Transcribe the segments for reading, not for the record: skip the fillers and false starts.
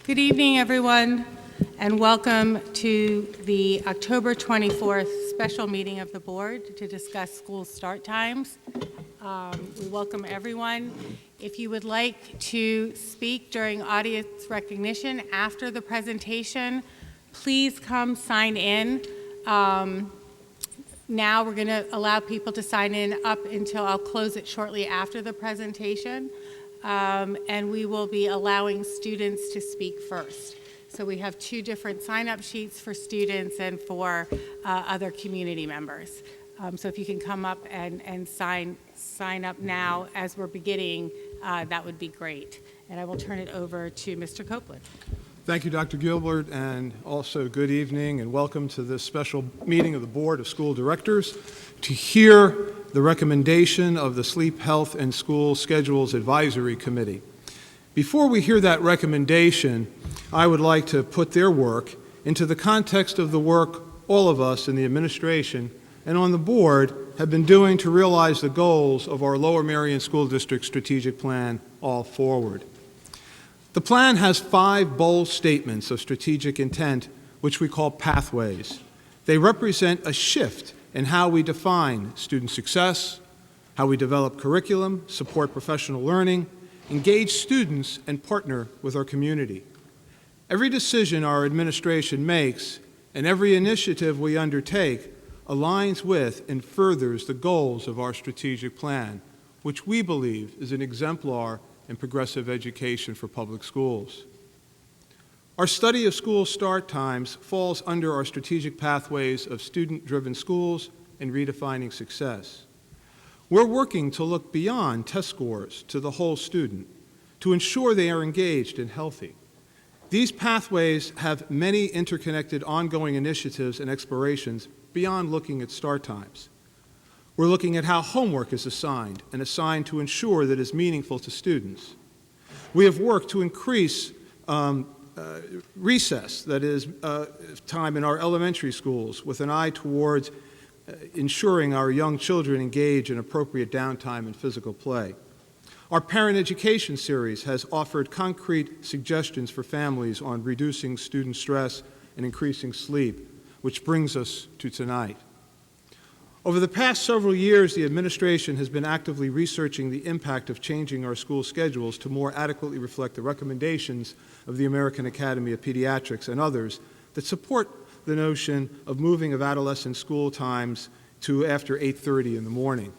Good evening, everyone, and welcome to the October 24th special meeting of the board to discuss school start times. We welcome everyone. If you would like to speak during audience recognition after the presentation, please come sign in. Now we're going to allow people to sign in up until I'll close it shortly after the presentation. And we will be allowing students to speak first. So we have two different sign-up sheets for students and for other community members. So if you can come up and sign up now as we're beginning, that would be great. And I will turn it over to Mr. Copeland. Thank you, Dr. Gilbert, and also good evening and welcome to this special meeting of the Board of School Directors to hear the recommendation of the Sleep, Health, and School Schedules Advisory Committee. Before we hear that recommendation, I would like to put their work into the context of the work all of us in the administration and on the board have been doing to realize the goals of our Lower Merion School District Strategic Plan, All Forward. The plan has 5 bold statements of strategic intent, which we call pathways. They represent a shift in how we define student success, how we develop curriculum, support professional learning, engage students, and partner with our community. Every decision our administration makes and every initiative we undertake aligns with and furthers the goals of our strategic plan, which we believe is an exemplar in progressive education for public schools. Our study of school start times falls under our strategic pathways of student-driven schools and redefining success. We're working to look beyond test scores to the whole student, to ensure they are engaged and healthy. These pathways have many interconnected ongoing initiatives and explorations beyond looking at start times. We're looking at how homework is assigned to ensure that it's meaningful to students. We have worked to increase recess, that is, time in our elementary schools with an eye towards ensuring our young children engage in appropriate downtime and physical play. Our parent education series has offered concrete suggestions for families on reducing student stress and increasing sleep, which brings us to tonight. Over the past several years, the administration has been actively researching the impact of changing our school schedules to more adequately reflect the recommendations of the American Academy of Pediatrics and others that support the notion of moving of adolescent school times to after 8:30 in the morning.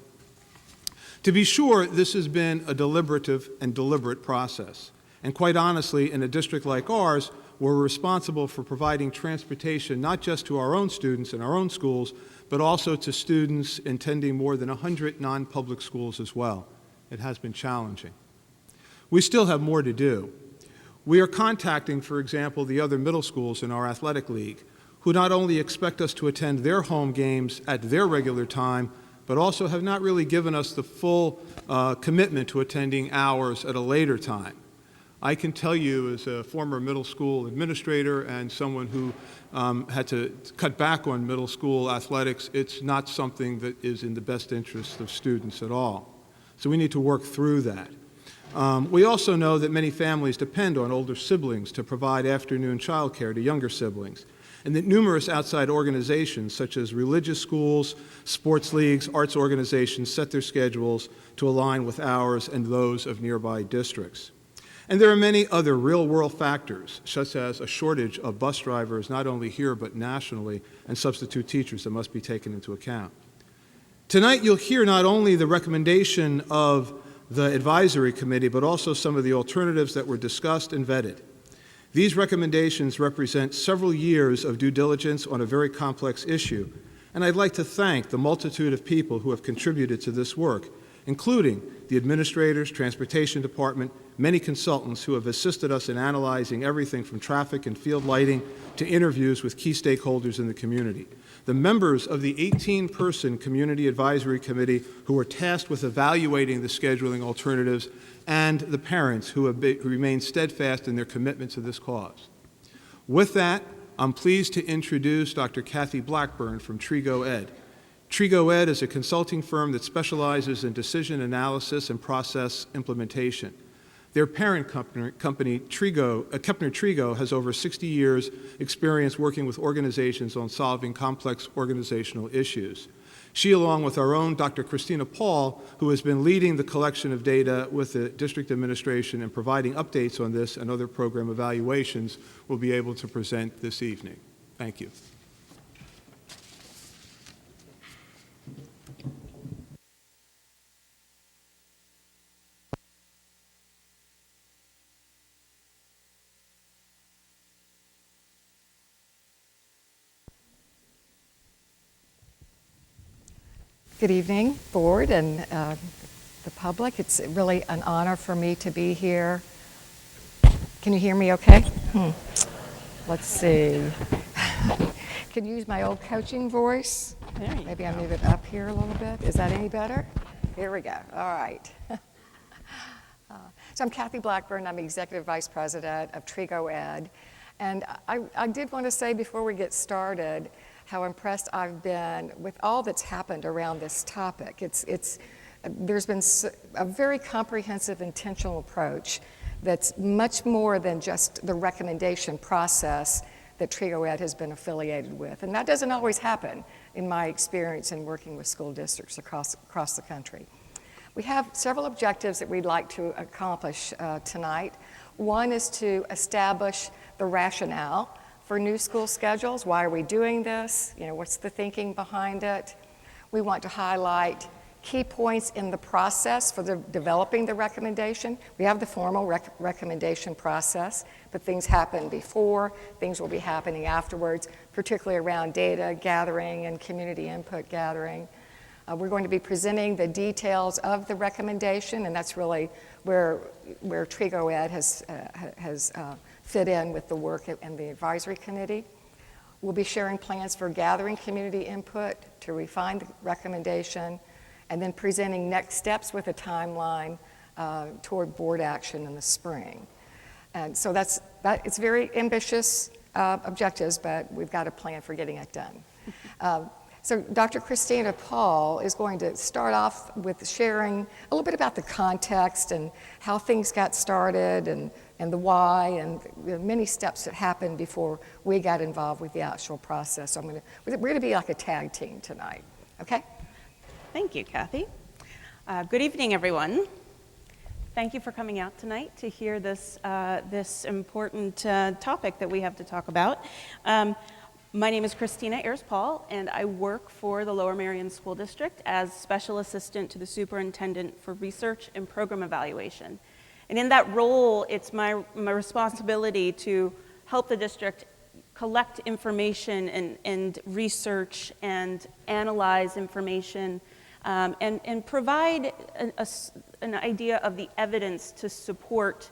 To be sure, this has been a deliberative and deliberate process. And quite honestly, in a district like ours, we're responsible for providing transportation not just to our own students in our own schools, but also to students attending more than 100 non-public schools as well. It has been challenging. We still have more to do. We are contacting, for example, the other middle schools in our athletic league, who not only expect us to attend their home games at their regular time, but also have not really given us the full commitment to attending ours at a later time. I can tell you, as a former middle school administrator and someone who had to cut back on middle school athletics, it's not something that is in the best interest of students at all. So we need to work through that. We also know that many families depend on older siblings to provide afternoon childcare to younger siblings, and that numerous outside organizations such as religious schools, sports leagues, arts organizations set their schedules to align with ours and those of nearby districts. And there are many other real-world factors, such as a shortage of bus drivers not only here but nationally, and substitute teachers that must be taken into account. Tonight you'll hear not only the recommendation of the advisory committee, but also some of the alternatives that were discussed and vetted. These recommendations represent several years of due diligence on a very complex issue, and I'd like to thank the multitude of people who have contributed to this work, including the administrators, transportation department, many consultants who have assisted us in analyzing everything from traffic and field lighting to interviews with key stakeholders in the community. The members of the 18-person Community Advisory Committee who were tasked with evaluating the scheduling alternatives, and the parents who remain steadfast in their commitment to this cause. With that, I'm pleased to introduce Dr. Kathy Blackburn from Trigo Ed. Trigo Ed is a consulting firm that specializes in decision analysis and process implementation. Their parent company Trigo, Kepner Trigo, has over 60 years' experience working with organizations on solving complex organizational issues. She, along with our own Dr. Christina Paul, who has been leading the collection of data with the district administration and providing updates on this and other program evaluations, will be able to present this evening. Thank you. Good evening, board and the public. It's really an honor for me to be here. Can you hear me okay? Let's see. Can you use my old coaching voice? Maybe I'll move it up here a little bit. Is that any better? Here we go. All right. So I'm Kathy Blackburn. I'm Executive Vice President of Trigo Ed. And I did want to say before we get started how impressed I've been with all that's happened around this topic. There's been a very comprehensive, intentional approach that's much more than just the recommendation process that Trigo Ed has been affiliated with. And that doesn't always happen in my experience in working with school districts across the country. We have several objectives that we'd like to accomplish tonight. One is to establish the rationale for new school schedules. Why are we doing this? What's the thinking behind it? We want to highlight key points in the process for developing the recommendation. We have the formal recommendation process, but things happen before, things will be happening afterwards, particularly around data gathering and community input gathering. We're going to be presenting the details of the recommendation, and that's really where Trigo Ed has fit in with the work and the advisory committee. We'll be sharing plans for gathering community input to refine the recommendation, and then presenting next steps with a timeline toward board action in the spring. And so it's very ambitious objectives, but we've got a plan for getting it done. So Dr. Christina Paul is going to start off with sharing a little bit about the context and how things got started and the why and many steps that happened before we got involved with the actual process. So we're going to be like a tag team tonight, okay? Thank you, Kathy. Good evening, everyone. Thank you for coming out tonight to hear this important topic that we have to talk about. My name is Christina Ayers-Paul, and I work for the Lower Merion School District as Special Assistant to the Superintendent for Research and Program Evaluation. And in that role, it's my responsibility to help the district collect information and research and analyze information and provide an idea of the evidence to support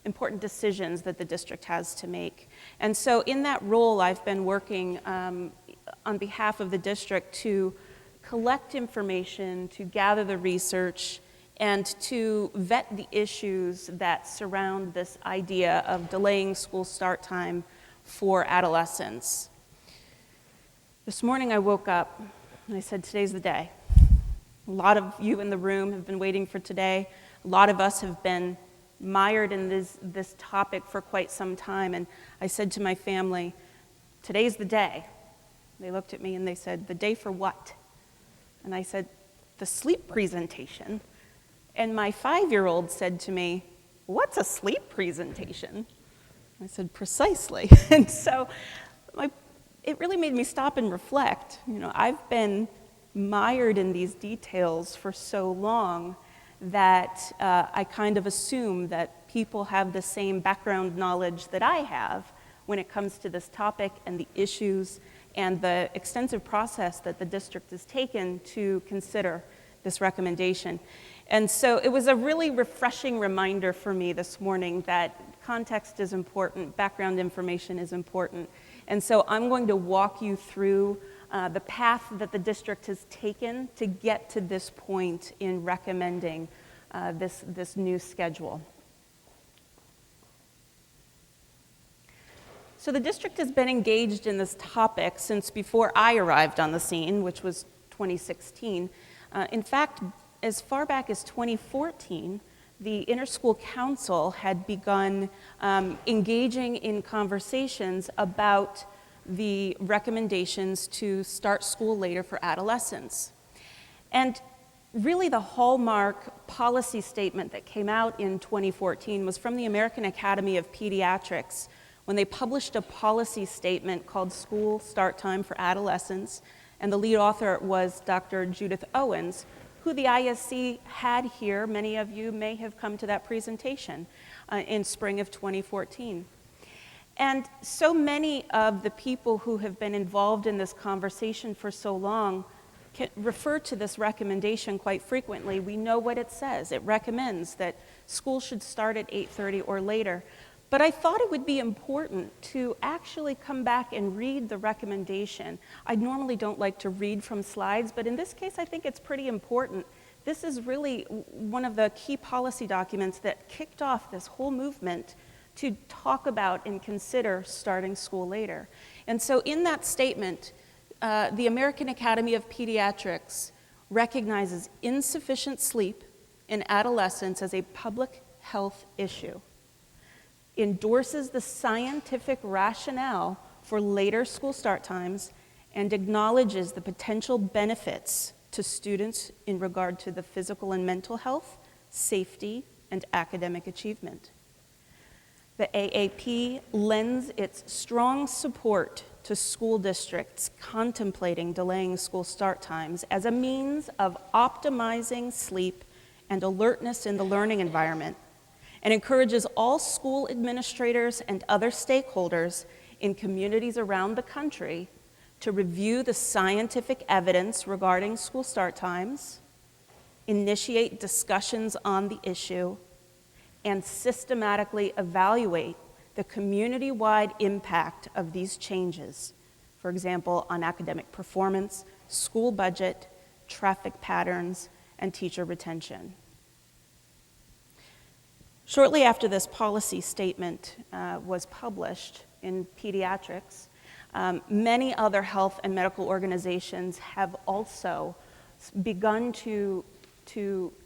important decisions that the district has to make. And so in that role, I've been working on behalf of the district to collect information, to gather the research, and to vet the issues that surround this idea of delaying school start time for adolescents. This morning I woke up and I said, today's the day. A lot of you in the room have been waiting for today. A lot of us have been mired in this topic for quite some time, and I said to my family, today's the day. They looked at me and they said, the day for what? And I said, the sleep presentation. And my 5-year-old said to me, what's a sleep presentation? I said, precisely. And so it really made me stop and reflect. I've been mired in these details for so long that I kind of assume that people have the same background knowledge that I have when it comes to this topic and the issues and the extensive process that the district has taken to consider this recommendation. And so it was a really refreshing reminder for me this morning that context is important, background information is important. And so I'm going to walk you through the path that the district has taken to get to this point in recommending this new schedule. So the district has been engaged in this topic since before I arrived on the scene, which was 2016. In fact, as far back as 2014, the Interschool Council had begun engaging in conversations about the recommendations to start school later for adolescents. And really the hallmark policy statement that came out in 2014 was from the American Academy of Pediatrics when they published a policy statement called School Start Time for Adolescents, and the lead author was Dr. Judith Owens, who the ISC had here. Many of you may have come to that presentation in spring of 2014. And so many of the people who have been involved in this conversation for so long can refer to this recommendation quite frequently. We know what it says. It recommends that school should start at 8:30 or later. But I thought it would be important to actually come back and read the recommendation. I normally don't like to read from slides, but in this case, I think it's pretty important. This is really one of the key policy documents that kicked off this whole movement to talk about and consider starting school later. And so in that statement, the American Academy of Pediatrics recognizes insufficient sleep in adolescents as a public health issue, endorses the scientific rationale for later school start times, and acknowledges the potential benefits to students in regard to the physical and mental health, safety, and academic achievement. The AAP lends its strong support to school districts contemplating delaying school start times as a means of optimizing sleep and alertness in the learning environment, and encourages all school administrators and other stakeholders in communities around the country to review the scientific evidence regarding school start times, initiate discussions on the issue, and systematically evaluate the community-wide impact of these changes, for example, on academic performance, school budget, traffic patterns, and teacher retention. Shortly after this policy statement was published in Pediatrics, many other health and medical organizations have also begun to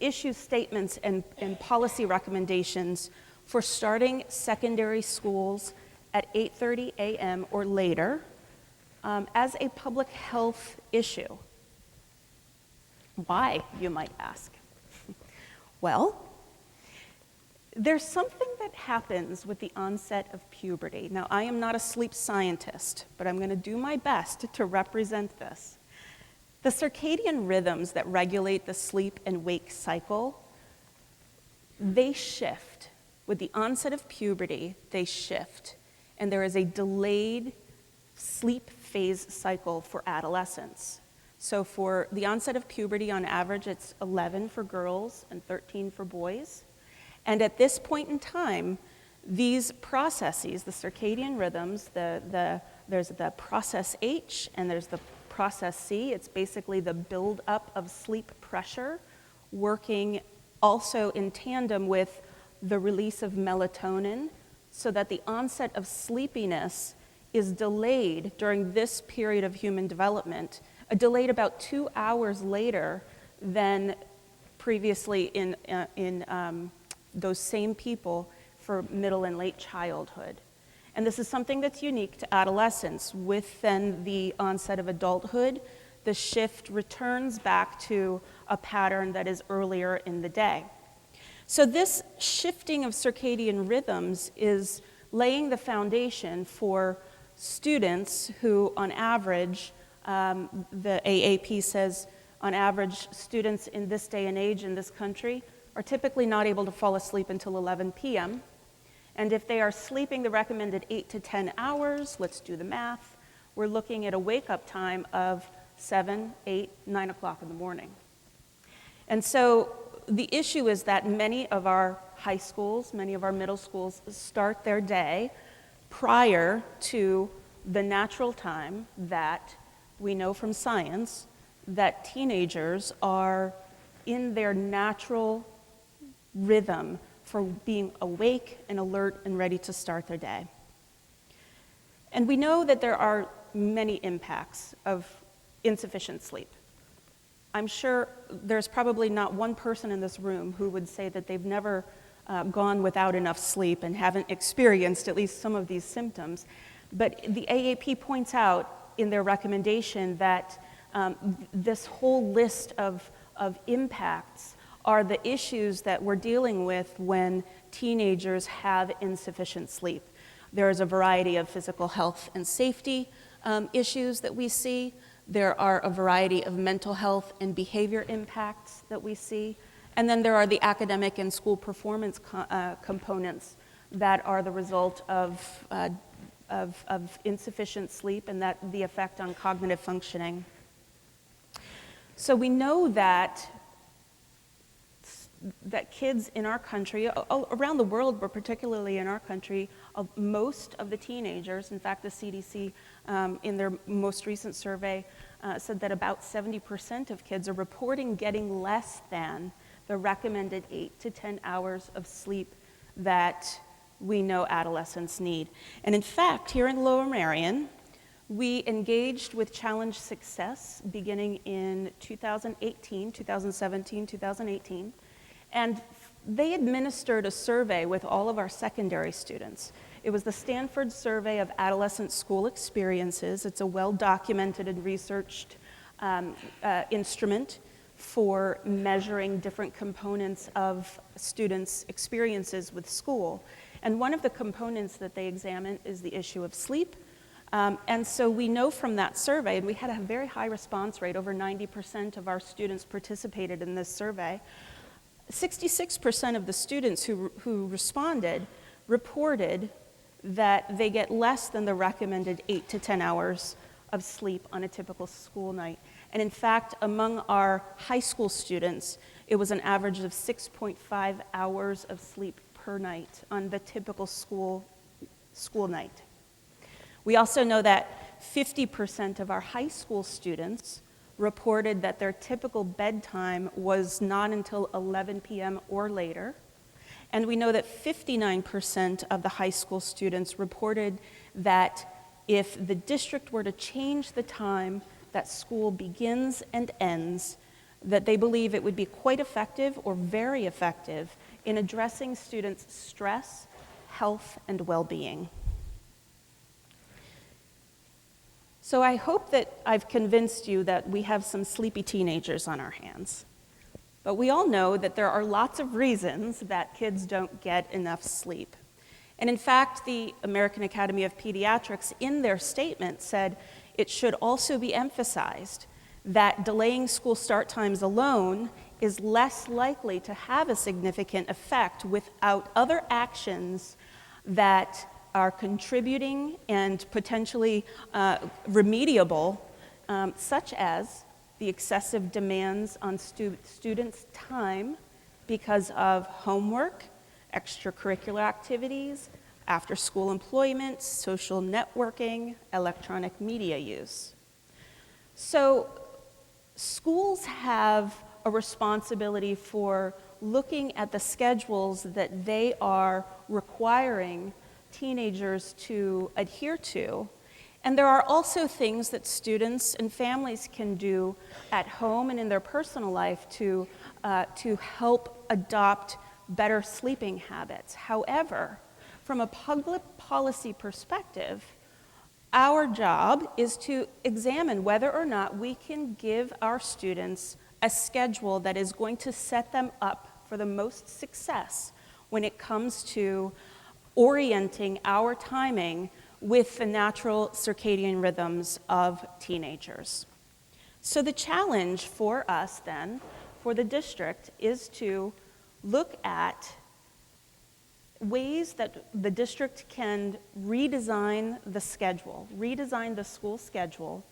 issue statements and policy recommendations for starting secondary schools at 8:30 a.m. or later as a public health issue. Why, you might ask? Well, there's something that happens with the onset of puberty. Now, I am not a sleep scientist, but I'm going to do my best to represent this. The circadian rhythms that regulate the sleep and wake cycle, they shift. With the onset of puberty, they shift, and there is a delayed sleep phase cycle for adolescents. So for the onset of puberty, on average, it's 11 for girls and 13 for boys. And at this point in time, these processes, the circadian rhythms, there's the process H and there's the process C. It's basically the buildup of sleep pressure working also in tandem with the release of melatonin, so that the onset of sleepiness is delayed during this period of human development, delayed about 2 hours later than previously in those same people for middle and late childhood. And this is something that's unique to adolescence. With then the onset of adulthood, the shift returns back to a pattern that is earlier in the day. So this shifting of circadian rhythms is laying the foundation for students who, on average, the AAP says, on average, students in this day and age in this country are typically not able to fall asleep until 11 p.m. And if they are sleeping the recommended 8 to 10 hours, let's do the math, we're looking at a wake-up time of 7, 8, 9 o'clock in the morning. And so the issue is that many of our high schools, many of our middle schools start their day prior to the natural time that we know from science that teenagers are in their natural rhythm for being awake and alert and ready to start their day. And we know that there are many impacts of insufficient sleep. I'm sure there's probably not one person in this room who would say that they've never gone without enough sleep and haven't experienced at least some of these symptoms. But the AAP points out in their recommendation that this whole list of impacts are the issues that we're dealing with when teenagers have insufficient sleep. There is a variety of physical health and safety issues that we see. There are a variety of mental health and behavior impacts that we see. And then there are the academic and school performance components that are the result of insufficient sleep and the effect on cognitive functioning. So we know that kids in our country, around the world, but particularly in our country, most of the teenagers, in fact, the CDC in their most recent survey said that about 70% of kids are reporting getting less than the recommended 8 to 10 hours of sleep that we know adolescents need. And in fact, here in Lower Merion, we engaged with Challenge Success beginning in 2018, 2017, 2018, and they administered a survey with all of our secondary students. It was the Stanford Survey of Adolescent School Experiences. It's a well-documented and researched instrument for measuring different components of students' experiences with school. And one of the components that they examined is the issue of sleep. And so we know from that survey, and we had a very high response rate, over 90% of our students participated in this survey. 66% of the students who responded reported that they get less than the recommended 8 to 10 hours of sleep on a typical school night. And in fact, among our high school students, it was an average of 6.5 hours of sleep per night on the typical school night. We also know that 50% of our high school students reported that their typical bedtime was not until 11 p.m. or later. And we know that 59% of the high school students reported that if the district were to change the time that school begins and ends, that they believe it would be quite effective or very effective in addressing students' stress, health, and well-being. So I hope that I've convinced you that we have some sleepy teenagers on our hands. But we all know that there are lots of reasons that kids don't get enough sleep. And in fact, the American Academy of Pediatrics, in their statement, said it should also be emphasized that delaying school start times alone is less likely to have a significant effect without other actions that are contributing and potentially remediable, such as the excessive demands on students' time because of homework, extracurricular activities, after-school employment, social networking, electronic media use. So schools have a responsibility for looking at the schedules that they are requiring teenagers to adhere to. And there are also things that students and families can do at home and in their personal life to help adopt better sleeping habits. However, from a public policy perspective, our job is to examine whether or not we can give our students a schedule that is going to set them up for the most success when it comes to orienting our timing with the natural circadian rhythms of teenagers. So the challenge for us then, for the district, is to look at ways that the district can redesign the schedule, redesign the school schedule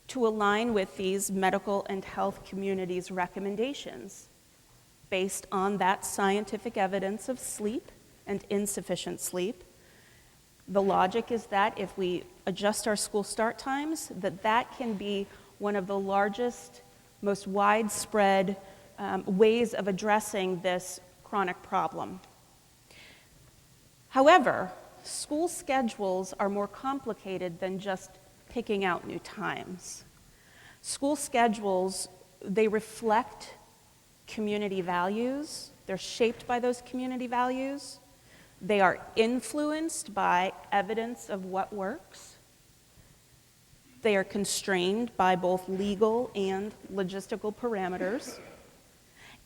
to align with these medical and health communities' recommendations based on that scientific evidence of sleep and insufficient sleep. The logic is that if we adjust our school start times, that can be one of the largest, most widespread ways of addressing this chronic problem. However, school schedules are more complicated than just picking out new times. School schedules They reflect community values. They're shaped by those community values. They are influenced by evidence of what works. They are constrained by both legal and logistical parameters.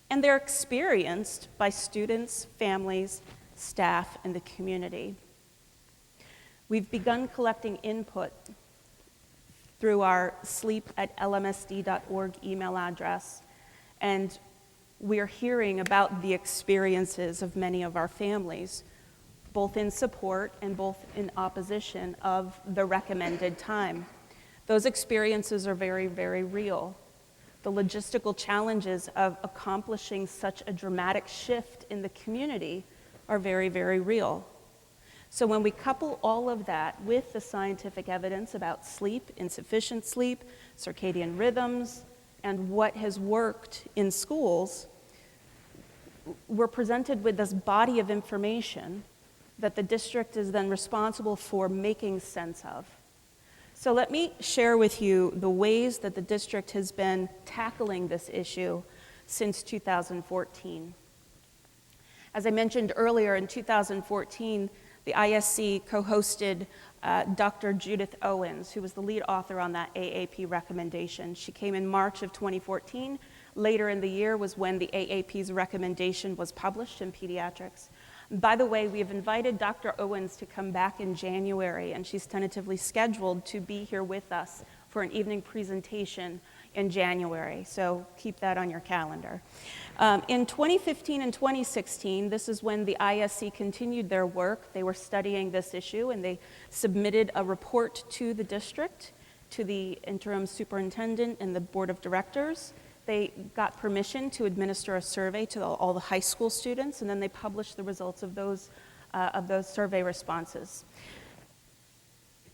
And they're experienced by students, families, staff, and the community. We've begun collecting input through our sleep@lmsd.org email address, and we're hearing about the experiences of many of our families, both in support and both in opposition of the recommended time. Those experiences are very, very real. The logistical challenges of accomplishing such a dramatic shift in the community are very, very real. So when we couple all of that with the scientific evidence about sleep, insufficient sleep, circadian rhythms, and what has worked in schools, we're presented with this body of information that the district is then responsible for making sense of. So let me share with you the ways that the district has been tackling this issue since 2014. As I mentioned earlier, in 2014, the ISC co-hosted Dr. Judith Owens, who was the lead author on that AAP recommendation. She came in March of 2014. Later in the year was when the AAP's recommendation was published in Pediatrics. By the way, we have invited Dr. Owens to come back in January, and she's tentatively scheduled to be here with us for an evening presentation in January, so keep that on your calendar. In 2015 and 2016, this is when the ISC continued their work. They were studying this issue, and they submitted a report to the district, to the interim superintendent and the board of directors. They got permission to administer a survey to all the high school students, and then they published the results of those survey responses.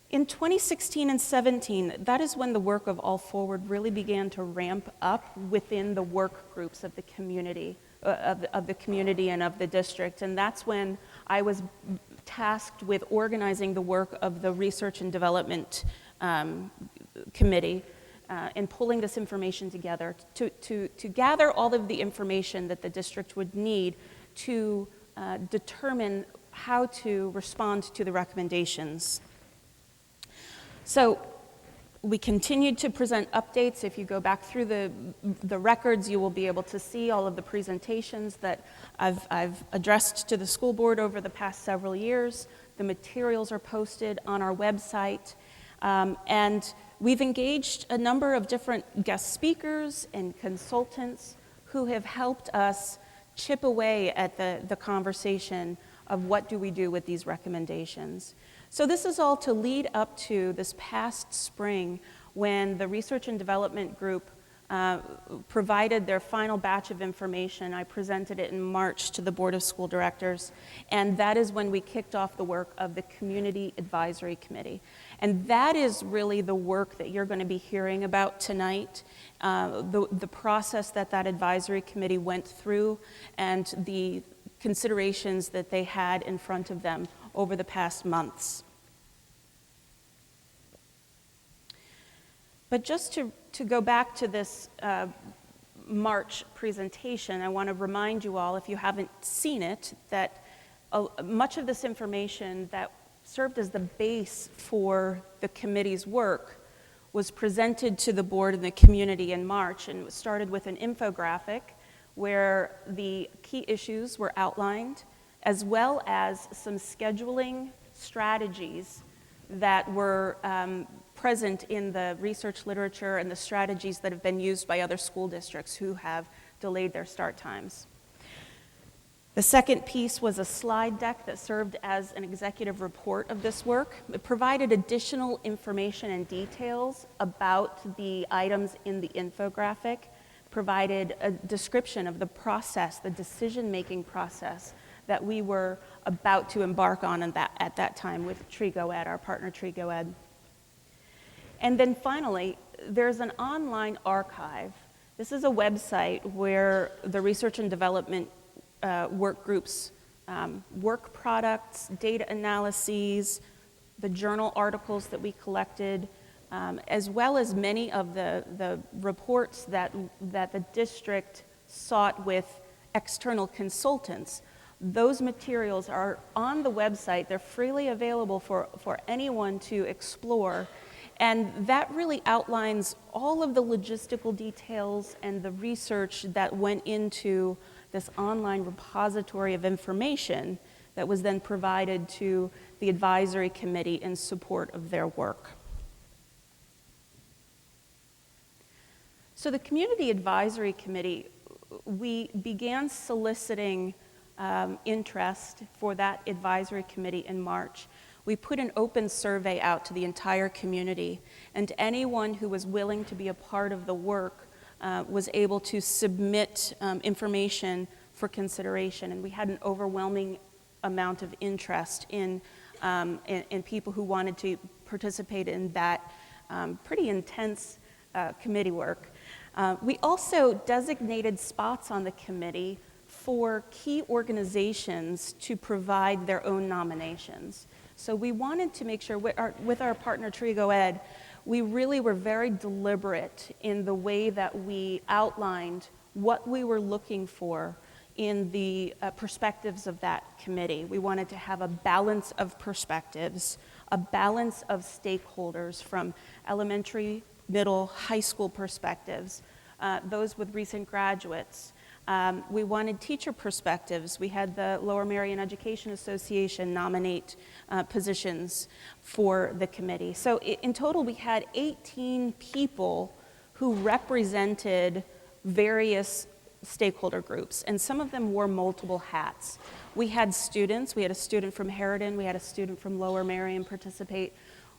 In 2016 and 17, that is when the work of All Forward really began to ramp up within the work groups of the community, of the community and of the district, and that's when I was tasked with organizing the work of the Research and Development Committee. And pulling this information together to gather all of the information that the district would need to determine how to respond to the recommendations. So we continued to present updates. If you go back through the records, you will be able to see all of the presentations that I've addressed to the school board over the past several years. The materials are posted on our website. And we've engaged a number of different guest speakers and consultants who have helped us chip away at the conversation of what do we do with these recommendations. So this is all to lead up to this past spring when the Research and Development Group provided their final batch of information. I presented it in March to the Board of School Directors, and that is when we kicked off the work of the Community Advisory Committee. And that is really the work that you're going to be hearing about tonight, the process that advisory committee went through and the considerations that they had in front of them over the past months. But just to go back to this March presentation, I want to remind you all, if you haven't seen it, that much of this information that served as the base for the committee's work was presented to the board and the community in March, and it started with an infographic where the key issues were outlined, as well as some scheduling strategies that were present in the research literature and the strategies that have been used by other school districts who have delayed their start times. The second piece was a slide deck that served as an executive report of this work. It provided additional information and details about the items in the infographic, provided a description of the process, the decision-making process that we were about to embark on at that time with TrigoEd, our partner TrigoEd. And then finally, there's an online archive. This is a website where the research and development work groups, work products, data analyses, the journal articles that we collected, as well as many of the reports that the district sought with external consultants. Those materials are on the website. They're freely available for anyone to explore. And that really outlines all of the logistical details and the research that went into this online repository of information that was then provided to the advisory committee in support of their work. So the Community Advisory Committee, we began soliciting interest for that advisory committee in March. We put an open survey out to the entire community, and anyone who was willing to be a part of the work was able to submit information for consideration, and we had an overwhelming amount of interest in people who wanted to participate in that pretty intense committee work. We also designated spots on the committee for key organizations to provide their own nominations. So we wanted to make sure, with our partner Trigo Ed, we really were very deliberate in the way that we outlined what we were looking for in the perspectives of that committee. We wanted to have a balance of perspectives, a balance of stakeholders from elementary, middle, high school perspectives, those with recent graduates. We wanted teacher perspectives. We had the Lower Merion Education Association nominate positions for the committee. So in total, we had 18 people who represented various stakeholder groups, and some of them wore multiple hats. We had students. We had a student from Harridan. We had a student from Lower Merion participate.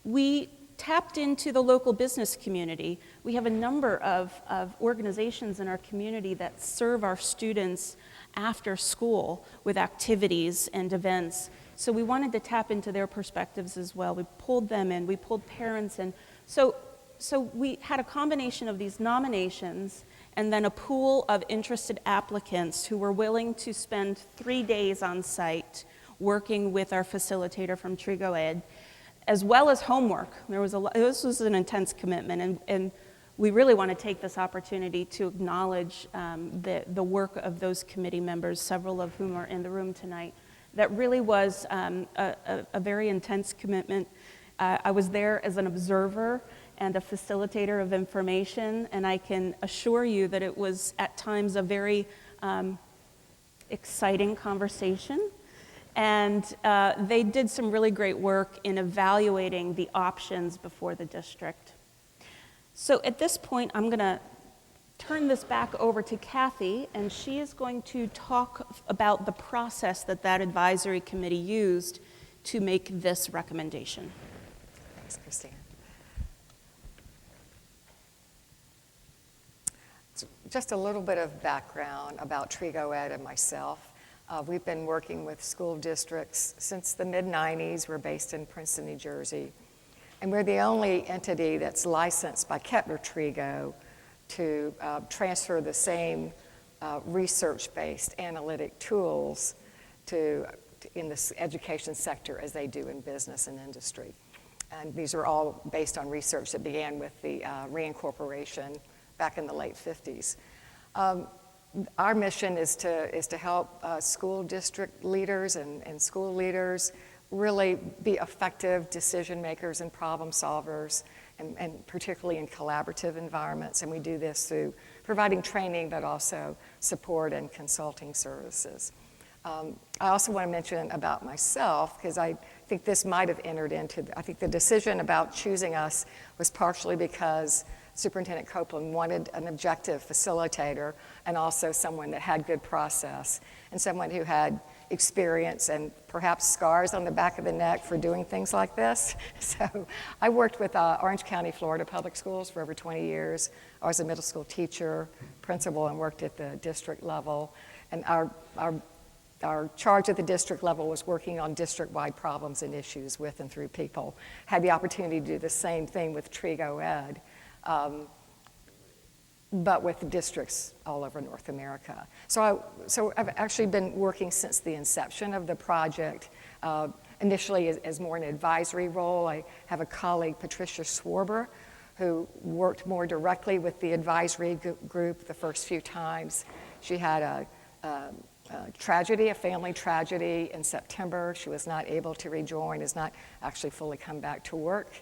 We tapped into the local business community. We have a number of organizations in our community that serve our students after school with activities and events. So we wanted to tap into their perspectives as well. We pulled them in, we pulled parents in. So we had a combination of these nominations and then a pool of interested applicants who were willing to spend 3 days on site working with our facilitator from Trigo Ed, as well as homework. This was an intense commitment, and we really want to take this opportunity to acknowledge the work of those committee members, several of whom are in the room tonight. That really was a very intense commitment. I was there as an observer and a facilitator of information, and I can assure you that it was at times a very exciting conversation. And they did some really great work in evaluating the options before the district. So at this point, I'm going to turn this back over to Kathy, and she is going to talk about the process that advisory committee used to make this recommendation. Thanks, Christine. Just a little bit of background about Trigo Ed and myself. We've been working with school districts since the mid-90s. We're based in Princeton, New Jersey. And we're the only entity that's licensed by Kettler-Trigo to transfer the same research-based analytic tools in the education sector as they do in business and industry. And these are all based on research that began with the reincorporation back in the late 50s. Our mission is to help school district leaders and school leaders really be effective decision makers and problem solvers, and particularly in collaborative environments. And we do this through providing training, but also support and consulting services. I also want to mention about myself, because I think this might have entered into, I think the decision about choosing us was partially because Superintendent Copeland wanted an objective facilitator and also someone that had good process and someone who had experience and perhaps scars on the back of the neck for doing things like this. So I worked with Orange County, Florida Public Schools for over 20 years. I was a middle school teacher, principal, and worked at the district level. And our charge at the district level was working on district-wide problems and issues with and through people. Had the opportunity to do the same thing with Trigo Ed. But with districts all over North America. So I've actually been working since the inception of the project, initially as more an advisory role. I have a colleague, Patricia Swarber, who worked more directly with the advisory group the first few times. She had a tragedy, a family tragedy in September. She was not able to rejoin, has not actually fully come back to work.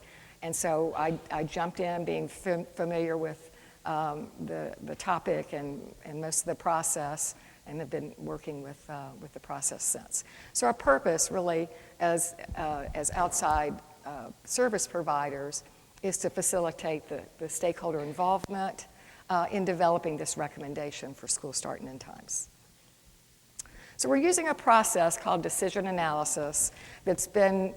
And so I jumped in, being familiar with the topic and most of the process, and have been working with the process since. So our purpose really as outside service providers is to facilitate the stakeholder involvement in developing this recommendation for school start and end times. So we're using a process called decision analysis that's being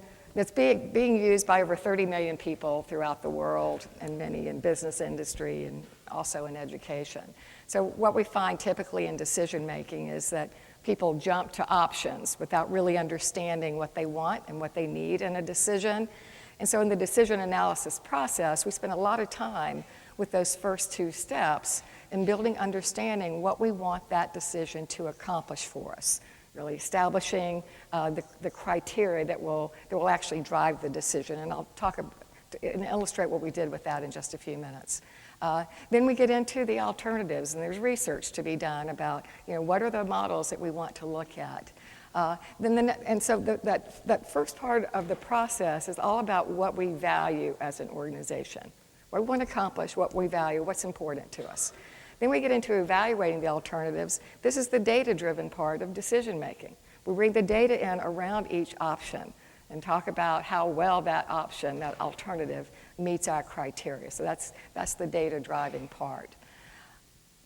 used by over 30 million people throughout the world, and many in business industry and also in education. So what we find typically in decision making is that people jump to options without really understanding what they want and what they need in a decision. And so in the decision analysis process, we spend a lot of time with those first two steps in building understanding what we want that decision to accomplish for us, really establishing the criteria that will actually drive the decision. And I'll talk and illustrate what we did with that in just a few minutes. Then we get into the alternatives, and there's research to be done about, what are the models that we want to look at. So that first part of the process is all about what we value as an organization. What we want to accomplish, what we value, what's important to us. Then we get into evaluating the alternatives. This is the data-driven part of decision making. We bring the data in around each option and talk about how well that option, that alternative, meets our criteria. So that's the data-driving part.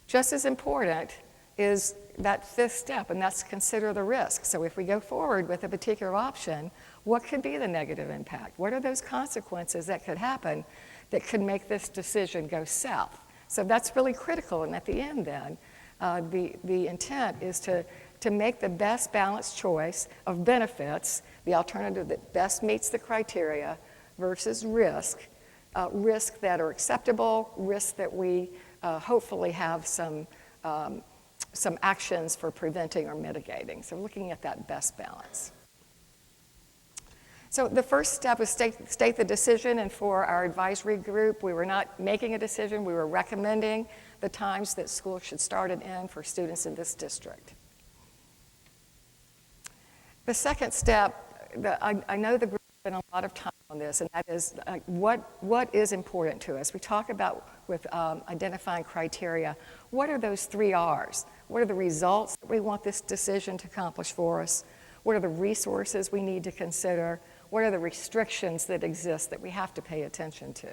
Just as important is that fifth step, and that's consider the risk. So if we go forward with a particular option, what could be the negative impact? What are those consequences that could happen that could make this decision go south? So that's really critical. And at the end then, the intent is to make the best balanced choice of benefits, the alternative that best meets the criteria, versus risk that are acceptable, risks that we hopefully have some actions for preventing or mitigating. So looking at that best balance. So the first step is state the decision, and for our advisory group, we were not making a decision, we were recommending the times that schools should start and end for students in this district. The second step, I know the group has spent a lot of time on this, and that is what is important to us. We talk about with identifying criteria, what are those 3 R's? What are the results that we want this decision to accomplish for us? What are the resources we need to consider? What are the restrictions that exist that we have to pay attention to?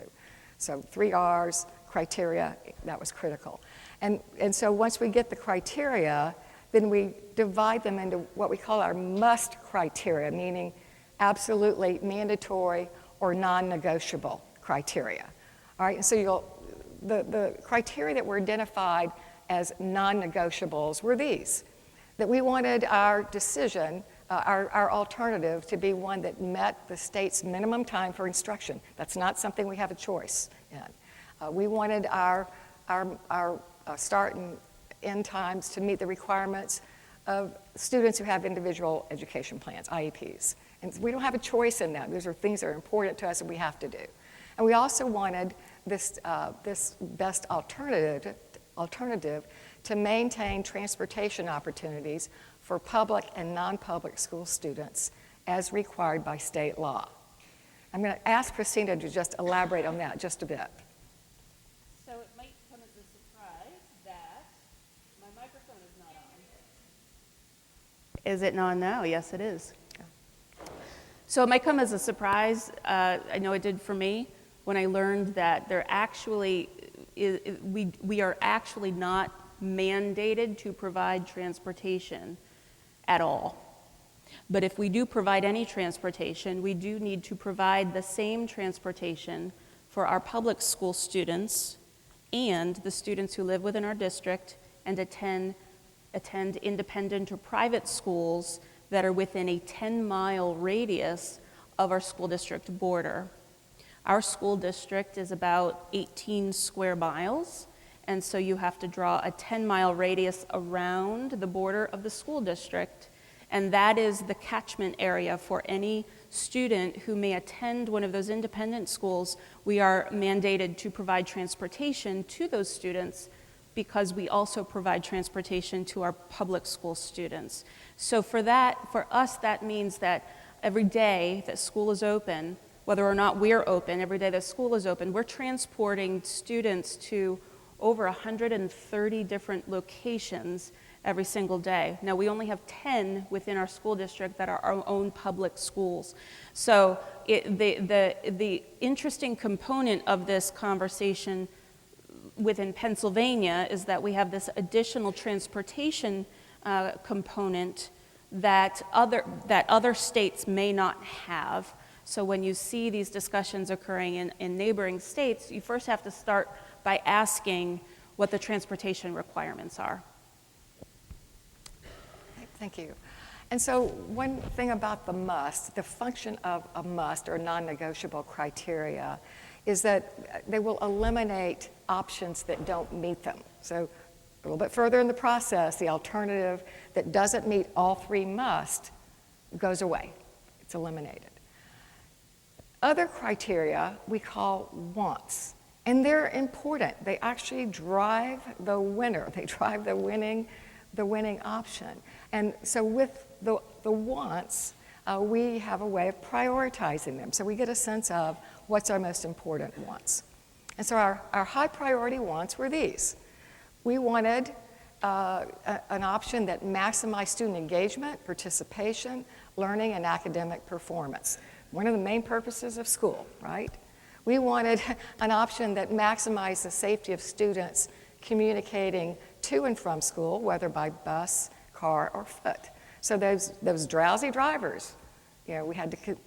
So 3 R's, criteria, that was critical. And so once we get the criteria, then we divide them into what we call our must criteria, meaning absolutely mandatory or non-negotiable criteria. All right, and so the criteria that were identified as non-negotiables were these, that we wanted our decision, our alternative to be one that met the state's minimum time for instruction. That's not something we have a choice in. We wanted our start and end times to meet the requirements of students who have individual education plans, IEPs. And we don't have a choice in that. Those are things that are important to us and we have to do. And we also wanted this best alternative to maintain transportation opportunities for public and non-public school students as required by state law. I'm going to ask Christina to just elaborate on that just a bit. So it might come as a surprise that my microphone is not on. Is it not now? Yes, it is. So it might come as a surprise, I know it did for me, when I learned that there actually we are actually not mandated to provide transportation at all. But if we do provide any transportation, we do need to provide the same transportation for our public school students and the students who live within our district and attend independent or private schools that are within a 10-mile radius of our school district border. Our school district is about 18 square miles, and so you have to draw a 10-mile radius around the border of the school district, and that is the catchment area for any student who may attend one of those independent schools. We are mandated to provide transportation to those students because we also provide transportation to our public school students. So for us, that means that every day that school is open, whether or not we're open, every day that school is open, we're transporting students to over 130 different locations every single day. Now, we only have 10 within our school district that are our own public schools. So the interesting component of this conversation within Pennsylvania is that we have this additional transportation component that other states may not have. So when you see these discussions occurring in neighboring states, you first have to start by asking what the transportation requirements are. Thank you. And so one thing about the function of a must or non-negotiable criteria is that they will eliminate options that don't meet them. So a little bit further in the process, the alternative that doesn't meet all three must goes away. It's eliminated. Other criteria we call wants, and they're important. They actually drive the winner. They drive the winning option. And so with the wants, we have a way of prioritizing them. So we get a sense of what's our most important wants. And so our high priority wants were these. We wanted an option that maximized student engagement, participation, learning, and academic performance. One of the main purposes of school, right? We wanted an option that maximized the safety of students communicating to and from school, whether by bus, car, or foot. So those drowsy drivers, we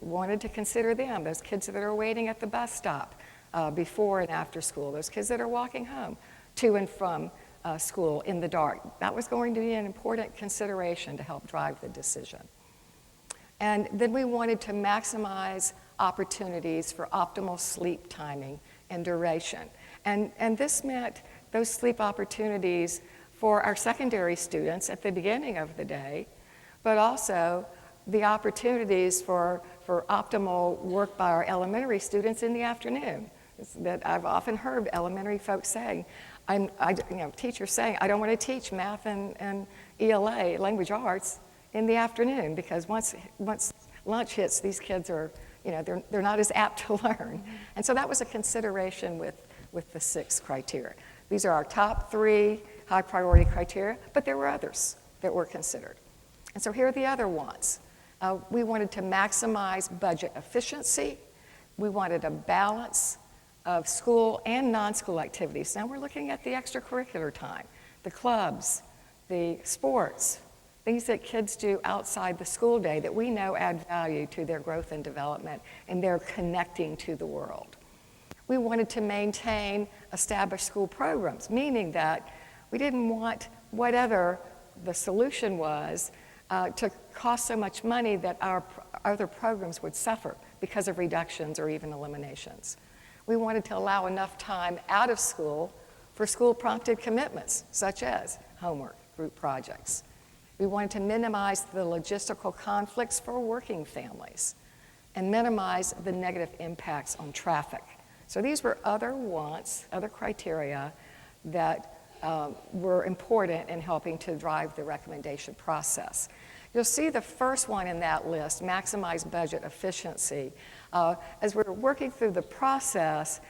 wanted to consider them, those kids that are waiting at the bus stop before and after school, those kids that are walking home to and from school in the dark. That was going to be an important consideration to help drive the decision. And then we wanted to maximize opportunities for optimal sleep timing and duration. And this meant those sleep opportunities for our secondary students at the beginning of the day, but also the opportunities for optimal work by our elementary students in the afternoon. That I've often heard elementary folks saying, teachers saying, I don't want to teach math and ELA, language arts, in the afternoon, because once lunch hits, these kids are, they're not as apt to learn. And so that was a consideration with the 6 criteria. These are our top 3 high priority criteria, but there were others that were considered. And so here are the other ones. We wanted to maximize budget efficiency. We wanted a balance of school and non-school activities. Now we're looking at the extracurricular time, the clubs, the sports, things that kids do outside the school day that we know add value to their growth and development and their connecting to the world. We wanted to maintain established school programs, meaning that we didn't want whatever the solution was to cost so much money that our other programs would suffer because of reductions or even eliminations. We wanted to allow enough time out of school for school-prompted commitments, such as homework, group projects. We wanted to minimize the logistical conflicts for working families and minimize the negative impacts on traffic. So these were other wants, other criteria that were important in helping to drive the recommendation process. You'll see the first one in that list, maximize budget efficiency. As we were working through the process,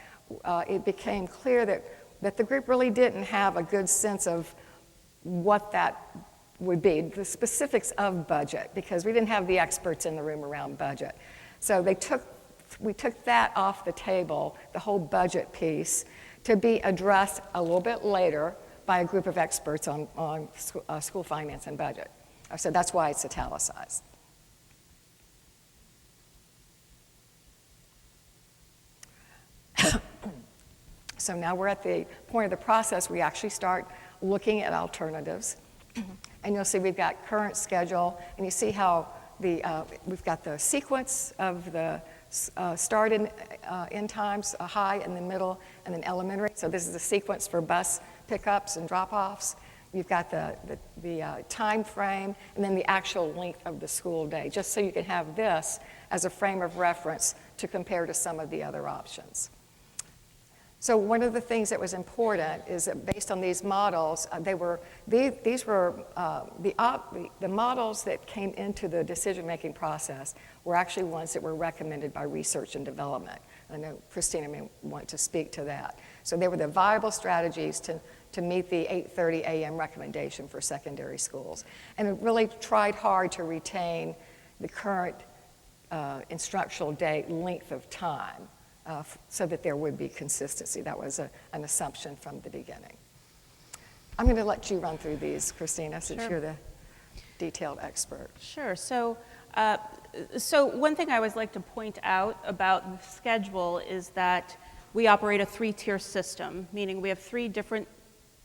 it became clear that the group really didn't have a good sense of what that would be, the specifics of budget, because we didn't have the experts in the room around budget. So we took that off the table, the whole budget piece, to be addressed a little bit later by a group of experts on school finance and budget. So that's why it's italicized. So now we're at the point of the process we actually start looking at alternatives. And you'll see we've got current schedule, and you see how we've got the sequence of the start and end times, high in the middle, and then elementary. So this is the sequence for bus pickups and drop-offs. You've got the time frame and then the actual length of the school day, just so you can have this as a frame of reference to compare to some of the other options. So one of the things that was important is that based on these models, these were the models that came into the decision-making process were actually ones that were recommended by research and development. I know Christina may want to speak to that. So they were the viable strategies to meet the 8:30 a.m. recommendation for secondary schools. And it really tried hard to retain the current instructional day length of time so that there would be consistency. That was an assumption from the beginning. I'm going to let you run through these, Christina, since Sure. you're the detailed expert. Sure. So one thing I always like to point out about the schedule is that we operate a 3-tier system, meaning we have 3 different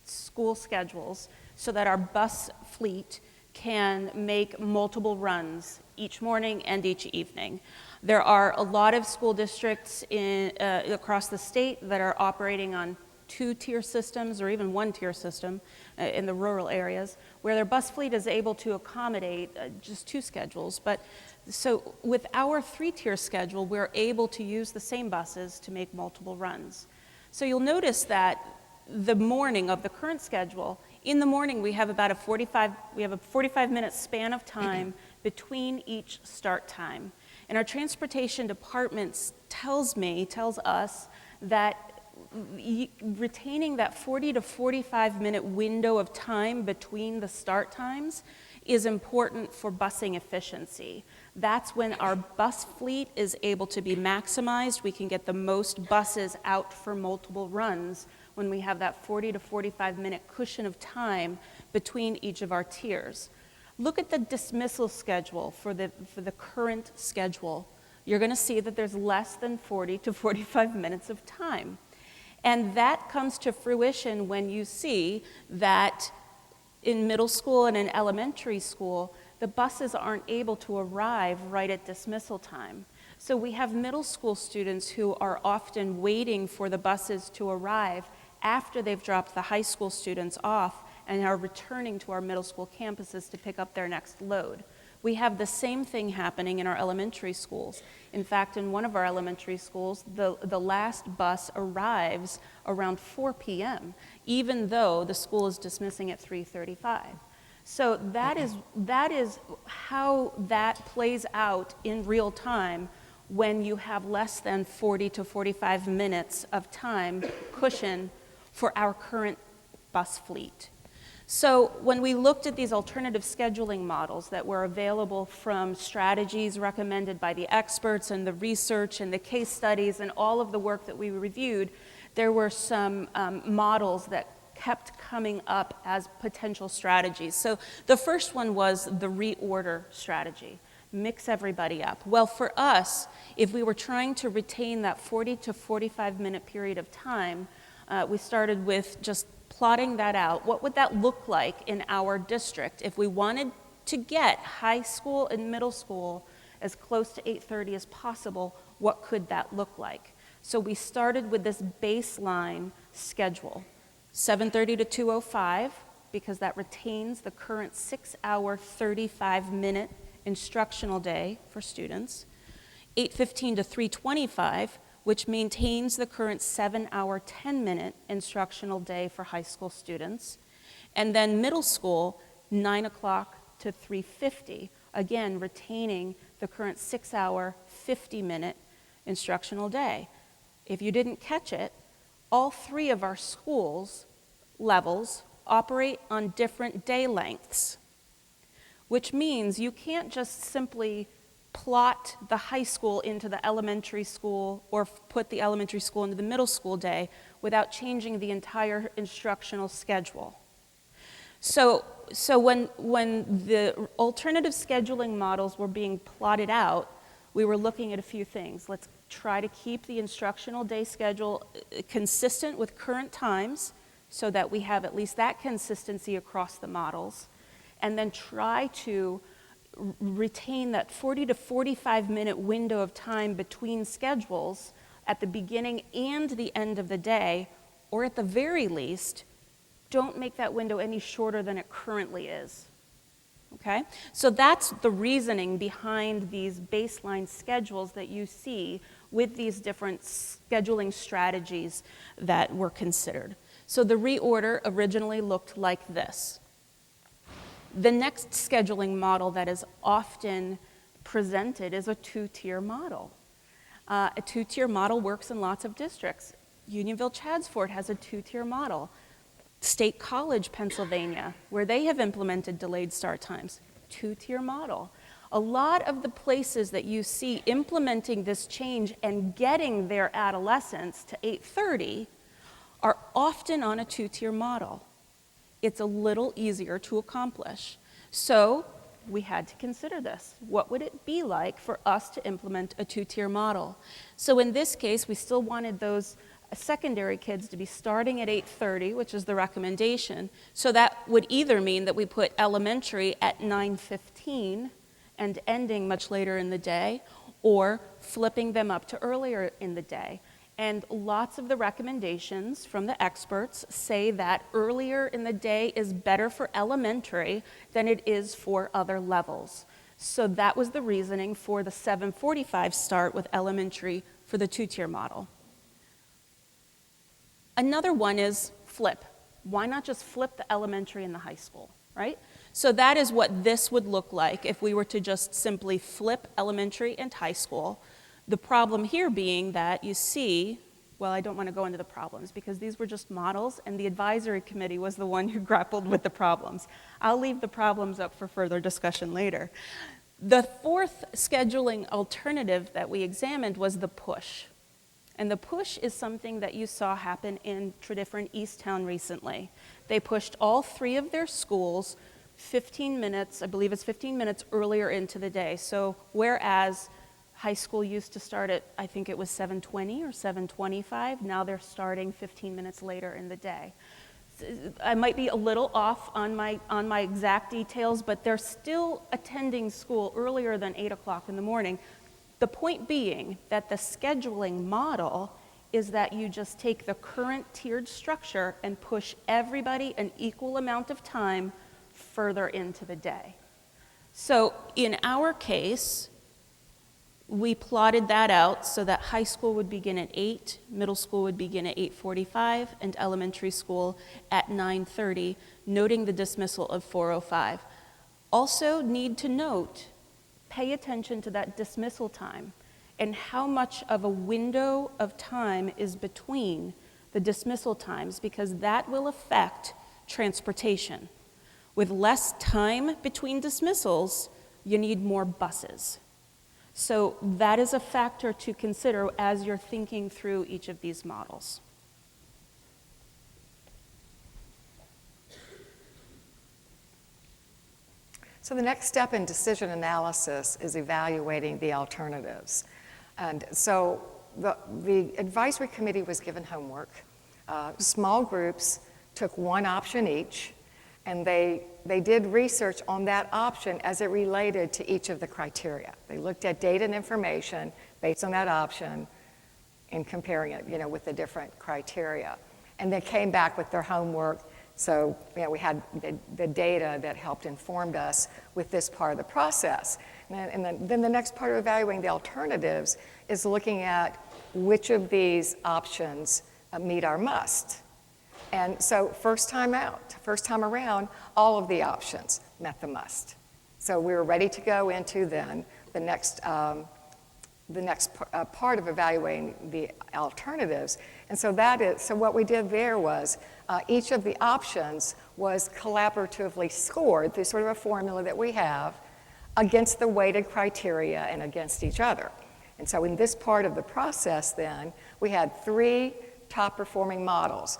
school schedules so that our bus fleet can make multiple runs each morning and each evening. There are a lot of school districts across the state that are operating on 2-tier systems or even 1-tier system in the rural areas where their bus fleet is able to accommodate just 2 schedules. But so with our 3-tier schedule, we're able to use the same buses to make multiple runs. So you'll notice that the morning of the current schedule, in the morning we have about a 45-minute span of time between each start time. And our transportation department tells us that retaining that 40 to 45-minute window of time between the start times is important for busing efficiency. That's when our bus fleet is able to be maximized. We can get the most buses out for multiple runs when we have that 40 to 45-minute cushion of time between each of our tiers. Look at the dismissal schedule for the current schedule. You're going to see that there's less than 40 to 45 minutes of time. And that comes to fruition when you see that in middle school and in elementary school, the buses aren't able to arrive right at dismissal time. So we have middle school students who are often waiting for the buses to arrive after they've dropped the high school students off and are returning to our middle school campuses to pick up their next load. We have the same thing happening in our elementary schools. In fact, in one of our elementary schools, the last bus arrives around 4 p.m., even though the school is dismissing at 3:35. So that is how that plays out in real time when you have less than 40 to 45 minutes of time cushion for our current bus fleet. So when we looked at these alternative scheduling models that were available from strategies recommended by the experts and the research and the case studies and all of the work that we reviewed, there were some models that kept coming up as potential strategies. So the first one was the reorder strategy. Mix everybody up. Well, for us, if we were trying to retain that 40 to 45 minute period of time, we started with just plotting that out. What would that look like in our district if we wanted to get high school and middle school as close to 8:30 as possible? What could that look like? So we started with this baseline schedule, 7:30 to 2:05, because that retains the current 6-hour, 35-minute instructional day for students, 8:15 to 3:25, which maintains the current 7-hour, 10-minute instructional day for high school students. And then middle school, 9 o'clock to 3:50, again, retaining the current 6-hour, 50-minute instructional day. If you didn't catch it, all 3 of our schools levels operate on different day lengths, which means you can't just simply plot the high school into the elementary school or put the elementary school into the middle school day without changing the entire instructional schedule. So when the alternative scheduling models were being plotted out, we were looking at a few things. Let's try to keep the instructional day schedule consistent with current times so that we have at least that consistency across the models, and then try to retain that 40 to 45 minute window of time between schedules at the beginning and the end of the day, or at the very least, don't make that window any shorter than it currently is. Okay? So that's the reasoning behind these baseline schedules that you see with these different scheduling strategies that were considered. So the reorder originally looked like this. The next scheduling model that is often presented is a two-tier model. A two-tier model works in lots of districts. Unionville-Chadsford has a two-tier model. State College, Pennsylvania, where they have implemented delayed start times, two-tier model. A lot of the places that you see implementing this change and getting their adolescents to 8:30 are often on a two-tier model. It's a little easier to accomplish. So we had to consider this. What would it be like for us to implement a two-tier model? So in this case, we still wanted those secondary kids to be starting at 8:30, which is the recommendation. So that would either mean that we put elementary at 9:15 and ending much later in the day, or flipping them up to earlier in the day. And lots of the recommendations from the experts say that earlier in the day is better for elementary than it is for other levels. So that was the reasoning for the 7:45 start with elementary for the two-tier model. Another one is flip. Why not just flip the elementary and the high school, right? So that is what this would look like if we were to just simply flip elementary and high school. The problem here being that you see, well, I don't want to go into the problems because these were just models and the advisory committee was the one who grappled with the problems. I'll leave the problems up for further discussion later. The fourth scheduling alternative that we examined was the push. And the push is something that you saw happen in Tredyffrin Easttown recently. They pushed all three of their schools 15 minutes, I believe it's 15 minutes earlier into the day. So whereas high school used to start at, I think it was 7:20 or 7:25, now they're starting 15 minutes later in the day. I might be a little off on my exact details, but they're still attending school earlier than 8 o'clock in the morning. The point being that the scheduling model is that you just take the current tiered structure and push everybody an equal amount of time further into the day. So in our case, we plotted that out so that high school would begin at 8, middle school would begin at 8:45, and elementary school at 9:30, noting the dismissal of 4:05. Also need to note, pay attention to that dismissal time and how much of a window of time is between the dismissal times, because that will affect transportation. With less time between dismissals, you need more buses. So that is a factor to consider as you're thinking through each of these models. So the next step in decision analysis is evaluating the alternatives. And so the advisory committee was given homework. Small groups took one option each, and they did research on that option as it related to each of the criteria. They looked at data and information based on that option and comparing it, with the different criteria. And they came back with their homework. So, we had the data that helped informed us with this part of the process. And then the next part of evaluating the alternatives is looking at which of these options meet our must. And so first time around, all of the options met the must. So we were ready to go into then the next part of evaluating the alternatives. And so so what we did there was each of the options was collaboratively scored through sort of a formula that we have against the weighted criteria and against each other. And so in this part of the process then, we had 3 top performing models.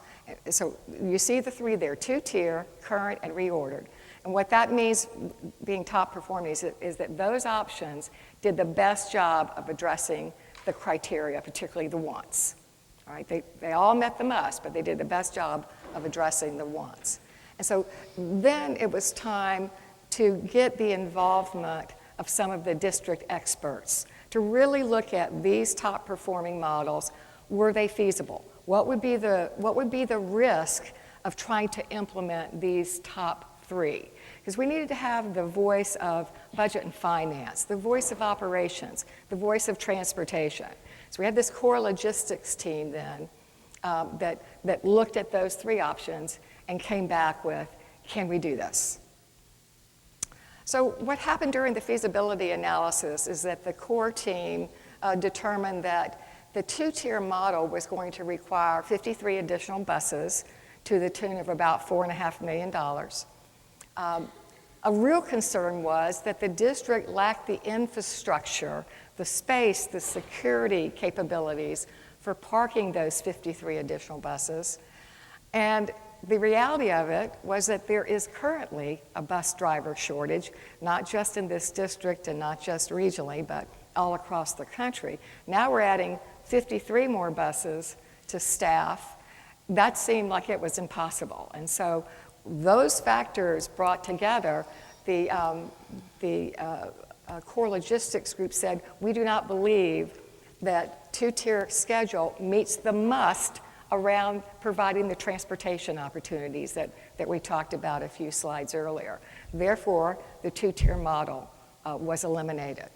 So you see the 3 there, 2-tier, current, and reordered. And what that means, being top performing, is that those options did the best job of addressing the criteria, particularly the wants. All right? They all met the must, but they did the best job of addressing the wants. And so then it was time to get the involvement of some of the district experts to really look at these top performing models. Were they feasible? What would be the risk of trying to implement these top three. Because we needed to have the voice of budget and finance, the voice of operations, the voice of transportation. So we had this core logistics team then that looked at those three options and came back with, can we do this? So what happened during the feasibility analysis is that the core team determined that the two-tier model was going to require 53 additional buses to the tune of about $4.5 million. A real concern was that the district lacked the infrastructure, the space, the security capabilities for parking those 53 additional buses. And the reality of it was that there is currently a bus driver shortage, not just in this district and not just regionally, but all across the country. Now we're adding 53 more buses to staff. That seemed like it was impossible. And so those factors brought together, the core logistics group said, we do not believe that two-tier schedule meets the must around providing the transportation opportunities that we talked about a few slides earlier. Therefore, the two-tier model was eliminated.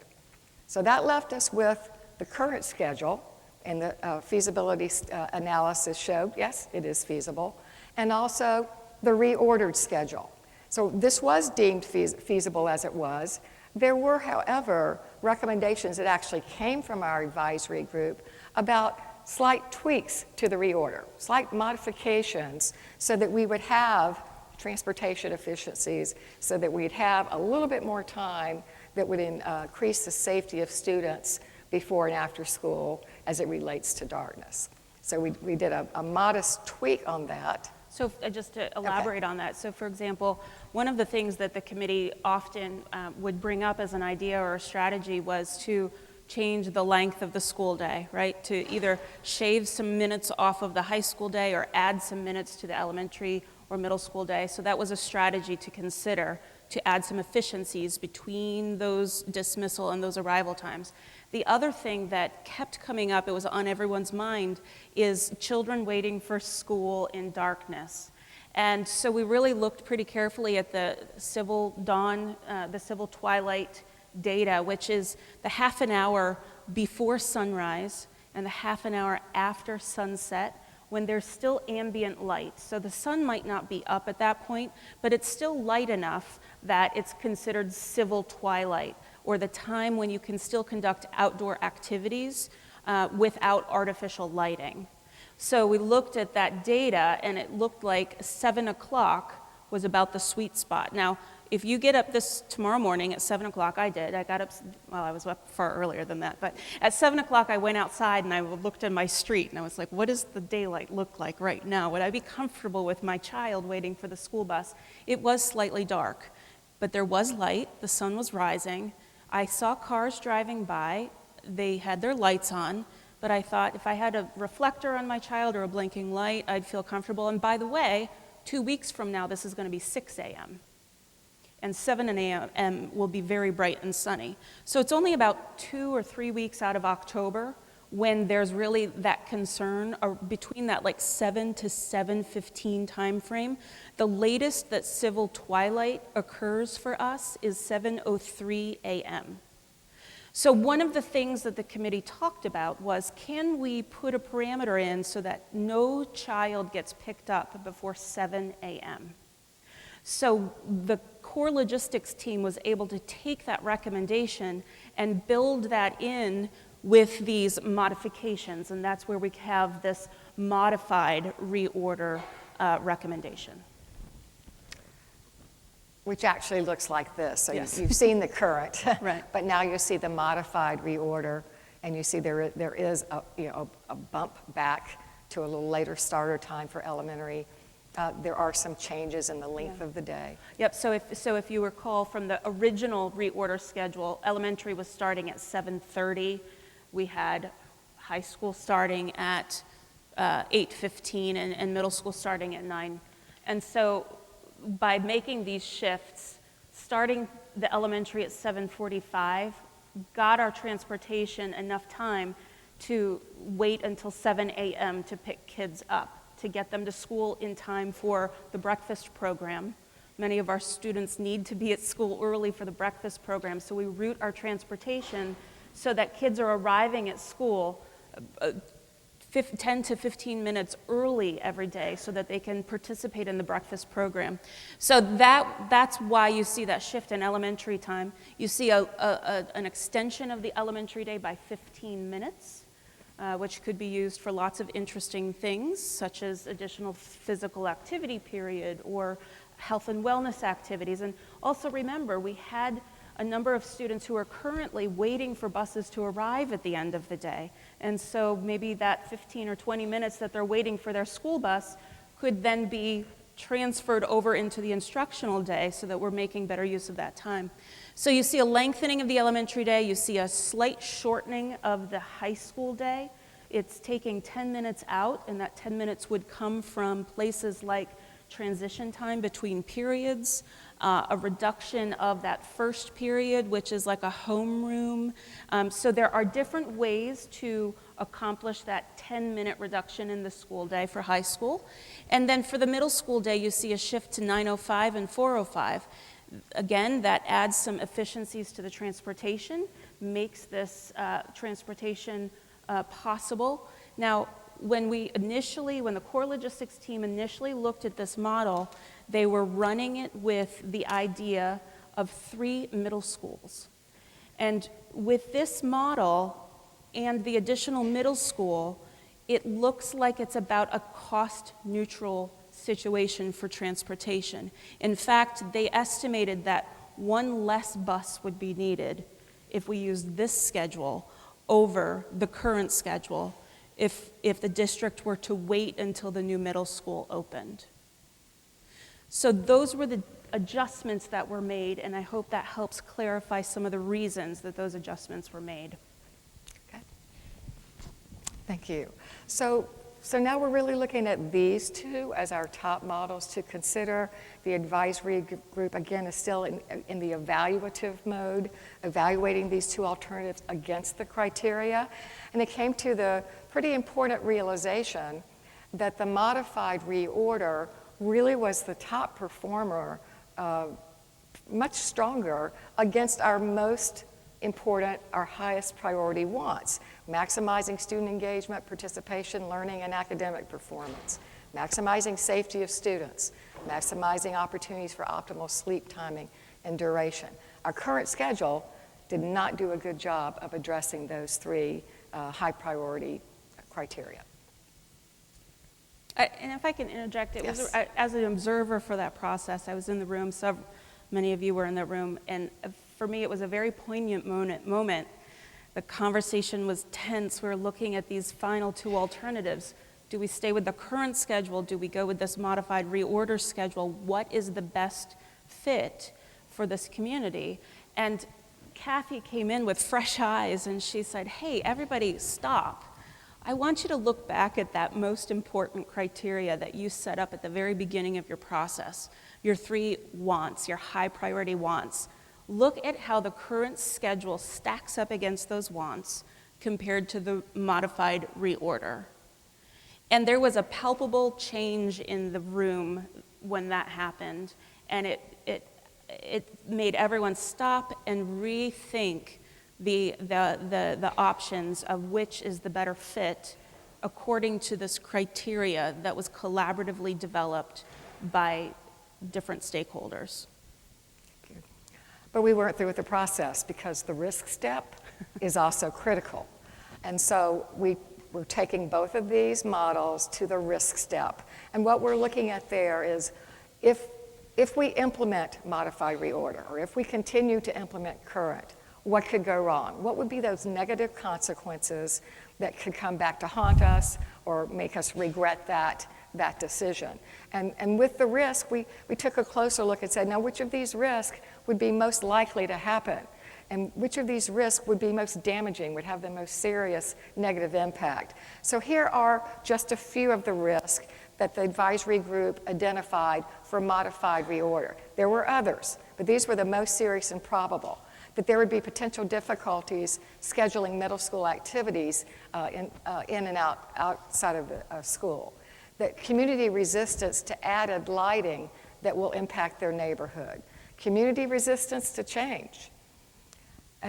So that left us with the current schedule, and the feasibility analysis showed, yes, it is feasible, and also the reordered schedule. So this was deemed feasible as it was. There were, however, recommendations that actually came from our advisory group about slight tweaks to the reorder, slight modifications so that we would have transportation efficiencies, so that we'd have a little bit more time that would increase the safety of students before and after school as it relates to darkness. So we did a modest tweak on that. So just to elaborate on that, so for example, one of the things that the committee often would bring up as an idea or a strategy was to change the length of the school day, right? To either shave some minutes off of the high school day or add some minutes to the elementary or middle school day. So that was a strategy to consider, to add some efficiencies between those dismissal and those arrival times. The other thing that kept coming up, it was on everyone's mind, is children waiting for school in darkness. And so we really looked pretty carefully at the civil dawn, the civil twilight data, which is the half an hour before sunrise and the half an hour after sunset, when there's still ambient light. So the sun might not be up at that point, but it's still light enough that it's considered civil twilight, or the time when you can still conduct outdoor activities without artificial lighting. So we looked at that data, and it looked like 7 o'clock was about the sweet spot. Now, if you get up this tomorrow morning at 7 o'clock, I did. I got up, well, I was up far earlier than that, but at 7 o'clock I went outside and I looked at my street and I was like, what does the daylight look like right now? Would I be comfortable with my child waiting for the school bus? It was slightly dark, but there was light, the sun was rising. I saw cars driving by, they had their lights on, but I thought if I had a reflector on my child or a blinking light, I'd feel comfortable. And by the way, 2 weeks from now, this is going to be 6 a.m. And 7 a.m. will be very bright and sunny. So it's only about 2 or 3 weeks out of October when there's really that concern, or between that like 7 to 7:15 time frame. The latest that civil twilight occurs for us is 7:03 a.m. So one of the things that the committee talked about was, can we put a parameter in so that no child gets picked up before 7 a.m.? So the core logistics team was able to take that recommendation and build that in with these modifications, and that's where we have this modified reorder recommendation. Which actually looks like this. So Yes. you've seen the current, Right. but now you see the modified reorder, and you see there is a bump back to a little later starter time for elementary. There are some changes in the length of the day. Yep, so if you recall from the original reorder schedule, elementary was starting at 7:30. We had high school starting at 8:15 and middle school starting at 9. And so by making these shifts, starting the elementary at 7:45 got our transportation enough time to wait until 7 a.m. to pick kids up, to get them to school in time for the breakfast program. Many of our students need to be at school early for the breakfast program, so we route our transportation so that kids are arriving at school 10 to 15 minutes early every day so that they can participate in the breakfast program. So that's why you see that shift in elementary time. You see an extension of the elementary day by 15 minutes, which could be used for lots of interesting things, such as additional physical activity period or health and wellness activities. And also remember, we had a number of students who are currently waiting for buses to arrive at the end of the day. And so maybe that 15 or 20 minutes that they're waiting for their school bus could then be transferred over into the instructional day so that we're making better use of that time. So you see a lengthening of the elementary day, you see a slight shortening of the high school day. It's taking 10 minutes out, and that 10 minutes would come from places like transition time between periods, a reduction of that first period, which is like a homeroom. So there are different ways to accomplish that 10-minute reduction in the school day for high school. And then for the middle school day, you see a shift to 9:05 and 4:05. Again, that adds some efficiencies to the transportation, makes this transportation possible. Now, when the core logistics team initially looked at this model, they were running it with the idea of 3 middle schools. And with this model and the additional middle school, it looks like it's about a cost-neutral situation for transportation. In fact, they estimated that 1 less bus would be needed if we used this schedule over the current schedule if the district were to wait until the new middle school opened. So those were the adjustments that were made, and I hope that helps clarify some of the reasons that those adjustments were made. Okay. Thank you. So now we're really looking at these two as our top models to consider. The advisory group, again, is still in the evaluative mode, evaluating these two alternatives against the criteria. And they came to the pretty important realization that the modified reorder really was the top performer, much stronger against our most important, our highest priority wants: maximizing student engagement, participation, learning, and academic performance, maximizing safety of students, maximizing opportunities for optimal sleep timing and duration. Our current schedule did not do a good job of addressing those 3 high priority criteria. And if I can interject, Yes. As an observer for that process, I was in the room, many of you were in the room, and for me it was a very poignant moment. The conversation was tense. We were looking at these final 2 alternatives. Do we stay with the current schedule? Do we go with this modified reorder schedule? What is the best fit for this community? And Kathy came in with fresh eyes and she said, "Hey, everybody stop. I want you to look back at that most important criteria that you set up at the very beginning of your process, your 3 wants, your high priority wants. Look at how the current schedule stacks up against those wants compared to the modified reorder." And there was a palpable change in the room when that happened, and it made everyone stop and rethink the options of which is the better fit according to this criteria that was collaboratively developed by different stakeholders. But we weren't through with the process because the risk step is also critical. And so we're taking both of these models to the risk step. And what we're looking at there is if we implement modified reorder, or if we continue to implement current, what could go wrong? What would be those negative consequences that could come back to haunt us or make us regret that decision? And with the risk, we took a closer look and said, now which of these risks would be most likely to happen? And which of these risks would be most damaging, would have the most serious negative impact? So here are just a few of the risks that the advisory group identified for modified reorder. There were others, but these were the most serious and probable. That there would be potential difficulties scheduling middle school activities in and outside of the school. that community resistance to added lighting that will impact their neighborhood, community resistance to change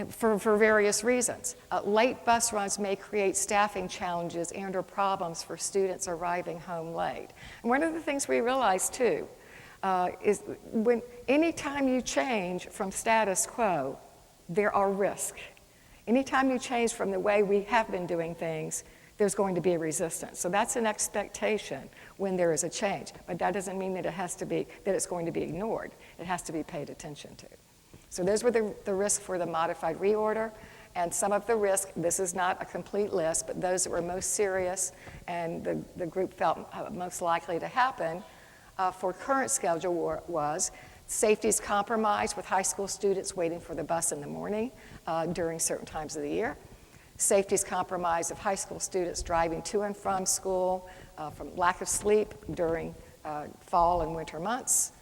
for various reasons. Late bus runs may create staffing challenges and or problems for students arriving home late. And one of the things we realize too is when anytime you change from status quo, there are risks. Anytime you change from the way we have been doing things, there's going to be a resistance. So that's an expectation when there is a change. But that doesn't mean that it's going to be ignored. It has to be paid attention to. So those were the risks for the modified reorder. And some of the risks, this is not a complete list, but those that were most serious and the group felt most likely to happen for current schedule was safety's compromised with high school students waiting for the bus in the morning during certain times of the year. Safety's compromised of high school students driving to and from school from lack of sleep during fall and winter months.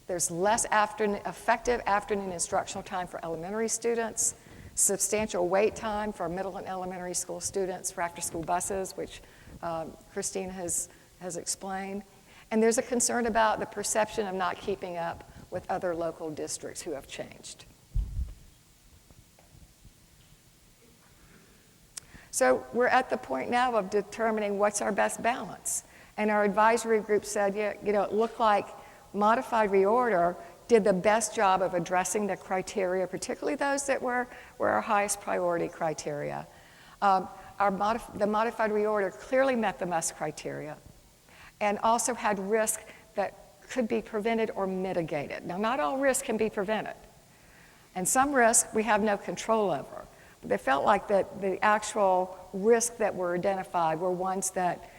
There's less effective afternoon instructional time for elementary students, substantial wait time for middle and elementary school students for after-school buses, which Christine has explained. And there's a concern about the perception of not keeping up with other local districts who have changed. So we're at the point now of determining what's our best balance. And our advisory group said, yeah, it looked like modified reorder did the best job of addressing the criteria, particularly those that were our highest priority criteria. The modified reorder clearly met the must criteria and also had risk that could be prevented or mitigated. Now, not all risk can be prevented. And some risk we have no control over. But they felt like that the actual risks that were identified were ones that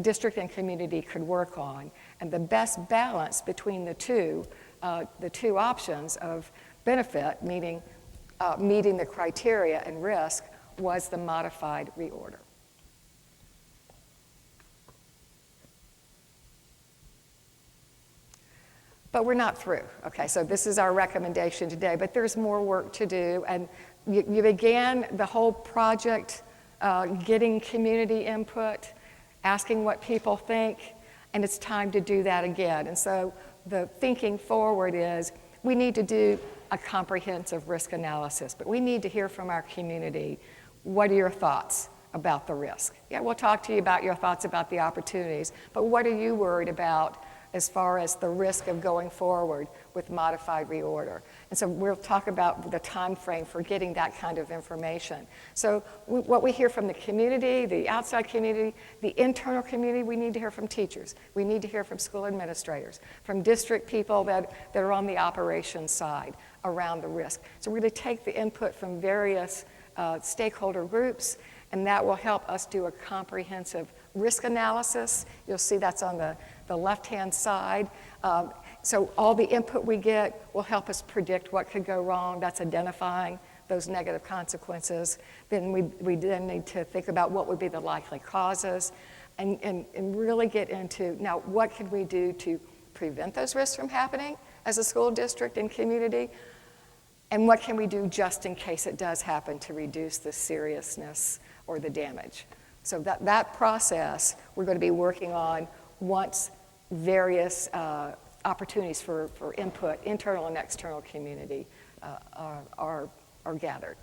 district and community could work on. And the best balance between the two options of benefit, meeting the criteria, and risk, was the modified reorder. But we're not through. Okay, so this is our recommendation today, but there's more work to do. And you began the whole project getting community input, asking what people think, and it's time to do that again. And so the thinking forward is we need to do a comprehensive risk analysis, but we need to hear from our community. What are your thoughts about the risk? Yeah, we'll talk to you about your thoughts about the opportunities, but what are you worried about as far as the risk of going forward with modified reorder? And so we'll talk about the time frame for getting that kind of information. So what we hear from the community, the outside community, the internal community, we need to hear from teachers. We need to hear from school administrators, from district people that are on the operations side around the risk. So we're going to take the input from various stakeholder groups, and that will help us do a comprehensive risk analysis. You'll see that's on the left-hand side. So all the input we get will help us predict what could go wrong. That's identifying those negative consequences. Then we then need to think about what would be the likely causes and really get into, now, what can we do to prevent those risks from happening as a school district and community? And what can we do just in case it does happen to reduce the seriousness or the damage? So that process we're going to be working on once various opportunities for input, internal and external community, are gathered.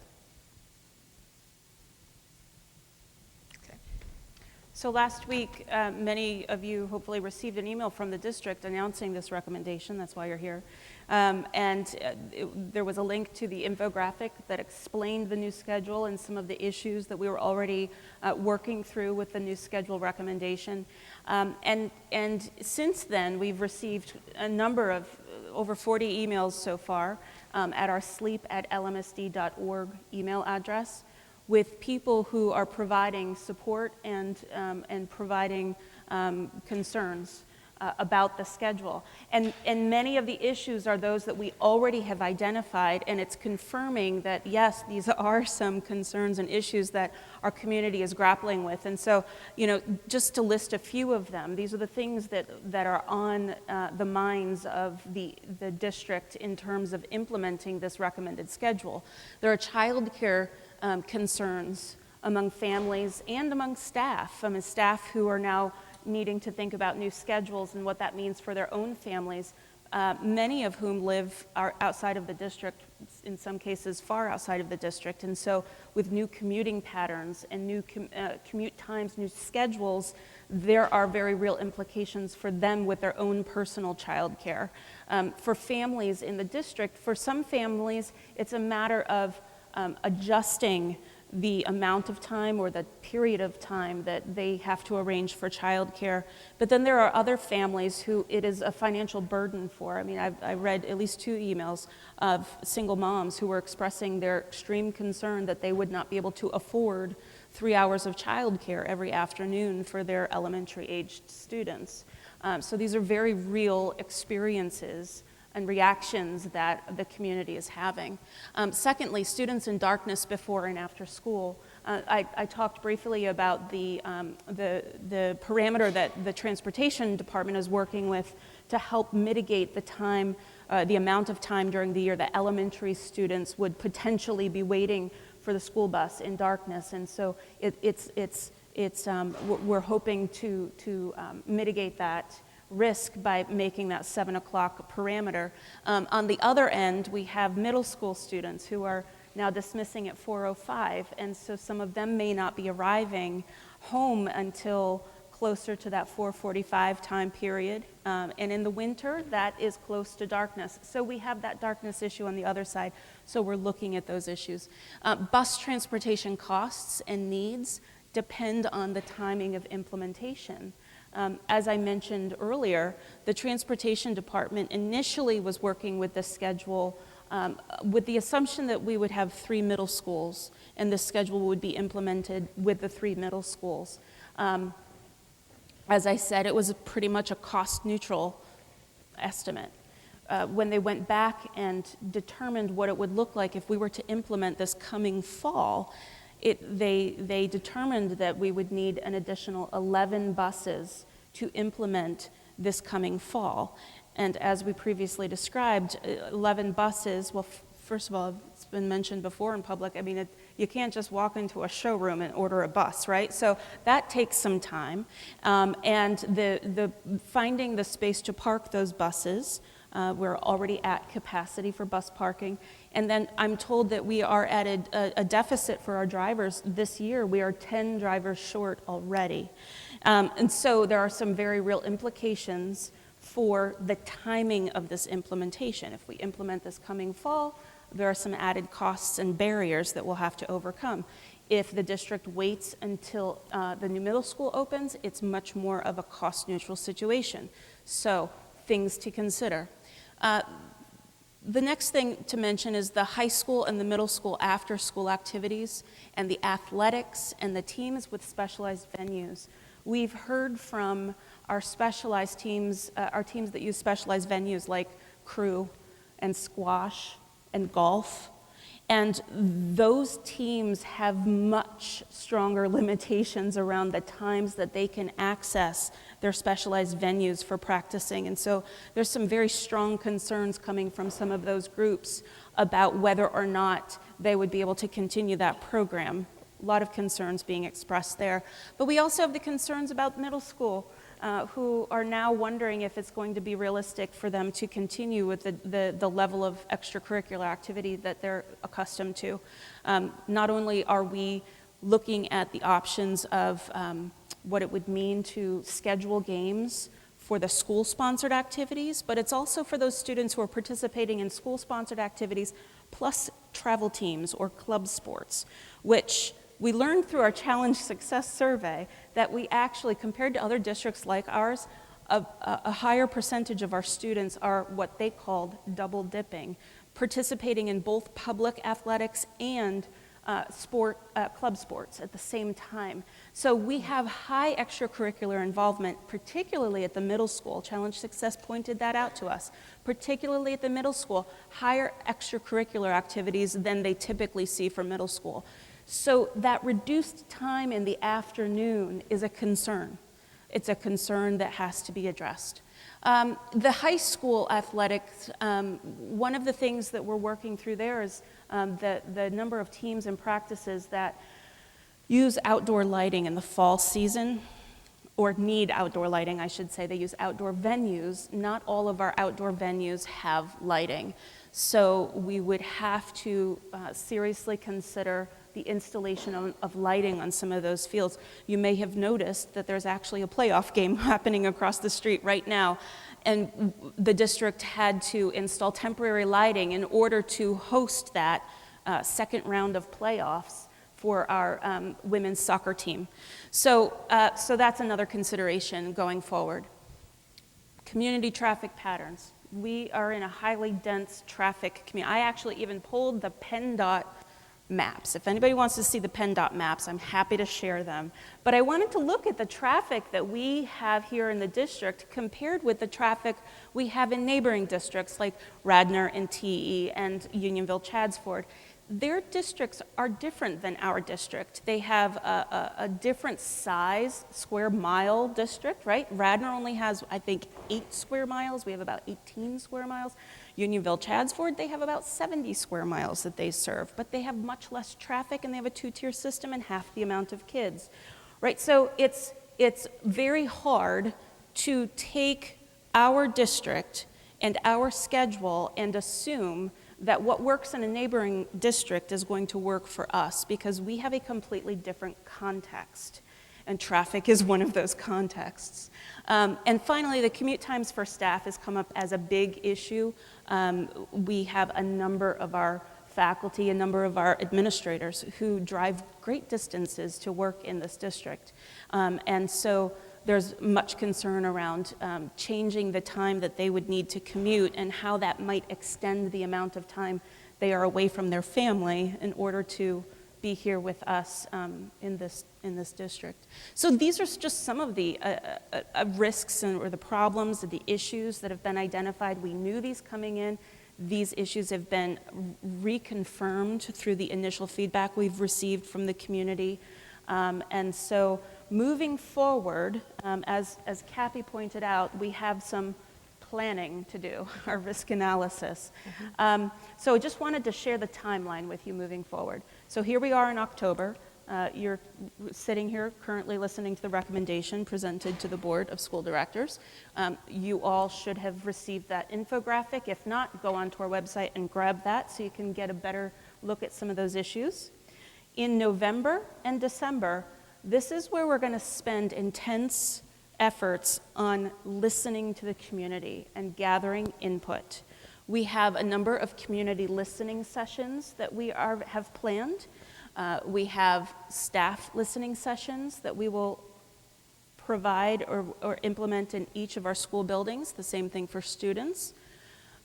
Okay. So last week, many of you hopefully received an email from the district announcing this recommendation. That's why you're here. There was a link to the infographic that explained the new schedule and some of the issues that we were already working through with the new schedule recommendation. And since then, we've received a number of over 40 emails so far at our sleep@lmsd.org email address with people who are providing support and providing concerns about the schedule. And many of the issues are those that we already have identified, and it's confirming that, yes, these are some concerns and issues that our community is grappling with. And so, just to list a few of them, these are the things that are on the minds of the district in terms of implementing this recommended schedule. There are childcare concerns among families and among staff, staff who are now needing to think about new schedules and what that means for their own families, many of whom are outside of the district, in some cases far outside of the district. And so with new commuting patterns and new commute times, new schedules, there are very real implications for them with their own personal childcare. For families in the district, for some families, it's a matter of adjusting the amount of time or the period of time that they have to arrange for childcare. But then there are other families who it is a financial burden for. I mean, I read at least 2 emails of single moms who were expressing their extreme concern that they would not be able to afford 3 hours of childcare every afternoon for their elementary-aged students. So these are very real experiences and reactions that the community is having. Secondly, students in darkness before and after school. I talked briefly about the parameter that the transportation department is working with to help mitigate the time, the amount of time during the year that elementary students would potentially be waiting for the school bus in darkness. And so we're hoping to mitigate that risk by making that 7 o'clock parameter. On the other end, we have middle school students who are now dismissing at 4:05, and so some of them may not be arriving home until closer to that 4:45 time period. And in the winter, that is close to darkness. So we have that darkness issue on the other side, so we're looking at those issues. Bus transportation costs and needs depend on the timing of implementation. As I mentioned earlier, the transportation department initially was working with the schedule with the assumption that we would have 3 middle schools, and the schedule would be implemented with the 3 middle schools. As I said, it was pretty much a cost-neutral estimate. When they went back and determined what it would look like if we were to implement this coming fall, they determined that we would need an additional 11 buses to implement this coming fall. And as we previously described, 11 buses, well, first of all, it's been mentioned before in public, I mean, you can't just walk into a showroom and order a bus, right? So that takes some time. And the finding the space to park those buses, we're already at capacity for bus parking. And then I'm told that we are at a deficit for our drivers this year. We are 10 drivers short already. And so there are some very real implications for the timing of this implementation. If we implement this coming fall, there are some added costs and barriers that we'll have to overcome. If the district waits until the new middle school opens, it's much more of a cost-neutral situation. So things to consider. The next thing to mention is the high school and the middle school after-school activities and the athletics and the teams with specialized venues. We've heard from our specialized teams, our teams that use specialized venues like crew and squash and golf. And those teams have much stronger limitations around the times that they can access their specialized venues for practicing. And so there's some very strong concerns coming from some of those groups about whether or not they would be able to continue that program. A lot of concerns being expressed there. But we also have the concerns about middle school, who are now wondering if it's going to be realistic for them to continue with the level of extracurricular activity that they're accustomed to. Not only are we looking at the options of what it would mean to schedule games for the school-sponsored activities, but it's also for those students who are participating in school-sponsored activities plus travel teams or club sports, which we learned through our Challenge Success Survey that we actually, compared to other districts like ours, a higher percentage of our students are what they called double dipping, participating in both public athletics and club sports at the same time. So we have high extracurricular involvement, particularly at the middle school. Challenge Success pointed that out to us. Particularly at the middle school, higher extracurricular activities than they typically see for middle school. So that reduced time in the afternoon is a concern. It's a concern that has to be addressed. The high school athletics, one of the things that we're working through there is the number of teams and practices that use outdoor lighting in the fall season or need outdoor lighting, I should say. They use outdoor venues. Not all of our outdoor venues have lighting. So we would have to seriously consider the installation of lighting on some of those fields. You may have noticed that there's actually a playoff game happening across the street right now, and the district had to install temporary lighting in order to host that second round of playoffs for our women's soccer team. So that's another consideration going forward. Community traffic patterns. We are in a highly dense traffic community. I actually even pulled the PennDOT maps. If anybody wants to see the PennDOT maps, I'm happy to share them. But I wanted to look at the traffic that we have here in the district compared with the traffic we have in neighboring districts like Radnor and TE and Unionville-Chaddsford. Their districts are different than our district. They have a different size square mile district, right? Radnor only has, I think, 8 square miles. We have about 18 square miles. Unionville-Chaddsford, they have about 70 square miles that they serve, but they have much less traffic and they have a 2-tier system and half the amount of kids, right? So it's very hard to take our district and our schedule and assume that what works in a neighboring district is going to work for us because we have a completely different context, and traffic is one of those contexts. And finally, the commute times for staff has come up as a big issue. We have a number of our faculty, a number of our administrators who drive great distances to work in this district. And so there's much concern around changing the time that they would need to commute and how that might extend the amount of time they are away from their family in order to be here with us in this district. So these are just some of the risks or the problems or the issues that have been identified. We knew these coming in. These issues have been reconfirmed through the initial feedback we've received from the community. And so moving forward, as Kathy pointed out, we have some planning to do, our risk analysis. So I just wanted to share the timeline with you moving forward. So here we are in October. You're sitting here currently listening to the recommendation presented to the Board of School Directors. You all should have received that infographic. If not, go onto our website and grab that so you can get a better look at some of those issues. In November and December, this is where we're going to spend intense efforts on listening to the community and gathering input. We have a number of community listening sessions that we have planned. We have staff listening sessions that we will provide or implement in each of our school buildings, the same thing for students.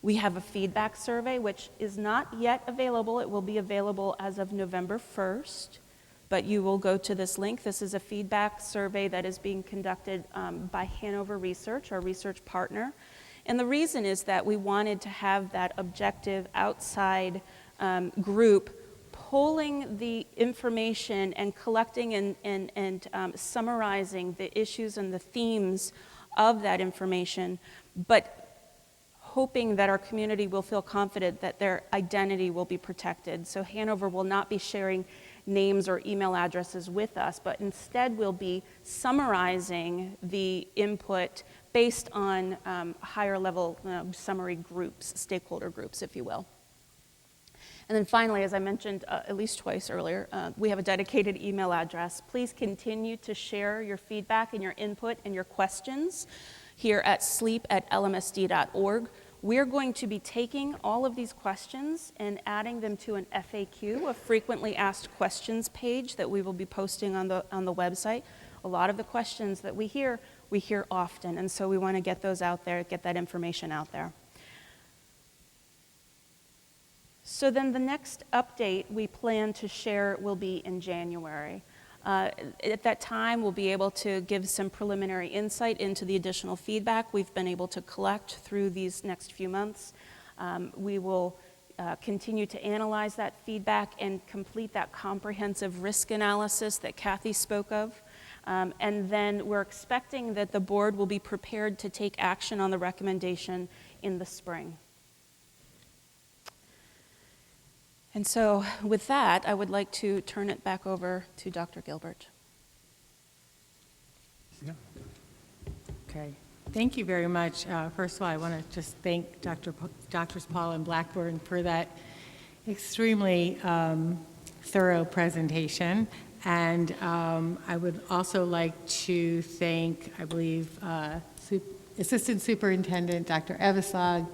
We have a feedback survey, which is not yet available. It will be available as of November 1st, but you will go to this link. This is a feedback survey that is being conducted by Hanover Research, our research partner. And the reason is that we wanted to have that objective outside group pulling the information and collecting and summarizing the issues and the themes of that information, but hoping that our community will feel confident that their identity will be protected. So Hanover will not be sharing names or email addresses with us, but instead will be summarizing the input based on higher level summary groups, stakeholder groups, if you will. And then finally, as I mentioned at least twice earlier, we have a dedicated email address. Please continue to share your feedback and your input and your questions here at sleep@lmsd.org. We're going to be taking all of these questions and adding them to an FAQ, a frequently asked questions page that we will be posting on the website. A lot of the questions that we hear often, and so we want to get those out there, get that information out there. So then the next update we plan to share will be in January. At that time, we'll be able to give some preliminary insight into the additional feedback we've been able to collect through these next few months. We will continue to analyze that feedback and complete that comprehensive risk analysis that Kathy spoke of. And then we're expecting that the board will be prepared to take action on the recommendation in the spring. And so with that, I would like to turn it back over to Dr. Gilbert. Okay. Thank you very much. First of all, I want to just thank Drs. Paul and Blackburn for that extremely thorough presentation. And I would also like to thank, I believe, Assistant Superintendent Dr. Eveslag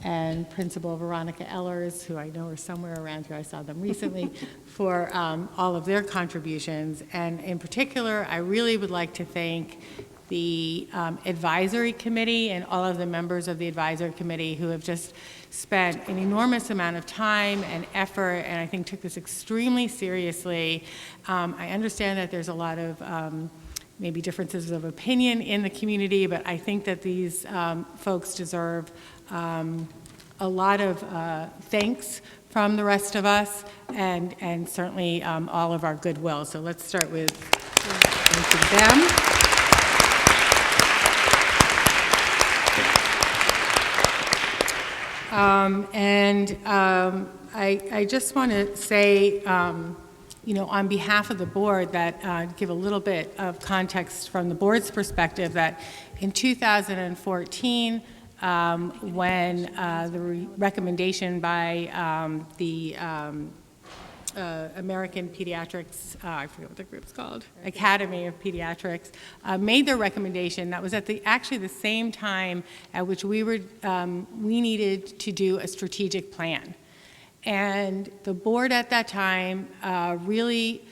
and Principal Veronica Ellers, who I know are somewhere around here, I saw them recently, for all of their contributions. And in particular, I really would like to thank the advisory committee and all of the members of the advisory committee who have just spent an enormous amount of time and effort, and I think took this extremely seriously. I understand that there's a lot of maybe differences of opinion in the community, but I think that these folks deserve a lot of thanks from the rest of us, and certainly all of our goodwill. So let's start with thanking them. I just want to say, on behalf of the board, that give a little bit of context from the board's perspective, that in 2014, when the recommendation by the American Pediatrics, I forget what the group's called, Academy of Pediatrics, made their recommendation. That was at actually the same time at which we needed to do a strategic plan. And the board at that time really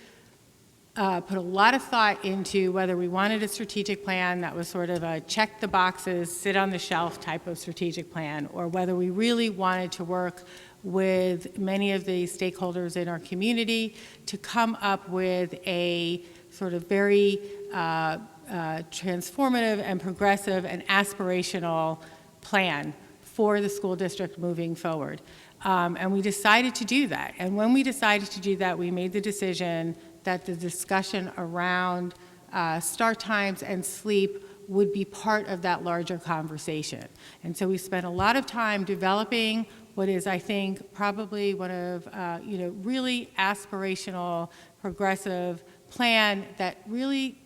put a lot of thought into whether we wanted a strategic plan that was sort of a check the boxes, sit on the shelf type of strategic plan, or whether we really wanted to work with many of the stakeholders in our community to come up with a sort of very transformative and progressive and aspirational plan for the school district moving forward. And we decided to do that. And when we decided to do that, we made the decision that the discussion around start times and sleep would be part of that larger conversation. And so we spent a lot of time developing what is, I think, probably one of, really aspirational, progressive plan that really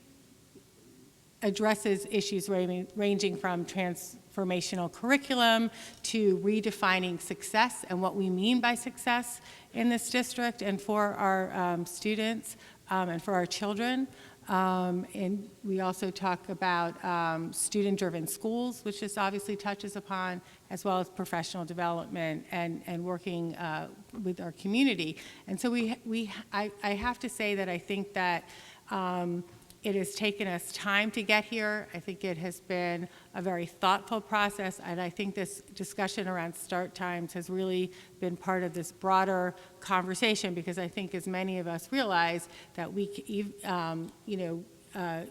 addresses issues ranging from transformational curriculum to redefining success and what we mean by success in this district and for our students and for our children. And we also talk about student-driven schools, which this obviously touches upon, as well as professional development and working with our community. And so I have to say that I think that it has taken us time to get here. I think it has been a very thoughtful process, and I think this discussion around start times has really been part of this broader conversation, because I think as many of us realize that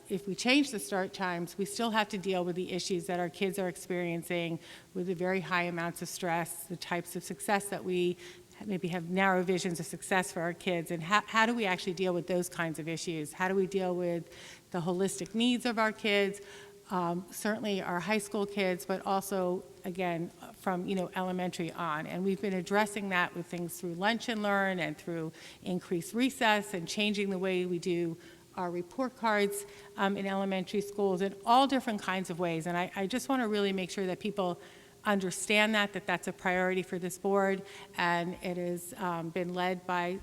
if we change the start times, we still have to deal with the issues that our kids are experiencing with the very high amounts of stress, the types of success that we maybe have narrow visions of success for our kids, and how do we actually deal with those kinds of issues? How do we deal with the holistic needs of our kids, certainly our high school kids, but also, again, from elementary on. And we've been addressing that with things through Lunch and Learn and through increased recess and changing the way we do our report cards in elementary schools in all different kinds of ways. And I just want to really make sure that people understand that that's a priority for this board, and it has been led by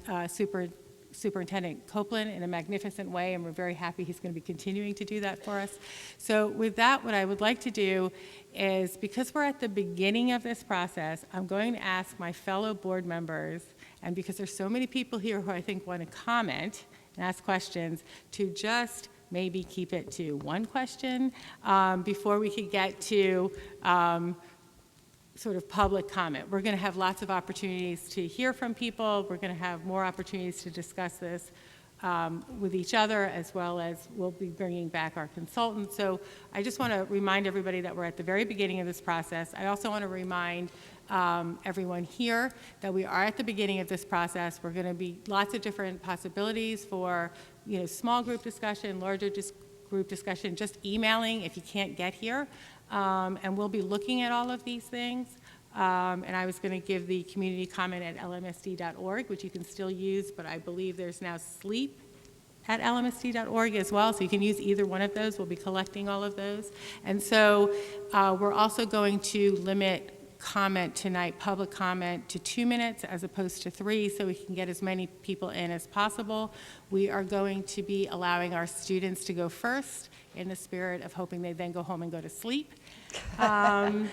Superintendent Copeland in a magnificent way, and we're very happy he's going to be continuing to do that for us. So with that, what I would like to do is, because we're at the beginning of this process, I'm going to ask my fellow board members, and because there's so many people here who I think want to comment and ask questions, to just maybe keep it to one question before we could get to sort of public comment. We're going to have lots of opportunities to hear from people. We're going to have more opportunities to discuss this with each other, as well as we'll be bringing back our consultants. So I just want to remind everybody that we're at the very beginning of this process. I also want to remind everyone here that we are at the beginning of this process. We're going to be lots of different possibilities for small group discussion, larger group discussion, just emailing if you can't get here. And we'll be looking at all of these things. And I was going to give the community comment at lmsd.org, which you can still use, but I believe there's now sleep lmsd.org as well, so you can use either one of those. We'll be collecting all of those. And so we're also going to limit comment tonight, public comment, to 2 minutes as opposed to 3, so we can get as many people in as possible. We are going to be allowing our students to go first in the spirit of hoping they then go home and go to sleep. And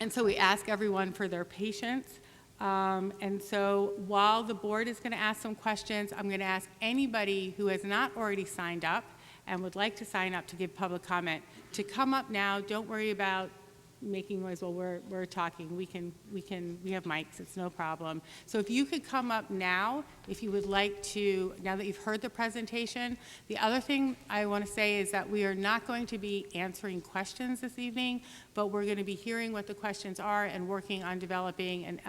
so we ask everyone for their patience. And so while the board is going to ask some questions, I'm going to ask anybody who has not already signed up and would like to sign up to give public comment to come up now. Don't worry about making noise while we're talking. We have mics, it's no problem. So if you could come up now, if you would like to, now that you've heard the presentation. The other thing I want to say is that we are not going to be answering questions this evening, but we're going to be hearing what the questions are and working on developing an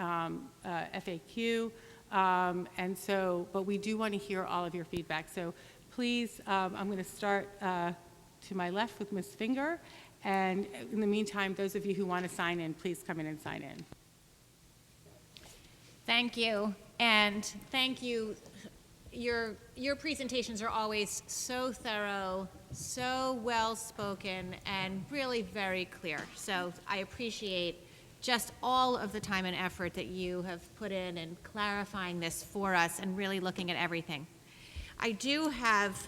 FAQ. And so, but we do want to hear all of your feedback. So please, I'm going to start to my left with Ms. Finger. And in the meantime, those of you who want to sign in, please come in and sign in. Thank you, and thank you. Your presentations are always so thorough, so well-spoken, and really very clear. So I appreciate just all of the time and effort that you have put in clarifying this for us and really looking at everything. I do have,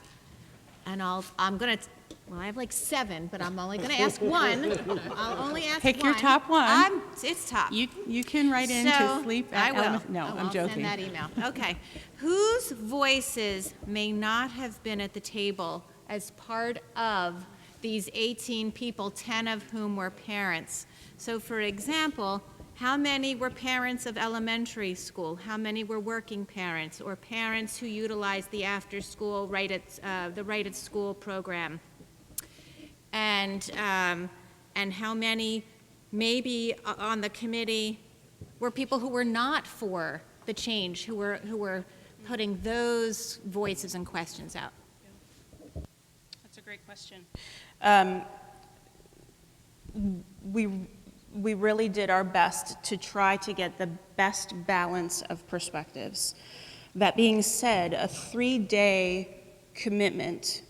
and I'm going to, well, I have like 7, but I'm only going to ask one. I'll only ask Pick one. your top one. It's top. You can write in to sleep at I will. No, I'm I'll joking. send that email. Okay. Whose voices may not have been at the table as part of these 18 people, 10 of whom were parents? So, for example, how many were parents of elementary school? How many were working parents or parents who utilized the after-school the Right at School program? And how many maybe on the committee were people who were not for the change, who were putting those voices and questions out? That's a great question. We really did our best to try to get the best balance of perspectives. That being said, a 3-day commitment,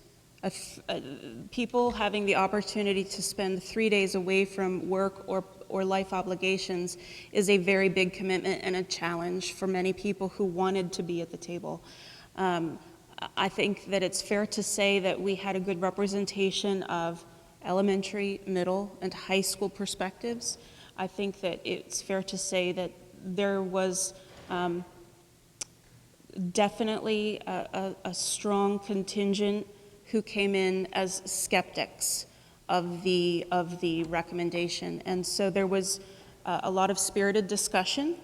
people having the opportunity to spend 3 days away from work or life obligations is a very big commitment and a challenge for many people who wanted to be at the table. I think that it's fair to say that we had a good representation of elementary, middle, and high school perspectives. I think that it's fair to say that there was definitely a strong contingent who came in as skeptics of the recommendation. And so there was a lot of spirited discussion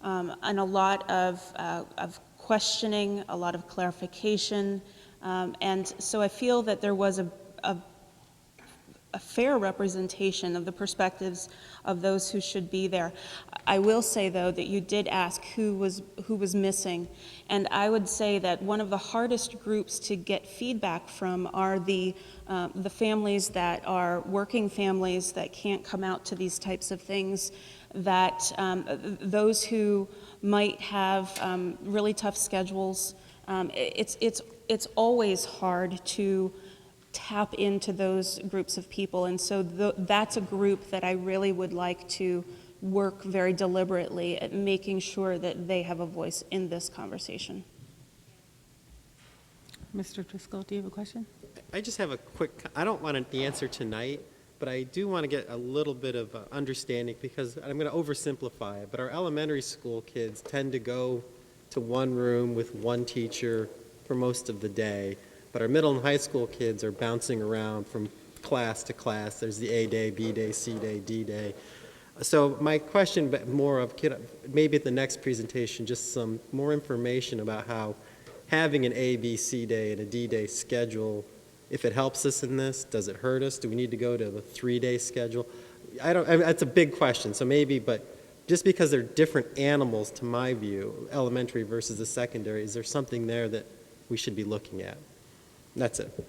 and a lot of questioning, a lot of clarification. And so I feel that there was a fair representation of the perspectives of those who should be there. I will say, though, that you did ask who was missing, and I would say that one of the hardest groups to get feedback from are the families that are working families that can't come out to these types of things, that those who might have really tough schedules. It's always hard to tap into those groups of people, and so that's a group that I really would like to work very deliberately at making sure that they have a voice in this conversation. Mr. Driscoll, do you have a question? I just have a quick, I don't want the answer tonight, but I do want to get a little bit of understanding, because I'm going to oversimplify it, but our elementary school kids tend to go to one room with one teacher for most of the day. But our middle and high school kids are bouncing around from class to class. There's the A day, B day, C day, D day. So my question, but more of, maybe at the next presentation, just some more information about how having an A, B, C day and a D day schedule, if it helps us in this, does it hurt us? Do we need to go to the 3-day schedule? That's a big question, so maybe, but just because they're different animals, to my view, elementary versus the secondary, is there something there that we should be looking at? That's it.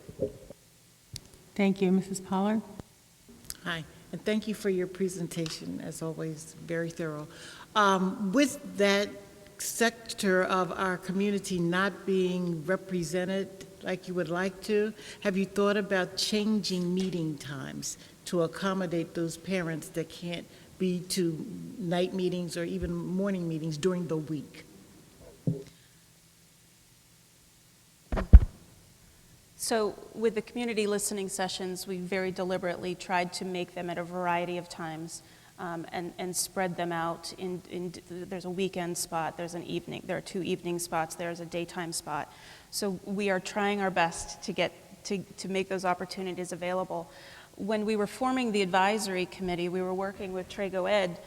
Thank you. Mrs. Pollard? Hi, and thank you for your presentation, as always, very thorough. With that sector of our community not being represented like you would like to, have you thought about changing meeting times to accommodate those parents that can't be to night meetings or even morning meetings during the week? So with the community listening sessions, we very deliberately tried to make them at a variety of times and spread them out. There's a weekend spot, there are 2 evening spots, there's a daytime spot. So we are trying our best to make those opportunities available. When we were forming the advisory committee, we were working with Trago Ed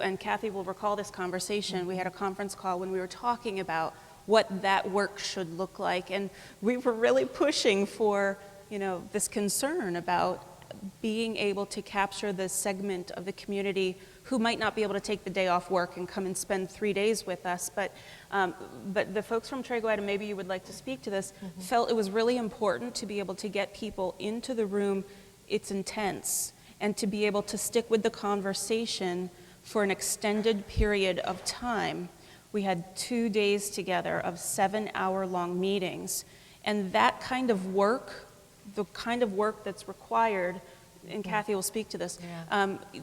and Kathy will recall this conversation, we had a conference call when we were talking about what that work should look like. And we were really pushing for, this concern about being able to capture the segment of the community who might not be able to take the day off work and come and spend 3 days with us. But the folks from Trago Ed, and maybe you would like to speak to this, felt it was really important to be able to get people into the room. It's intense, and to be able to stick with the conversation for an extended period of time. We had 2 days together of 7-hour-long meetings, and that kind of work, the kind of work that's required, and Kathy will speak to this,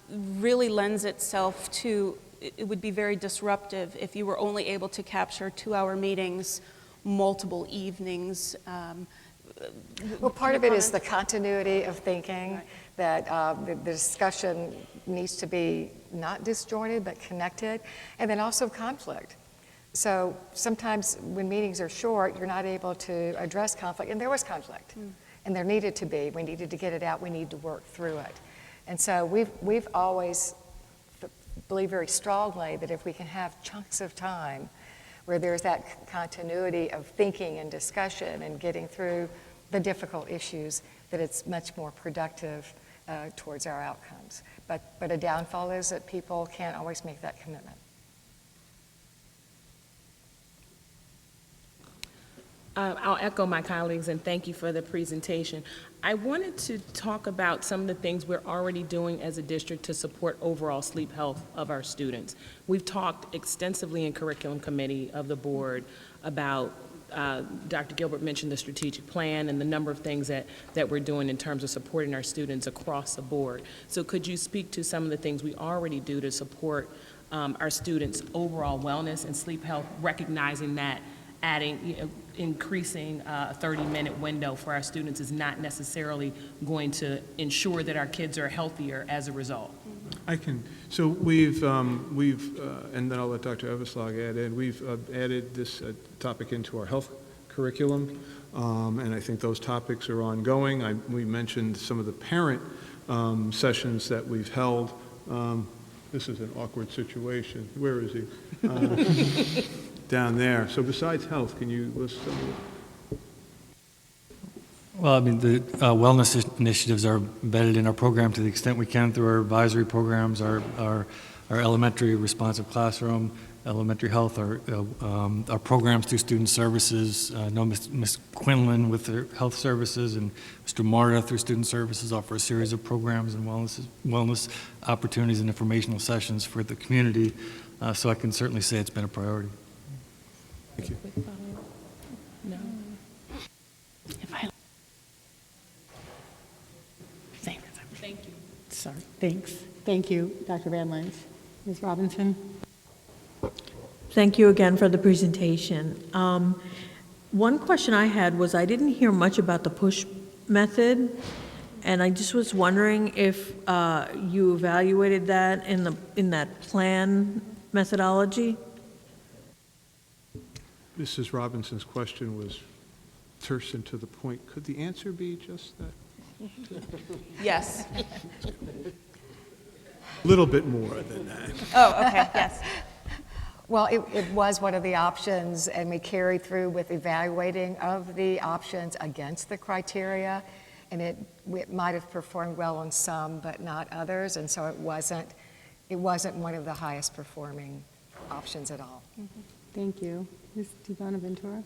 really lends itself to, it would be very disruptive if you were only able to capture 2-hour meetings, multiple evenings. Well, part of it is the continuity of thinking, that the discussion needs to be not disjointed but connected, and then also conflict. So sometimes when meetings are short, you're not able to address conflict, and there was conflict, and there needed to be. We needed to get it out. We need to work through it. And so we've always believed very strongly that if we can have chunks of time where there's that continuity of thinking and discussion and getting through the difficult issues, that it's much more productive towards our outcomes. But a downfall is that people can't always make that commitment. I'll echo my colleagues and thank you for the presentation. I wanted to talk about some of the things we're already doing as a district to support overall sleep health of our students. We've talked extensively in curriculum committee of the board about, Dr. Gilbert mentioned the strategic plan and the number of things that we're doing in terms of supporting our students across the board. So could you speak to some of the things we already do to support our students' overall wellness and sleep health, recognizing that increasing a 30-minute window for our students is not necessarily going to ensure that our kids are healthier as a result? So we've and then I'll let Dr. Everslag add in, we've added this topic into our health curriculum, and I think those topics are ongoing. We mentioned some of the parent sessions that we've held. This is an awkward situation. Where is he? Down there. So besides health, can you list some of them? Well, I mean, the wellness initiatives are embedded in our program to the extent we can through our advisory programs, our elementary responsive classroom, elementary health, our programs through student services. I know Ms. Quinlan with her health services and Mr. Marta through student services offer a series of programs and wellness opportunities and informational sessions for the community. So I can certainly say it's been a priority. Thank you. No. Thank you. Sorry, thanks. Thank you, Dr. Van Lins. Ms. Robinson? Thank you again for the presentation. One question I had was I didn't hear much about the push method, and I just was wondering if you evaluated that in that plan methodology. Mrs. Robinson's question was terse and to the point. Could the answer be just that? Yes. A little bit more than that. Oh, okay, yes. Well, it was one of the options, and we carried through with evaluating of the options against the criteria, and it might have performed well on some, but not others, and so it wasn't one of the highest performing options at all. Thank you. Ms. Tivana Ventura?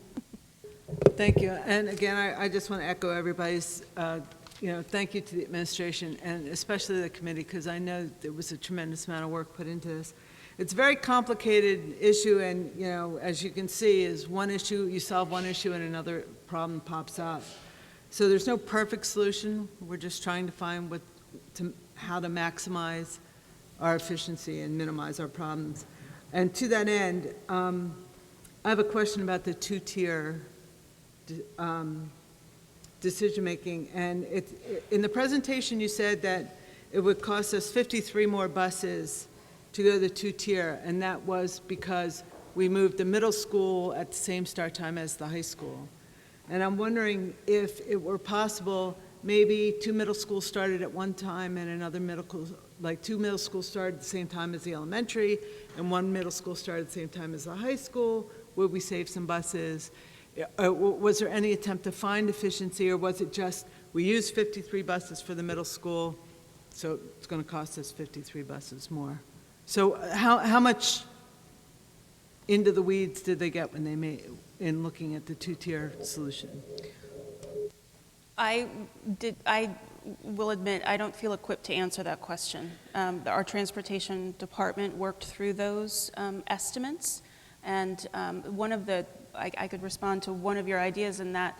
Thank you. And again, I just want to echo everybody's, thank you to the administration and especially the committee, because I know there was a tremendous amount of work put into this. it's a very complicated issue, and, you know, as you can see, is one issue, you solve one issue and another problem pops up. So there's no perfect solution. We're just trying to find how to maximize our efficiency and minimize our problems. And to that end, I have a question about the two-tier decision-making. And in the presentation, you said that it would cost us 53 more buses to go to the two-tier, and that was because we moved the middle school at the same start time as the high school. And I'm wondering if it were possible, maybe two middle schools started at one time and another middle school, like two middle schools started at the same time as the elementary, and one middle school started at the same time as the high school. Would we save some buses? Was there any attempt to find efficiency, or was it just we used 53 buses for the middle school, so it's going to cost us 53 buses more? So how much into the weeds did they get when they made, in looking at the two-tier solution? I will admit, I don't feel equipped to answer that question. Our transportation department worked through those estimates, and one of the, I could respond to one of your ideas in that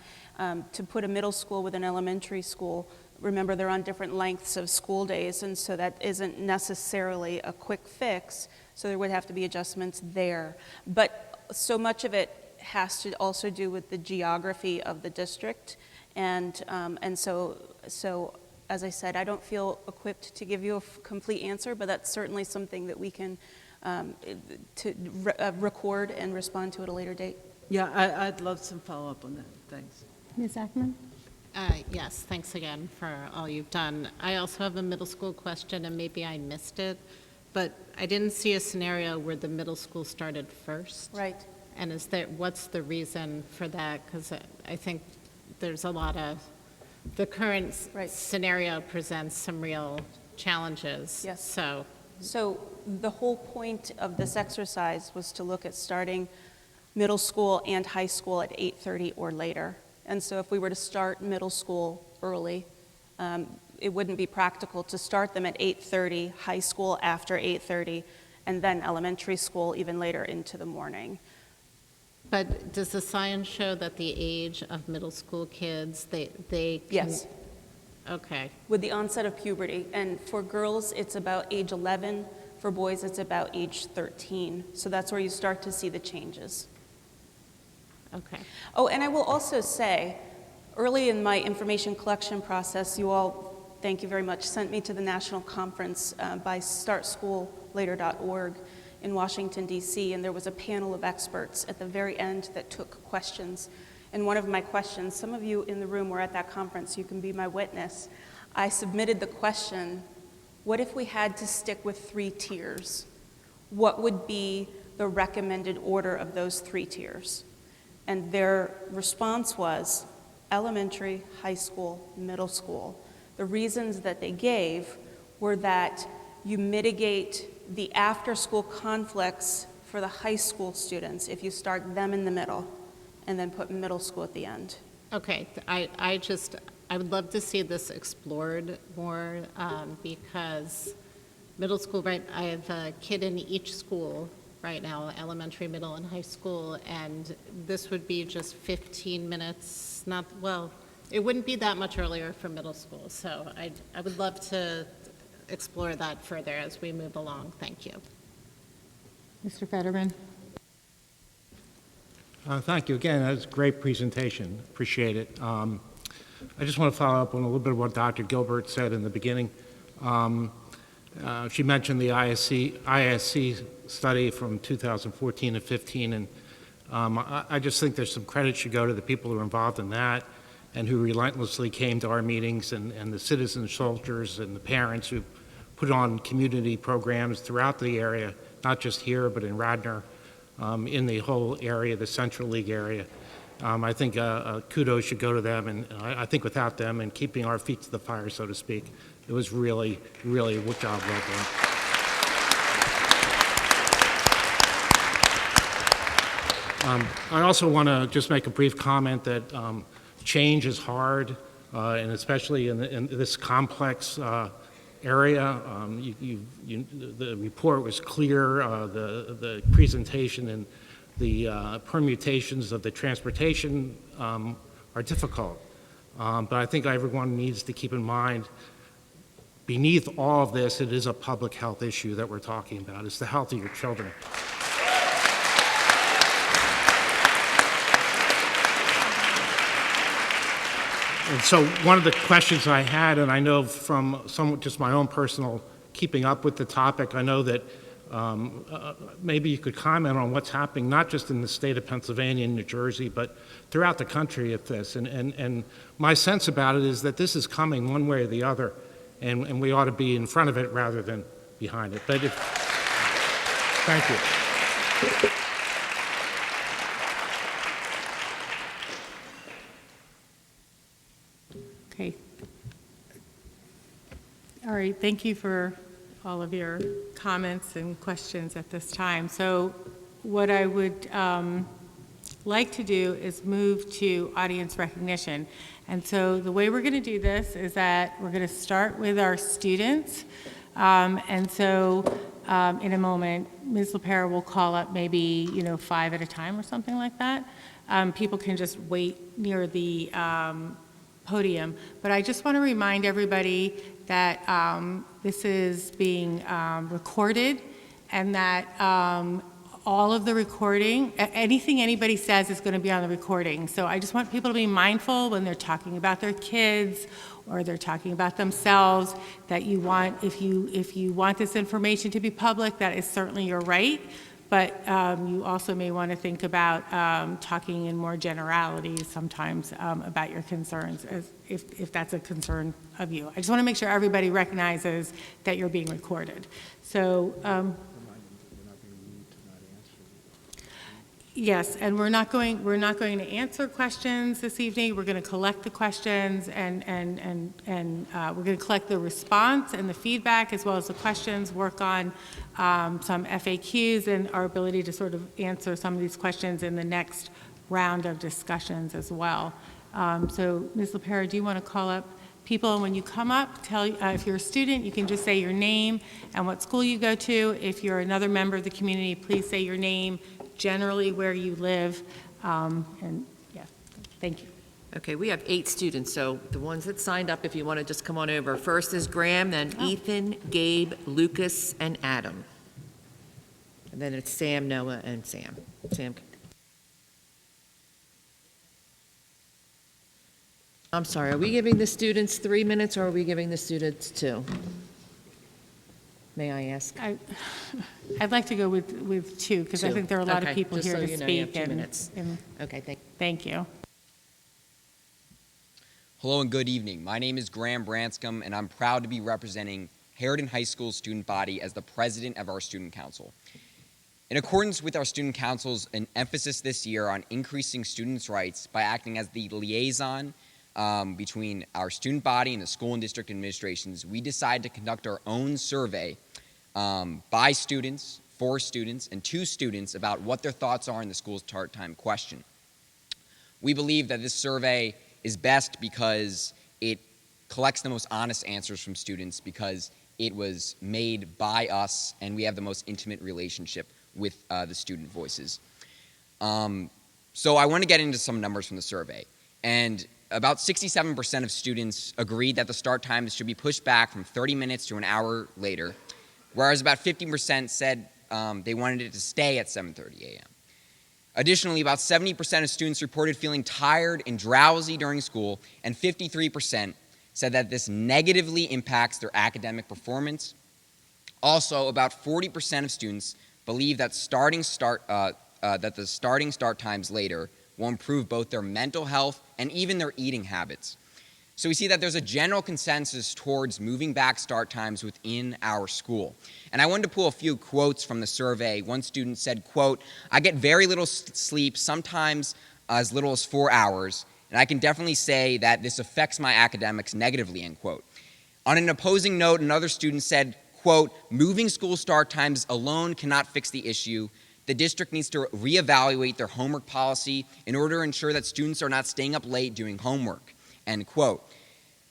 to put a middle school with an elementary school, remember they're on different lengths of school days, and so that isn't necessarily a quick fix, so there would have to be adjustments there. But so much of it has to also do with the geography of the district, and so as I said, I don't feel equipped to give you a complete answer, but that's certainly something that we can record and respond to at a later date. Yeah, I'd love some follow-up on that. Thanks. Ms. Ackman? Yes, thanks again for all you've done. I also have a middle school question, and maybe I missed it, but I didn't see a scenario where the middle school started first. Right. And what's the reason for that? Because I think there's a lot of, the current scenario presents some real challenges. Yes. So the whole point of this exercise was to look at starting middle school and high school at 8:30 or later. And so if we were to start middle school early, it wouldn't be practical to start them at 8:30, high school after 8:30, and then elementary school even later into the morning. But does the science show that the age of middle school kids, they can... Yes. Okay. With the onset of puberty. And for girls, it's about age 11. For boys, it's about age 13. So that's where you start to see the changes. Okay. Oh, and I will also say, early in my information collection process, you all, thank you very much, sent me to the national conference by startschoollater.org in Washington, D.C., and there was a panel of experts at the very end that took questions. And one of my questions, some of you in the room were at that conference, you can be my witness. I submitted the question, what if we had to stick with 3 tiers? What would be the recommended order of those 3 tiers? And their response was elementary, high school, middle school. The reasons that they gave were that you mitigate the after-school conflicts for the high school students if you start them in the middle and then put middle school at the end. Okay, I would love to see this explored more because middle school, right, I have a kid in each school right now, elementary, middle, and high school, and this would be just 15 minutes, it wouldn't be that much earlier for middle school, so I would love to explore that further as we move along. Thank you. Mr. Fetterman? Thank you. Again, that was a great presentation. Appreciate it. I just want to follow up on a little bit of what Dr. Gilbert said in the beginning. She mentioned the ISC study from 2014 and 15, and I just think there's some credit should go to the people who are involved in that and who relentlessly came to our meetings, and the citizen soldiers and the parents who put on community programs throughout the area, not just here, but in Radnor, in the whole area, the Central League area. I think kudos should go to them, and I think without them and keeping our feet to the fire, so to speak, it was really, really a job well done. I also want to just make a brief comment that change is hard, and especially in this complex area. The report was clear. The presentation and the permutations of the transportation are difficult. But I think everyone needs to keep in mind, beneath all of this, it is a public health issue that we're talking about. It's the health of your children. And so one of the questions I had, and I know from just my own personal keeping up with the topic, I know that maybe you could comment on what's happening, not just in the state of Pennsylvania and New Jersey, but throughout the country at this. And my sense about it is that this is coming one way or the other, and we ought to be in front of it rather than behind it. But thank you. Okay. All right, thank you for all of your comments and questions at this time. So what I would like to do is move to audience recognition. And so the way we're going to do this is that we're going to start with our students. And so in a moment, Ms. LaPera will call up maybe, 5 at a time or something like that. People can just wait near the podium. But I just want to remind everybody that this is being recorded, and that all of the recording, anything anybody says is going to be on the recording. So I just want people to be mindful when they're talking about their kids or they're talking about themselves, that you want, if you want this information to be public, that is certainly your right. But you also may want to think about talking in more generalities sometimes about your concerns, if that's a concern of you. I just want to make sure everybody recognizes that you're being recorded. So, yes, and we're not going to answer questions this evening. We're going to collect the questions, and we're going to collect the response and the feedback as well as the questions, work on some FAQs and our ability to sort of answer some of these questions in the next round of discussions as well. So Ms. LaPera, do you want to call up people? And when you come up, if you're a student, you can just say your name and what school you go to. If you're another member of the community, please say your name, generally where you live, and yeah, thank you. Okay, we have 8 students, so the ones that signed up, if you want to just come on over. First is Graham, then Ethan, Gabe, Lucas, and Adam. And then it's Sam, Noah, and Sam. Sam. I'm sorry, are we giving the students 3 minutes, or are we giving the students 2? May I ask? I'd like to go with 2, because I think there are a lot of people here to speak. You have 2 minutes. Okay, thank you. Hello and good evening. My name is Graham Branscombe, and I'm proud to be representing Harridan High School student body as the president of our student council. In accordance with our student council's an emphasis this year on increasing students' rights by acting as the liaison between our student body and the school and district administrations, we decided to conduct our own survey by students, for students, and to students about what their thoughts are in the school start time question. We believe that this survey is best because it collects the most honest answers from students, because it was made by us and we have the most intimate relationship with the student voices. So I want to get into some numbers from the survey. And about 67% of students agreed that the start times should be pushed back from 30 minutes to an hour later, whereas about 50% said they wanted it to stay at 7:30 a.m. Additionally, about 70% of students reported feeling tired and drowsy during school, and 53% said that this negatively impacts their academic performance. Also, about 40% of students believe that the starting start times later will improve both their mental health and even their eating habits. So we see that there's a general consensus towards moving back start times within our school. And I wanted to pull a few quotes from the survey. One student said, quote, "I get very little sleep, sometimes as little as 4 hours, and I can definitely say that this affects my academics negatively," end quote. On an opposing note, another student said, quote, "Moving school start times alone cannot fix the issue. The district needs to reevaluate their homework policy in order to ensure that students are not staying up late doing homework," end quote.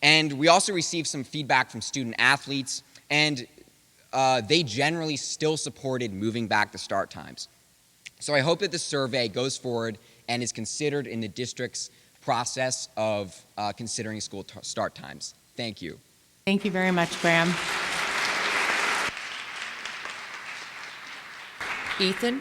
And we also received some feedback from student athletes, and they generally still supported moving back the start times. So I hope that this survey goes forward and is considered in the district's process of considering school start times. Thank you. Thank you very much, Graham. Ethan?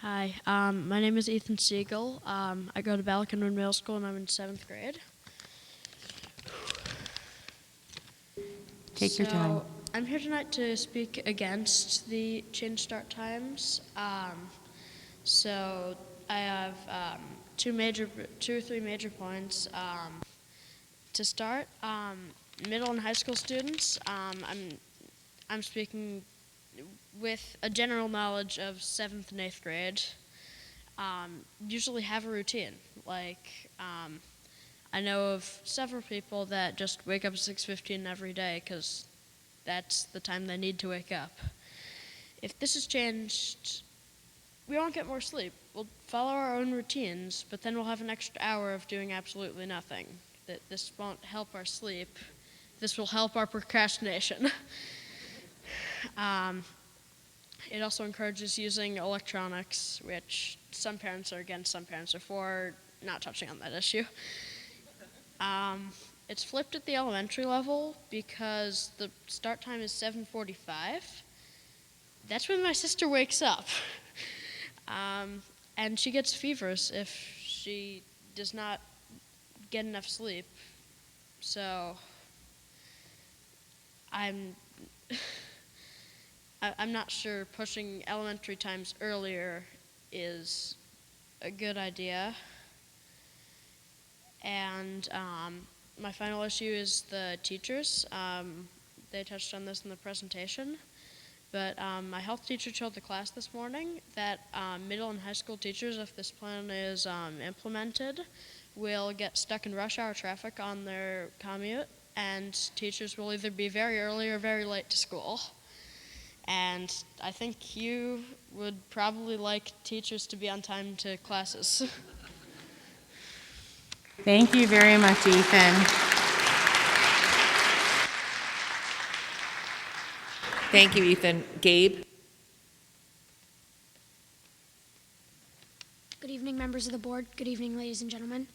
Hi, my name is Ethan Siegel. I go to Balakinwood Middle School and I'm in 7th grade. Take your time. I'm here tonight to speak against the change start times. So I have two or three major points. To start, middle and high school students, I'm speaking with a general knowledge of 7th and 8th grade, usually have a routine. Like, I know of several people that just wake up at 6:15 every day because that's the time they need to wake up. If this is changed, we won't get more sleep. We'll follow our own routines, but then we'll have an extra hour of doing absolutely nothing. This won't help our sleep. This will help our procrastination. It also encourages using electronics, which some parents are against, some parents are for, not touching on that issue. It's flipped at the elementary level because the start time is 7:45. That's when my sister wakes up. And she gets fevers if she does not get enough sleep. So I'm not sure pushing elementary times earlier is a good idea. And my final issue is the teachers. They touched on this in the presentation, but my health teacher told the class this morning that middle and high school teachers, if this plan is implemented, will get stuck in rush hour traffic on their commute, and teachers will either be very early or very late to school. And I think you would probably like teachers to be on time to classes. Thank you very much, Ethan. Thank you, Ethan. Gabe? Good evening, members of the board. Good evening, ladies and gentlemen.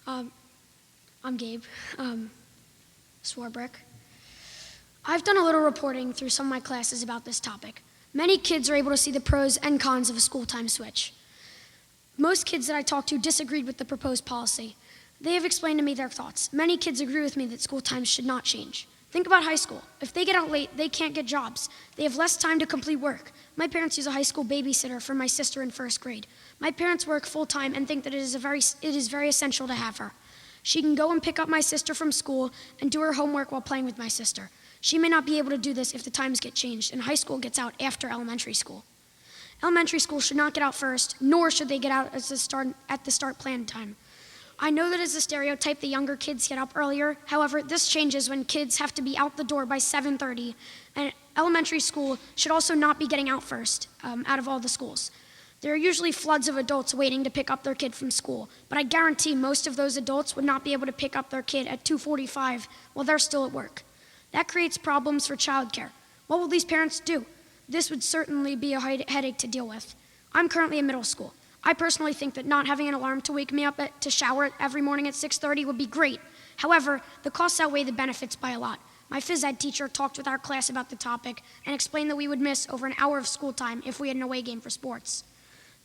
I'm Gabe Swarbrick. I've done a little reporting through some of my classes about this topic. Many kids are able to see the pros and cons of a school time switch. Most kids that I talked to disagreed with the proposed policy. They have explained to me their thoughts. Many kids agree with me that school times should not change. Think about high school. If they get out late, they can't get jobs. They have less time to complete work. My parents use a high school babysitter for my sister in 1st grade. My parents work full-time and think that it is very essential to have her. She can go and pick up my sister from school and do her homework while playing with my sister. She may not be able to do this if the times get changed and high school gets out after elementary school. Elementary school should not get out first, nor should they get out at the start planned time. I know that it's a stereotype that younger kids get up earlier. However, this changes when kids have to be out the door by 7:30, and elementary school should also not be getting out first out of all the schools. There are usually floods of adults waiting to pick up their kid from school, but I guarantee most of those adults would not be able to pick up their kid at 2:45 while they're still at work. That creates problems for childcare. What will these parents do? This would certainly be a headache to deal with. I'm currently in middle school. I personally think that not having an alarm to wake me up to shower every morning at 6:30 would be great. However, the costs outweigh the benefits by a lot. My phys ed teacher talked with our class about the topic and explained that we would miss over an hour of school time if we had an away game for sports.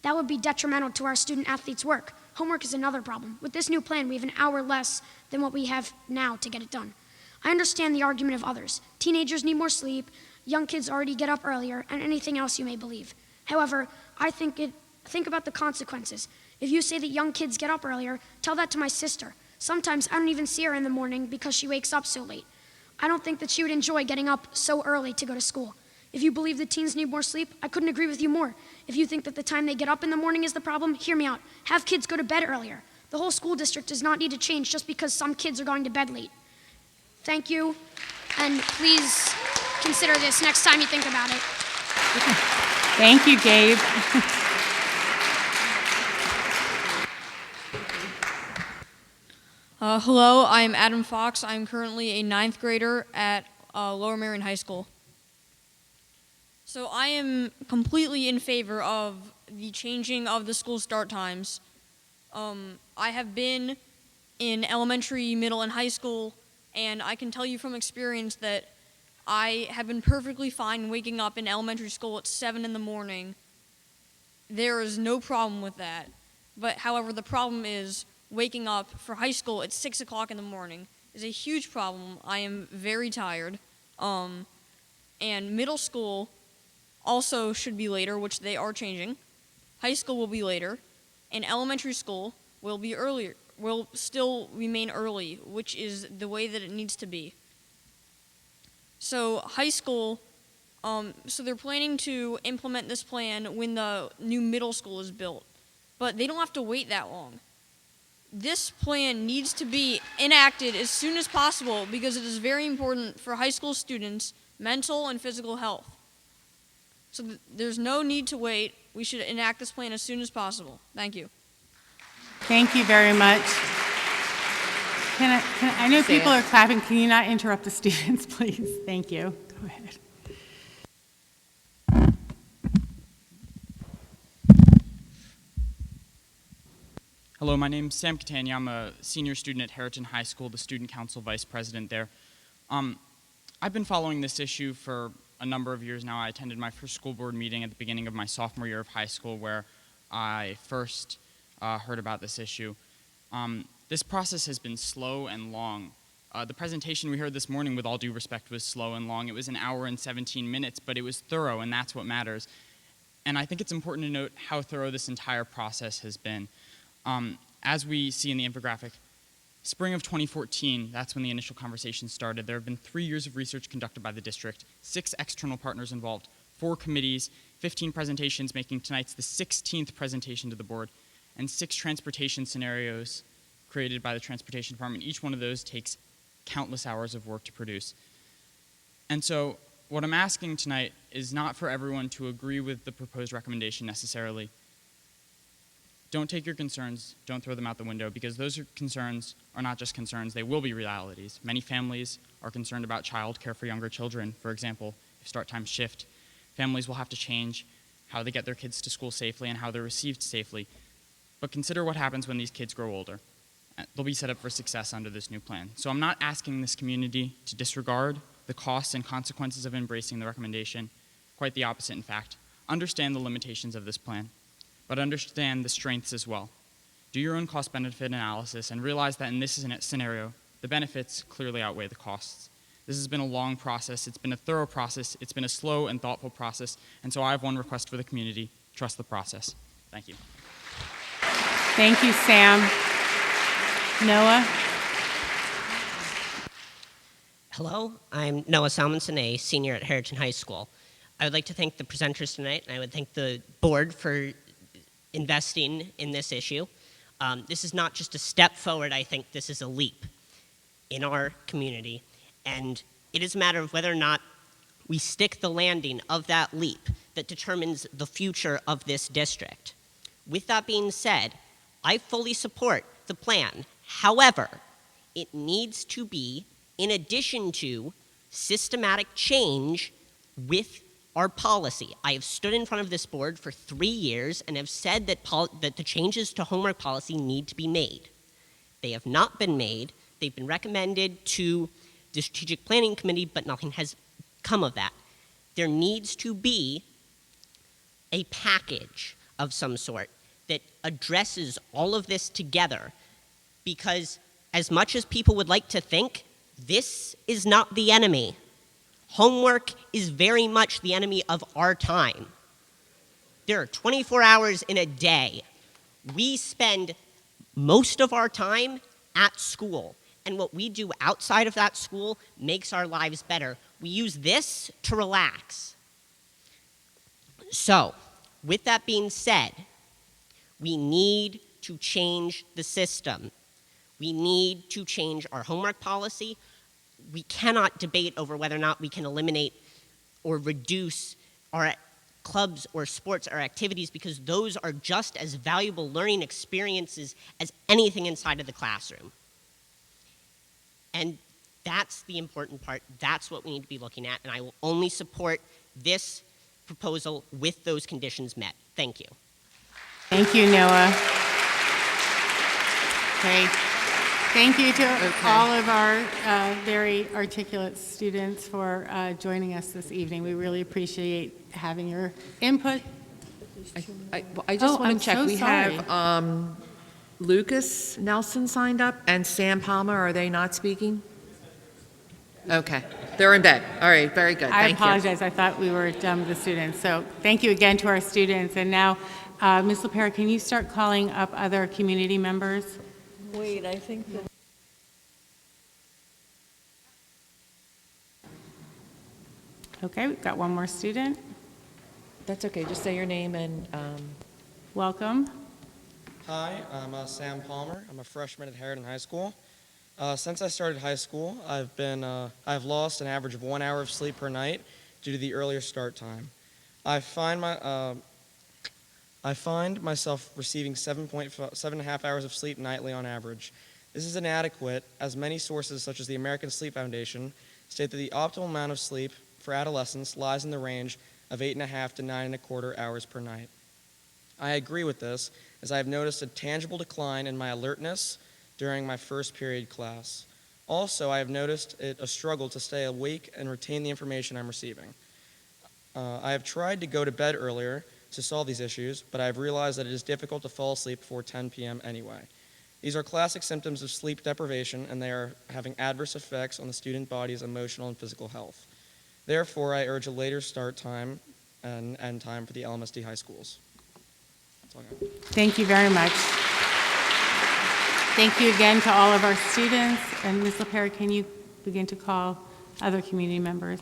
That would be detrimental to our student athletes' work. Homework is another problem. With this new plan, we have an hour less than what we have now to get it done. I understand the argument of others. Teenagers need more sleep, young kids already get up earlier, and anything else you may believe. However, I think about the consequences. If you say that young kids get up earlier, tell that to my sister. Sometimes I don't even see her in the morning because she wakes up so late. I don't think that she would enjoy getting up so early to go to school. If you believe that teens need more sleep, I couldn't agree with you more. If you think that the time they get up in the morning is the problem, hear me out. Have kids go to bed earlier. The whole school district does not need to change just because some kids are going to bed late. Thank you, and please consider this next time you think about it. Thank you, Gabe. Hello, I'm Adam Fox. I'm currently a 9th grader at Lower Marion High School. So I am completely in favor of the changing of the school start times. I have been in elementary, middle, and high school, and I can tell you from experience that I have been perfectly fine waking up in elementary school at 7 in the morning. There is no problem with that. But however, the problem is waking up for high school at 6 o'clock in the morning is a huge problem. I am very tired. And middle school also should be later, which they are changing. High school will be later, and elementary school will be earlier, will still remain early, which is the way that it needs to be. So high school, so they're planning to implement this plan when the new middle school is built, but they don't have to wait that long. This plan needs to be enacted as soon as possible because it is very important for high school students' mental and physical health. So there's no need to wait. We should enact this plan as soon as possible. Thank you. Thank you very much. I know people are clapping. Can you not interrupt the students, please? Thank you. Go ahead. Hello, my name's Sam Catania. I'm a senior student at Harriton High School, the student council vice president there. I've been following this issue for a number of years now. I attended my first school board meeting at the beginning of my sophomore year of high school where I first heard about this issue. This process has been slow and long. The presentation we heard this morning, with all due respect, was slow and long. It was an hour and 17 minutes, but it was thorough, and that's what matters. And I think it's important to note how thorough this entire process has been. As we see in the infographic, spring of 2014, that's when the initial conversation started. There have been 3 years of research conducted by the district, 6 external partners involved, 4 committees, 15 presentations, making tonight's the 16th presentation to the board, and 6 transportation scenarios created by the Transportation Department. Each one of those takes countless hours of work to produce. And so what I'm asking tonight is not for everyone to agree with the proposed recommendation necessarily. Don't take your concerns, don't throw them out the window, because those concerns are not just concerns, they will be realities. Many families are concerned about childcare for younger children. For example, if start times shift, families will have to change how they get their kids to school safely and how they're received safely. But consider what happens when these kids grow older. They'll be set up for success under this new plan. So I'm not asking this community to disregard the costs and consequences of embracing the recommendation. Quite the opposite, in fact. Understand the limitations of this plan, but understand the strengths as well. Do your own cost-benefit analysis and realize that in this scenario, the benefits clearly outweigh the costs. This has been a long process, it's been a thorough process, it's been a slow and thoughtful process, and so I have one request for the community: trust the process. Thank you. Thank you, Sam. Noah? Hello, I'm Noah Salmonson, a senior at Harriton High School. I would like to thank the presenters tonight, and I would thank the board for investing in this issue. This is not just a step forward, I think this is a leap in our community, and it is a matter of whether or not we stick the landing of that leap that determines the future of this district. With that being said, I fully support the plan. However, it needs to be in addition to systematic change with our policy. I have stood in front of this board for 3 years and have said that the changes to homework policy need to be made. They have not been made. They've been recommended to the Strategic Planning Committee, but nothing has come of that. There needs to be a package of some sort that addresses all of this together, because as much as people would like to think, this is not the enemy. Homework is very much the enemy of our time. There are 24 hours in a day. We spend most of our time at school, and what we do outside of that school makes our lives better. We use this to relax. So, with that being said, we need to change the system. We need to change our homework policy. We cannot debate over whether or not we can eliminate or reduce our clubs or sports or activities, because those are just as valuable learning experiences as anything inside of the classroom. That's the important part. That's what we need to be looking at, and I will only support this proposal with those conditions met. Thank you. Thank you, Noah. Okay. Thank you to all of our very articulate students for joining us this evening. We really appreciate having your input. I just want I'm to check. so We sorry. have Lucas Nelson signed up and Sam Palmer. Are they not speaking? Okay. They're in bed. All right. Very good. I Thank you. apologize. I thought we were done with the students. So thank you again to our students. And now, Ms. LaPera, can you start calling up other community members? Wait, I think that. Okay, we've got one more student. That's okay. Just say your name and welcome. Hi, I'm Sam Palmer. I'm a freshman at Harridan High School. Since I started high school, I've lost an average of 1 hour of sleep per night due to the earlier start time. I find myself receiving 7.5 hours of sleep nightly on average. This is inadequate, as many sources, such as the American Sleep Foundation, state that the optimal amount of sleep for adolescents lies in the range of 8.5 to 9.25 hours per night. I agree with this, as I have noticed a tangible decline in my alertness during my first period class. Also, I have noticed it a struggle to stay awake and retain the information I'm receiving. I have tried to go to bed earlier to solve these issues, but I have realized that it is difficult to fall asleep before 10 p.m. anyway. These are classic symptoms of sleep deprivation, and they are having adverse effects on the student body's emotional and physical health. Therefore, I urge a later start time and end time for the Lmsb high schools. That's all I got. Thank you very much. Thank you again to all of our students. And Ms. LaPera, can you begin to call other community members?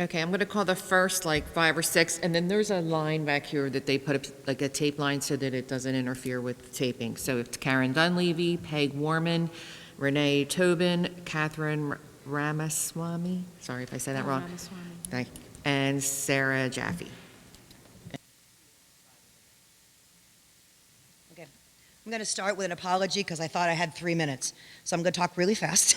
Okay, I'm going to call the first, like 5 or 6, and then there's a line back here that they put up, like a tape line so that it doesn't interfere with taping. So it's Karen Dunleavy, Peg Warman, Renee Tobin, Catherine Ramaswamy, sorry if I said that wrong. Thank you. And Sarah Jaffe. Okay. I'm going to start with an apology because I thought I had 3 minutes. So I'm going to talk really fast.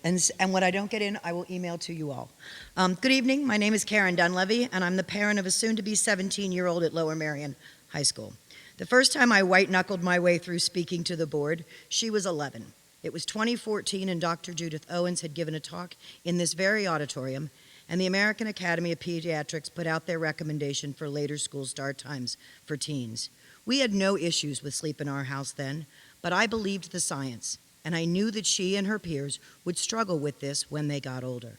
and what I don't get in, I will email to you all. Good evening. My name is Karen Dunleavy, and I'm the parent of a soon-to-be 17-year-old at Lower Merion High School. The first time I white-knuckled my way through speaking to the board, she was 11. It was 2014, and Dr. Judith Owens had given a talk in this very auditorium, and the American Academy of Pediatrics put out their recommendation for later school start times for teens. We had no issues with sleep in our house then, but I believed the science, and I knew that she and her peers would struggle with this when they got older.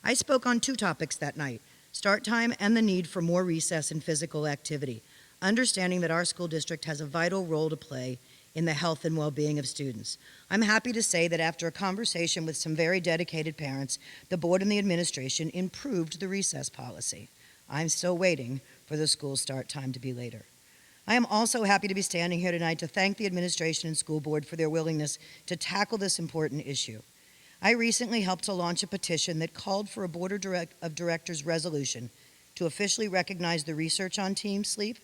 I spoke on 2 topics that night, start time and the need for more recess and physical activity, understanding that our school district has a vital role to play in the health and well-being of students. I'm happy to say that after a conversation with some very dedicated parents, the board and the administration improved the recess policy. I'm still waiting for the school start time to be later. I am also happy to be standing here tonight to thank the administration and school board for their willingness to tackle this important issue. I recently helped to launch a petition that called for a board of directors resolution to officially recognize the research on teen sleep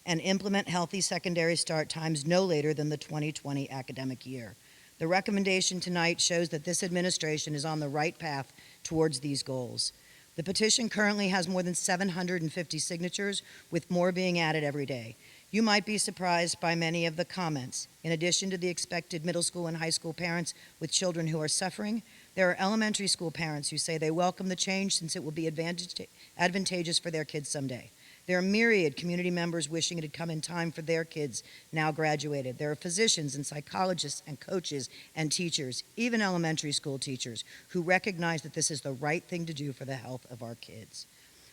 and implement healthy secondary start times no later than the 2020 academic year. The recommendation tonight shows that this administration is on the right path towards these goals. The petition currently has more than 750 signatures, with more being added every day. You might be surprised by many of the comments. In addition to the expected middle school and high school parents with children who are suffering, there are elementary school parents who say they welcome the change since it will be advantageous for their kids someday. There are myriad community members wishing it had come in time for their kids now graduated. There are physicians and psychologists and coaches and teachers, even elementary school teachers, who recognize that this is the right thing to do for the health of our kids.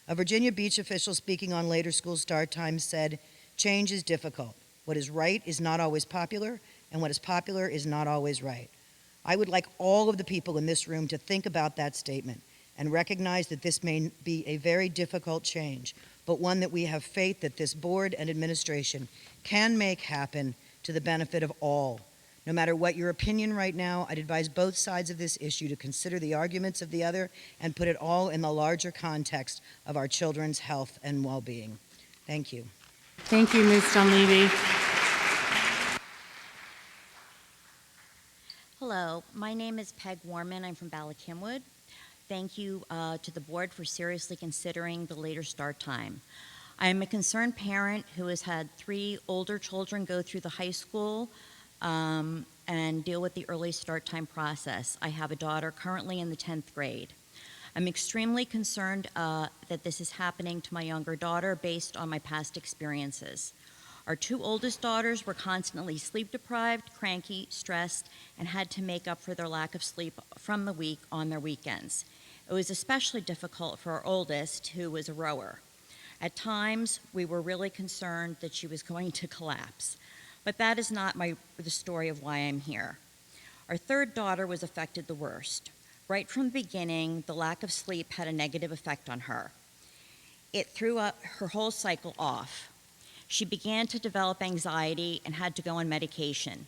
A Virginia Beach official speaking on later school start times said, "Change is difficult. What is right is not always popular, and what is popular is not always right." I would like all of the people in this room to think about that statement and recognize that this may be a very difficult change, but one that we have faith that this board and administration can make happen to the benefit of all. No matter what your opinion right now, I'd advise both sides of this issue to consider the arguments of the other and put it all in the larger context of our children's health and well-being. Thank you. Thank you, Ms. Dunleavy. Hello, my name is Peg Warman. I'm from Ballackinwood. Thank you to the board for seriously considering the later start time. I am a concerned parent who has had 3 older children go through the high school and deal with the early start time process. I have a daughter currently in the 10th grade. I'm extremely concerned that this is happening to my younger daughter based on my past experiences. Our 2 oldest daughters were constantly sleep deprived, cranky, stressed, and had to make up for their lack of sleep from the week on their weekends. It was especially difficult for our oldest, who was a rower. At times, we were really concerned that she was going to collapse. But that is not the story of why I'm here. Our 3rd daughter was affected the worst. Right from the beginning, the lack of sleep had a negative effect on her. It threw her whole cycle off. She began to develop anxiety and had to go on medication.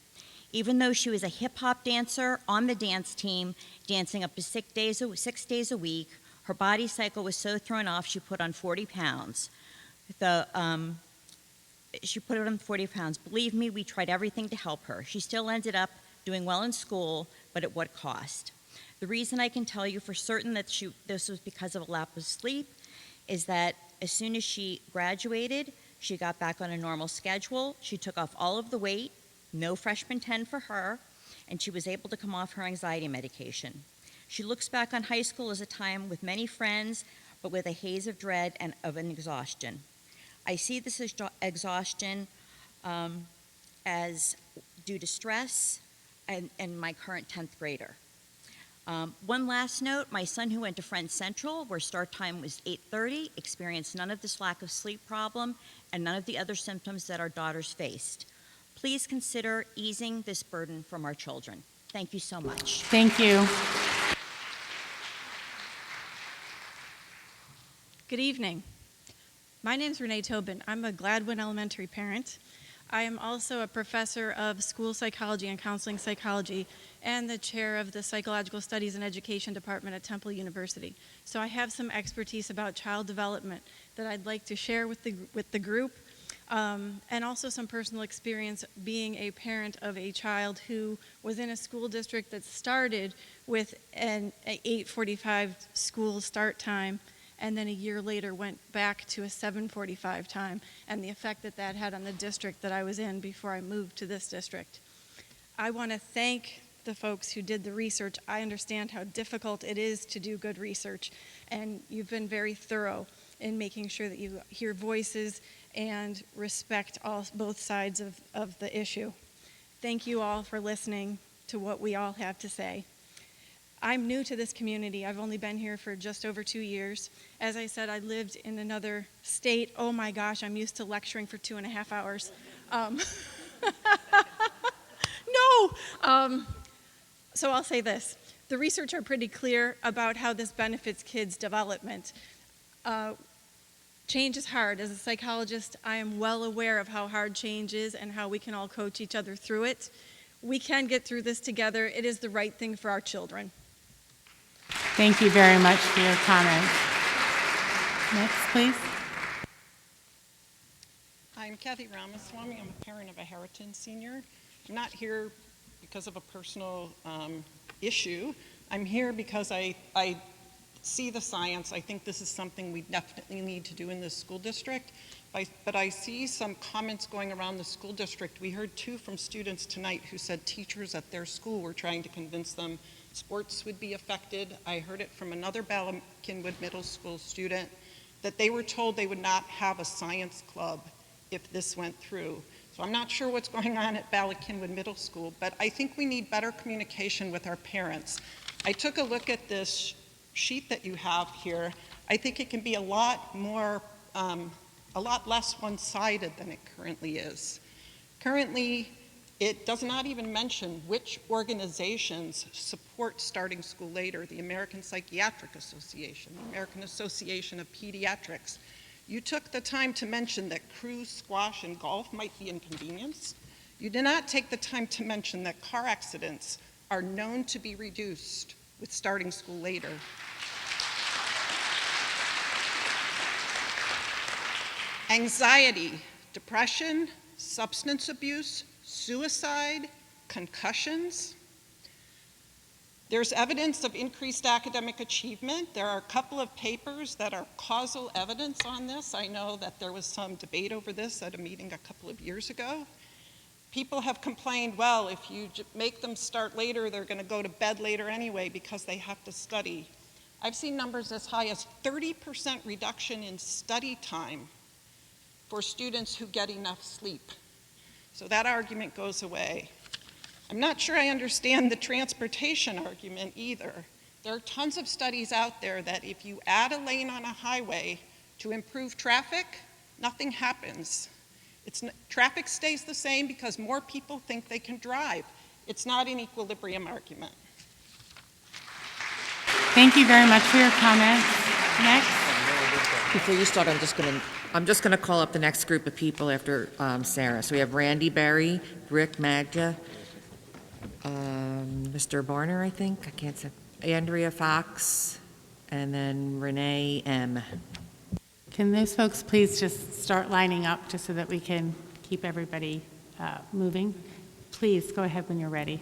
Even though she was a hip-hop dancer on the dance team, dancing up to 6 days a week, her body cycle was so thrown off she put on 40 pounds. She put on 40 pounds. Believe me, we tried everything to help her. She still ended up doing well in school, but at what cost? The reason I can tell you for certain that this was because of a lack of sleep is that as soon as she graduated, she got back on a normal schedule. She took off all of the weight, no freshman 10 for her, and she was able to come off her anxiety medication. She looks back on high school as a time with many friends, but with a haze of dread and of an exhaustion. I see this exhaustion as due to stress and my current 10th grader. One last note, my son who went to Friends Central, where start time was 8:30, experienced none of this lack of sleep problem and none of the other symptoms that our daughters faced. Please consider easing this burden from our children. Thank you so much. Thank you. Good evening. My name is Renee Tobin. I'm a Gladwin Elementary parent. I am also a professor of school psychology and counseling psychology and the chair of the Psychological Studies and Education Department at Temple University. So I have some expertise about child development that I'd like to share with the group, and also some personal experience being a parent of a child who was in a school district that started with an 8:45 school start time, and then a year later went back to a 7:45 time, and the effect that that had on the district that I was in before I moved to this district. I want to thank the folks who did the research. I understand how difficult it is to do good research, and you've been very thorough in making sure that you hear voices and respect both sides of the issue. Thank you all for listening to what we all have to say. I'm new to this community. I've only been here for just over 2 years. As I said, I lived in another state. Oh my gosh, I'm used to lecturing for 2.5 hours. No! So I'll say this. The research are pretty clear about how this benefits kids' development. Change is hard. As a psychologist, I am well aware of how hard change is and how we can all coach each other through it. We can get through this together. It is the right thing for our children. Thank you very much for your comments. Next, please. I'm Kathy Ramaswamy. I'm a parent of a Harriton senior. I'm not here because of a personal issue. I'm here because I see the science. I think this is something we definitely need to do in this school district. But I see some comments going around the school district. We heard 2 from students tonight who said teachers at their school were trying to convince them sports would be affected. I heard it from another Ballackinwood Middle School student that they were told they would not have a science club if this went through. So I'm not sure what's going on at Ballackinwood Middle School, but I think we need better communication with our parents. I took a look at this sheet that you have here. I think it can be a lot less one-sided than it currently is. Currently, it does not even mention which organizations support starting school later: the American Psychiatric Association, the American Association of Pediatrics. You took the time to mention that crew, squash, and golf might be inconvenienced. You did not take the time to mention that car accidents are known to be reduced with starting school later. Anxiety, depression, substance abuse, suicide, concussions. There's evidence of increased academic achievement. There are a couple of papers that are causal evidence on this. I know that there was some debate over this at a meeting a couple of years ago. People have complained, well, if you make them start later, they're going to go to bed later anyway because they have to study. I've seen numbers as high as 30% reduction in study time for students who get enough sleep. So that argument goes away. I'm not sure I understand the transportation argument either. There are tons of studies out there that if you add a lane on a highway to improve traffic, nothing happens. Traffic stays the same because more people think they can drive. It's not an equilibrium argument. Thank you very much for your comments. Next. Before you start, I'm just gonna call up the next group of people after Sarah. So we have Randy Berry, Rick Magda, Mr. Barner, I think, I can't say, Andrea Fox, and then Renee M. Can those folks please just start lining up just so that we can keep everybody moving? Please go ahead when you're ready.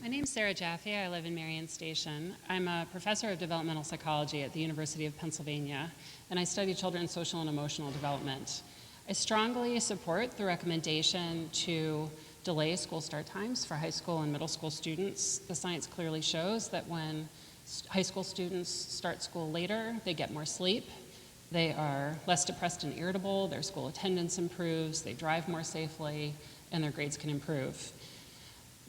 My name is Sarah Jaffe. I live in Marion Station. I'm a professor of developmental psychology at the University of Pennsylvania, and I study children's social and emotional development. I strongly support the recommendation to delay school start times for high school and middle school students. The science clearly shows that when high school students start school later, they get more sleep, they are less depressed and irritable, their school attendance improves, they drive more safely, and their grades can improve.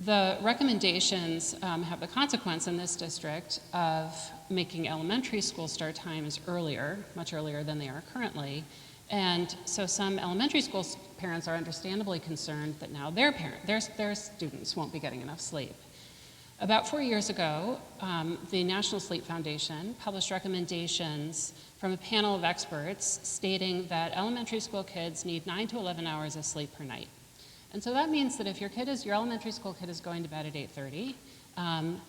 The recommendations have the consequence in this district of making elementary school start times earlier, much earlier than they are currently. And so some elementary school parents are understandably concerned that now their students won't be getting enough sleep. About 4 years ago, the National Sleep Foundation published recommendations from a panel of experts stating that elementary school kids need 9 to 11 hours of sleep per night. And so that means that if your elementary school kid is going to bed at 8:30,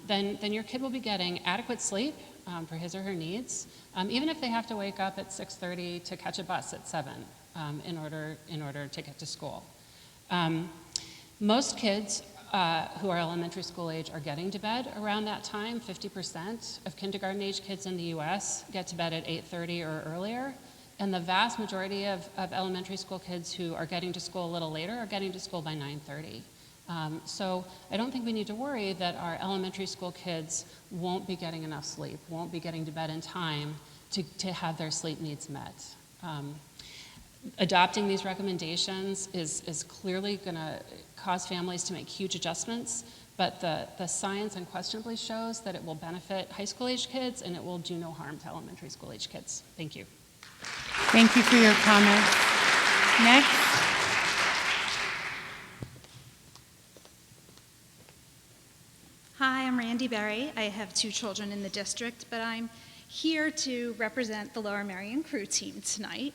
then your kid will be getting adequate sleep for his or her needs, even if they have to wake up at 6:30 to catch a bus at 7 in order to get to school. Most kids who are elementary school age are getting to bed around that time. 50% of kindergarten age kids in the US get to bed at 8:30 or earlier. And the vast majority of elementary school kids who are getting to school a little later are getting to school by 9:30. So I don't think we need to worry that our elementary school kids won't be getting enough sleep, won't be getting to bed in time to have their sleep needs met. Adopting these recommendations is clearly going to cause families to make huge adjustments, but the science unquestionably shows that it will benefit high school age kids and it will do no harm to elementary school age kids. Thank you. Thank you for your comments. Next. Hi, I'm Randy Berry. I have 2 children in the district, but I'm here to represent the Lower Merion crew team tonight.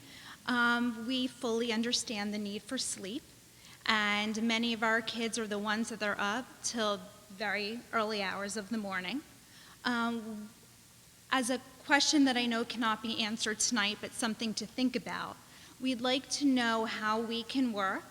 We fully understand the need for sleep, and many of our kids are the ones that are up till very early hours of the morning. As a question that I know cannot be answered tonight, but something to think about, we'd like to know how we can work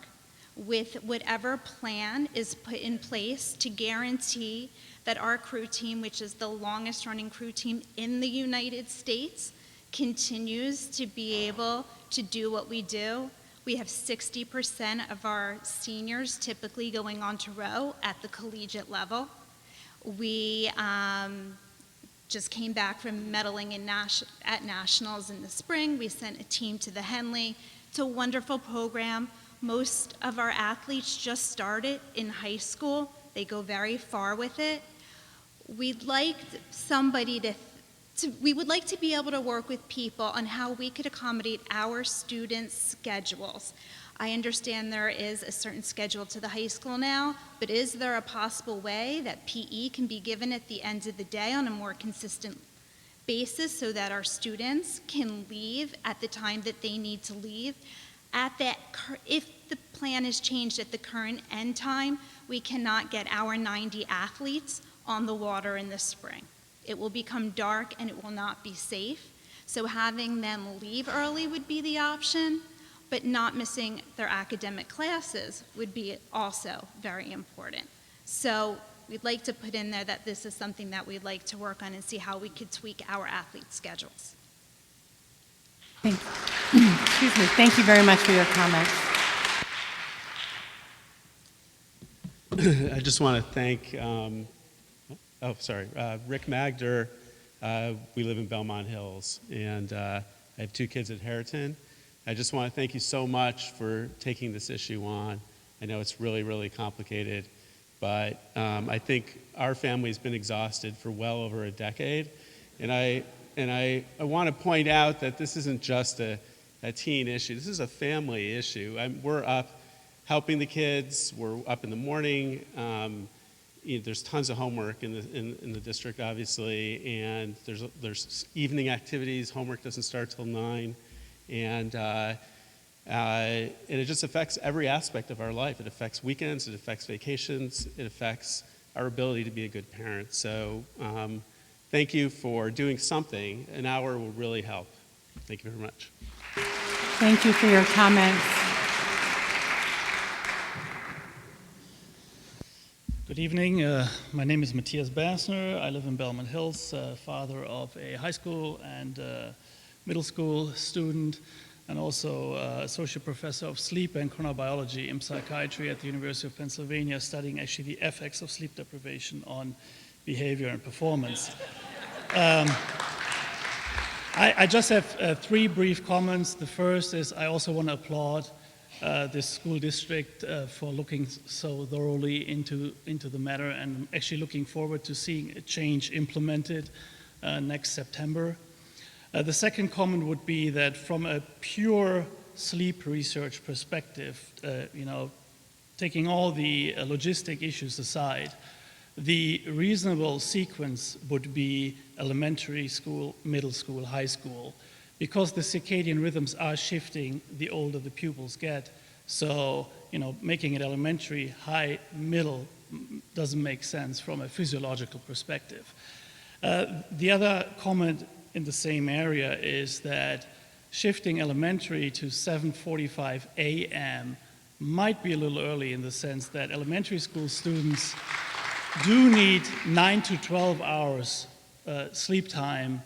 with whatever plan is put in place to guarantee that our crew team, which is the longest running crew team in the United States, continues to be able to do what we do. We have 60% of our seniors typically going on to row at the collegiate level. We just came back from medaling at nationals in the spring. We sent a team to the Henley. It's a wonderful program. Most of our athletes just started in high school. They go very far with it. We'd like we would like to be able to work with people on how we could accommodate our students' schedules. I understand there is a certain schedule to the high school now, but is there a possible way that PE can be given at the end of the day on a more consistent basis so that our students can leave at the time that they need to leave? If the plan is changed at the current end time, we cannot get our 90 athletes on the water in the spring. It will become dark and it will not be safe. So having them leave early would be the option, but not missing their academic classes would be also very important. So we'd like to put in there that this is something that we'd like to work on and see how we could tweak our athletes' schedules. Excuse me. Thank you very much for your comments. I just want to thank, Rick Magder. We live in Belmont Hills, and I have 2 kids at Harriton. I just want to thank you so much for taking this issue on. I know it's really, really complicated, but I think our family's been exhausted for well over a decade, and I want to point out that this isn't just a teen issue. This is a family issue. We're up helping the kids. We're up in the morning. There's tons of homework in the district, obviously, and there's evening activities. Homework doesn't start till 9, and it just affects every aspect of our life. It affects weekends. It affects vacations. It affects our ability to be a good parent. So thank you for doing something. An hour will really help. Thank you very much. Thank you for your comments. Good evening. My name is Matthias Bassner. I live in Belmont Hills, father of a high school and middle school student, and also associate professor of sleep and chronobiology in psychiatry at the University of Pennsylvania, studying actually the effects of sleep deprivation on behavior and performance. I just have 3 brief comments. The first is I also want to applaud this school district for looking so thoroughly into the matter, and actually looking forward to seeing a change implemented next September. The second comment would be that from a pure sleep research perspective, taking all the logistic issues aside, the reasonable sequence would be elementary school, middle school, high school, because the circadian rhythms are shifting the older the pupils get. So, making it elementary, high, middle doesn't make sense from a physiological perspective. The other comment in the same area is that shifting elementary to 7:45 a.m. might be a little early, in the sense that elementary school students do need 9 to 12 hours sleep time,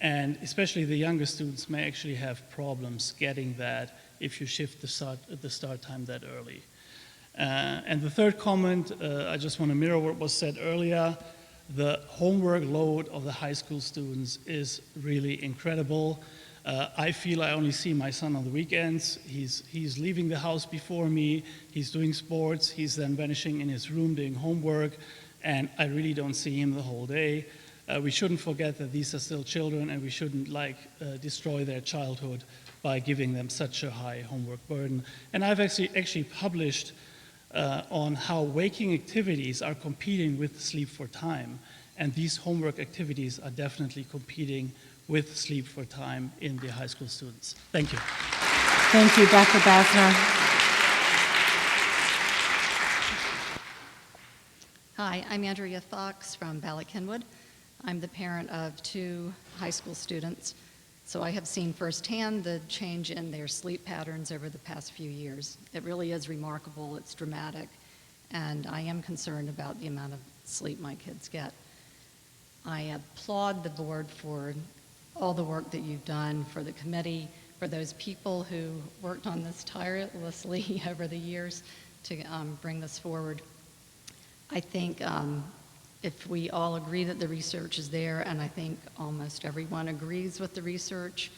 and especially the younger students may actually have problems getting that if you shift the start time that early. And the third comment, I just want to mirror what was said earlier. The homework load of the high school students is really incredible. I feel I only see my son on the weekends. He's leaving the house before me. He's doing sports. He's then vanishing in his room doing homework, and I really don't see him the whole day. We shouldn't forget that these are still children, and we shouldn't destroy their childhood by giving them such a high homework burden. And I've actually published on how waking activities are competing with sleep for time, and these homework activities are definitely competing with sleep for time in the high school students. Thank you. Thank you, Dr. Bassner. Hi, I'm Andrea Fox from Bala-Cynwyd. I'm the parent of 2 high school students, so I have seen firsthand the change in their sleep patterns over the past few years. It really is remarkable, it's dramatic, and I am concerned about the amount of sleep my kids get. I applaud the board for all the work that you've done, for the committee, for those people who worked on this tirelessly over the years to bring this forward. I think if we all agree that the research is there, and I think almost everyone agrees with the research,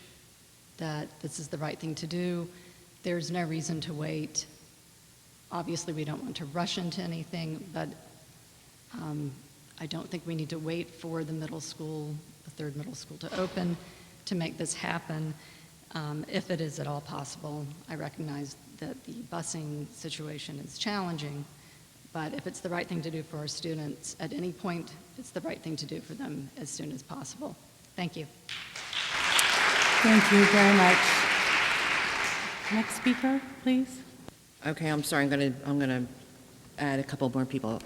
that this is the right thing to do, there's no reason to wait. Obviously, we don't want to rush into anything, but I don't think we need to wait for the middle school, the 3rd middle school to open to make this happen, if it is at all possible. I recognize that the busing situation is challenging, but if it's the right thing to do for our students at any point, it's the right thing to do for them as soon as possible. Thank you. Thank you very much. Next speaker, please. Okay, I'm sorry, I'm gonna add a couple more people.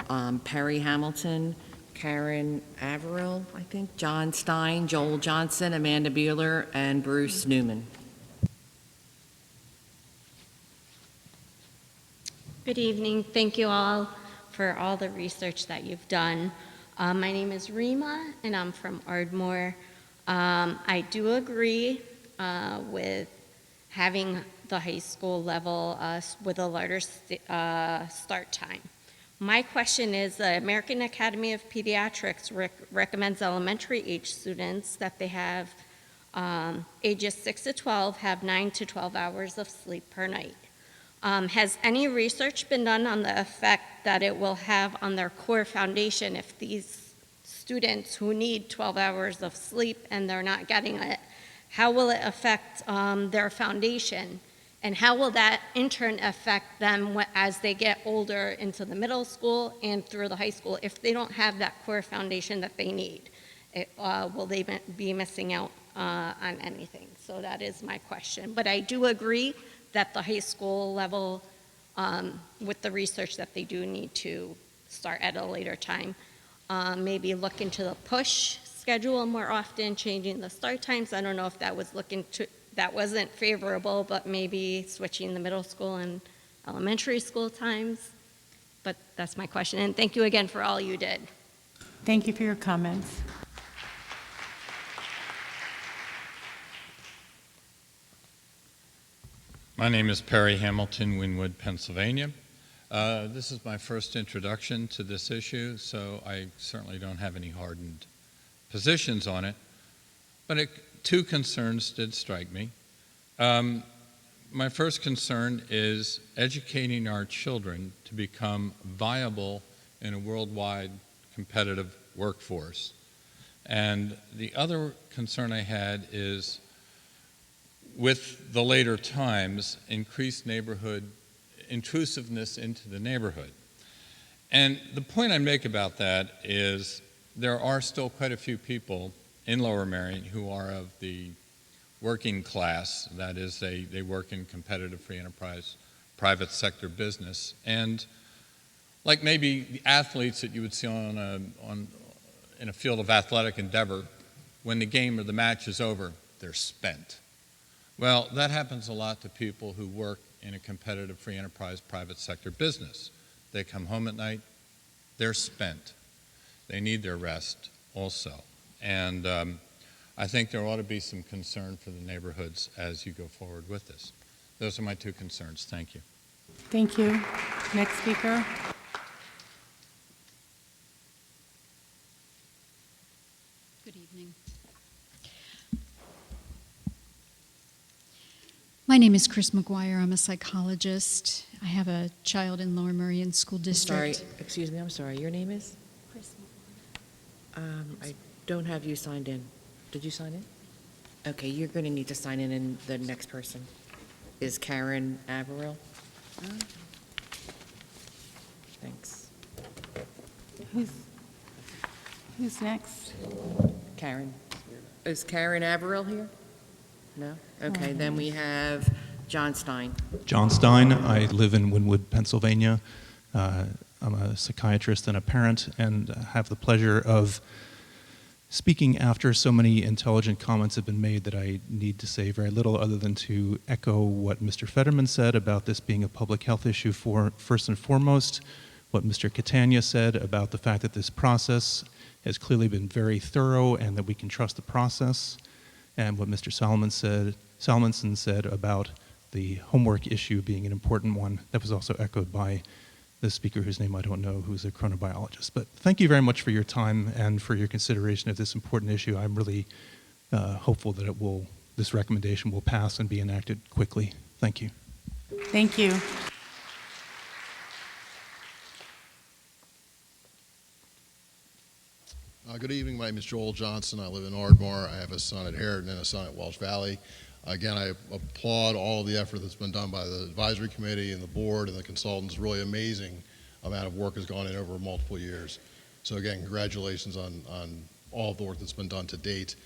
Perry Hamilton, Karen Averill, I think, John Stein, Joel Johnson, Amanda Bueller, and Bruce Newman. Good evening. Thank you all for all the research that you've done. My name is Rima, and I'm from Ardmore. I do agree with having the high school level with a later start time. My question is, the American Academy of Pediatrics recommends elementary age students that they have ages 6 to 12 have 9 to 12 hours of sleep per night. Has any research been done on the effect that it will have on their core foundation if these students who need 12 hours of sleep and they're not getting it, how will it affect their foundation? And how will that in turn affect them as they get older into the middle school and through the high school if they don't have that core foundation that they need? Will they be missing out on anything? So that is my question. But I do agree that the high school level, with the research that they do need to start at a later time, maybe look into the push schedule more often, changing the start times. I don't know if that was that wasn't favorable, but maybe switching the middle school and elementary school times. But that's my question, and thank you again for all you did. Thank you for your comments. My name is Perry Hamilton, Wynwood, Pennsylvania. This is my first introduction to this issue, so I certainly don't have any hardened positions on it, but two concerns did strike me. My first concern is educating our children to become viable in a worldwide competitive workforce. And the other concern I had is, with the later times, increased neighborhood intrusiveness into the neighborhood. And the point I make about that is there are still quite a few people in Lower Merion who are of the working class, that is, they work in competitive free enterprise, private sector business. And like maybe the athletes that you would see in a field of athletic endeavor, when the game or the match is over, they're spent. Well, that happens a lot to people who work in a competitive free enterprise private sector business. They come home at night, they're spent. They need their rest also. And I think there ought to be some concern for the neighborhoods as you go forward with this. Those are my two concerns. Thank you. Thank you. Next speaker. Good evening. My name is Chris McGuire. I'm a psychologist. I have a child in Lower Merion School District. Sorry, excuse me, I'm sorry. Your name is? Chris I don't have you signed in. Did you sign in? Okay, you're going to need to sign in, and the next person is Karen Averill. Thanks. Who's next? Karen. Is Karen Averill here? No? Okay, then we have John Stein. John Stein. I live in Wynwood, Pennsylvania. I'm a psychiatrist and a parent, and have the pleasure of speaking after so many intelligent comments have been made that I need to say very little other than to echo what Mr. Fetterman said about this being a public health issue first and foremost, what Mr. Catania said about the fact that this process has clearly been very thorough and that we can trust the process, and what Mr. Salmonson said about the homework issue being an important one. That was also echoed by the speaker whose name I don't know, who's a chronobiologist. But thank you very much for your time and for your consideration of this important issue. I'm really hopeful that this recommendation will pass and be enacted quickly. Thank you. Thank you. Good evening. My name is Joel Johnson. I live in Ardmore. I have a son at Harriton and a son at Welsh Valley. Again, I applaud all of the effort that's been done by the advisory committee and the board and the consultants. Really amazing amount of work has gone in over multiple years. So again, congratulations on all of the work that's been done to date.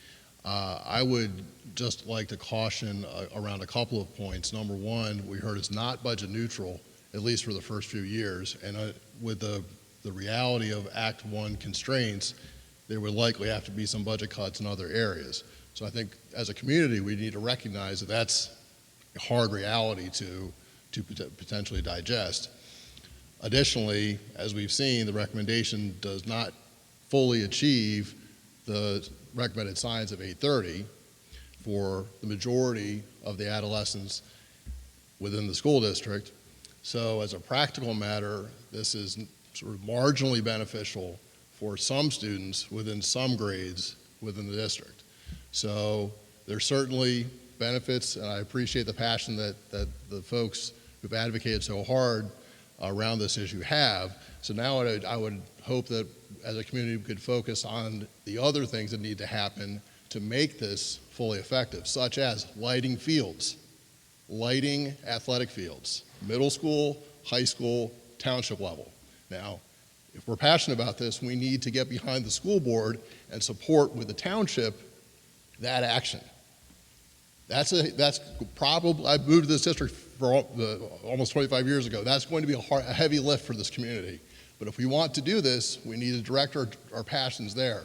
I would just like to caution around a couple of points. Number one, we heard it's not budget neutral, at least for the first few years. And with the reality of Act 1 constraints, there would likely have to be some budget cuts in other areas. So I think as a community, we need to recognize that that's a hard reality to potentially digest. Additionally, as we've seen, the recommendation does not fully achieve the recommended signs of 8:30 for the majority of the adolescents within the school district. So as a practical matter, this is sort of marginally beneficial for some students within some grades within the district. So there's certainly benefits, and I appreciate the passion that the folks who've advocated so hard around this issue have. So now I would hope that as a community we could focus on the other things that need to happen to make this fully effective, such as lighting fields, lighting athletic fields, middle school, high school, township level. Now, if we're passionate about this, we need to get behind the school board and support with the township that action. That's probably, I moved to this district for almost 25 years ago. That's going to be a heavy lift for this community. But if we want to do this, we need to direct our passions there.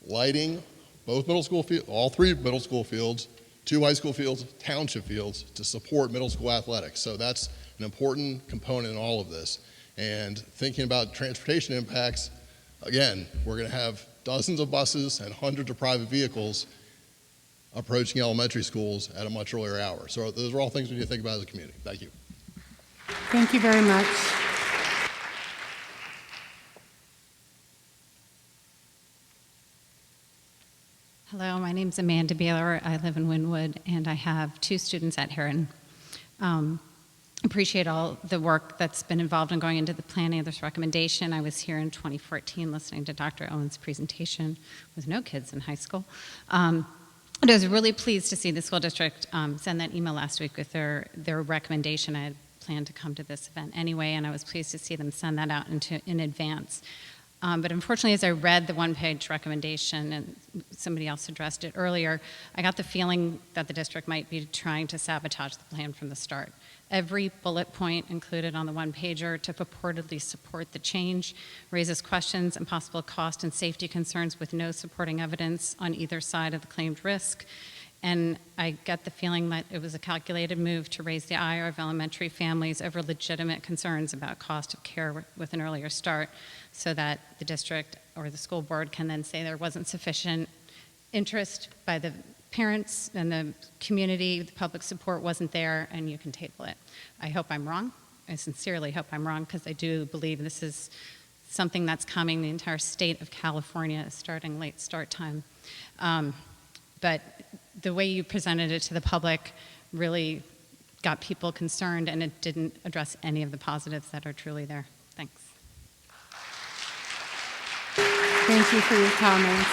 Lighting, both middle school fields, all 3 middle school fields, 2 high school fields, township fields to support middle school athletics. So that's an important component in all of this. And thinking about transportation impacts, again, we're going to have dozens of buses and hundreds of private vehicles approaching elementary schools at a much earlier hour. So those are all things we need to think about as a community. Thank you. Thank you very much. Hello, my name's Amanda Baylor. I live in Wynwood, and I have 2 students at Heron. Appreciate all the work that's been involved in going into the planning of this recommendation. I was here in 2014 listening to Dr. Owen's presentation with no kids in high school. And I was really pleased to see the school district send that email last week with their recommendation. I had planned to come to this event anyway, and I was pleased to see them send that out in advance. But unfortunately, as I read the one-page recommendation, and somebody else addressed it earlier, I got the feeling that the district might be trying to sabotage the plan from the start. Every bullet point included on the one-pager to purportedly support the change raises questions and possible cost and safety concerns with no supporting evidence on either side of the claimed risk. And I get the feeling that it was a calculated move to raise the ire of elementary families over legitimate concerns about cost of care with an earlier start, so that the district or the school board can then say there wasn't sufficient interest by the parents and the community, the public support wasn't there, and you can table it. I hope I'm wrong. I sincerely hope I'm wrong, because I do believe this is something that's coming. The entire state of California is starting late start time. But the way you presented it to the public really got people concerned, and it didn't address any of the positives that are truly there. Thanks. Thank you for your comments.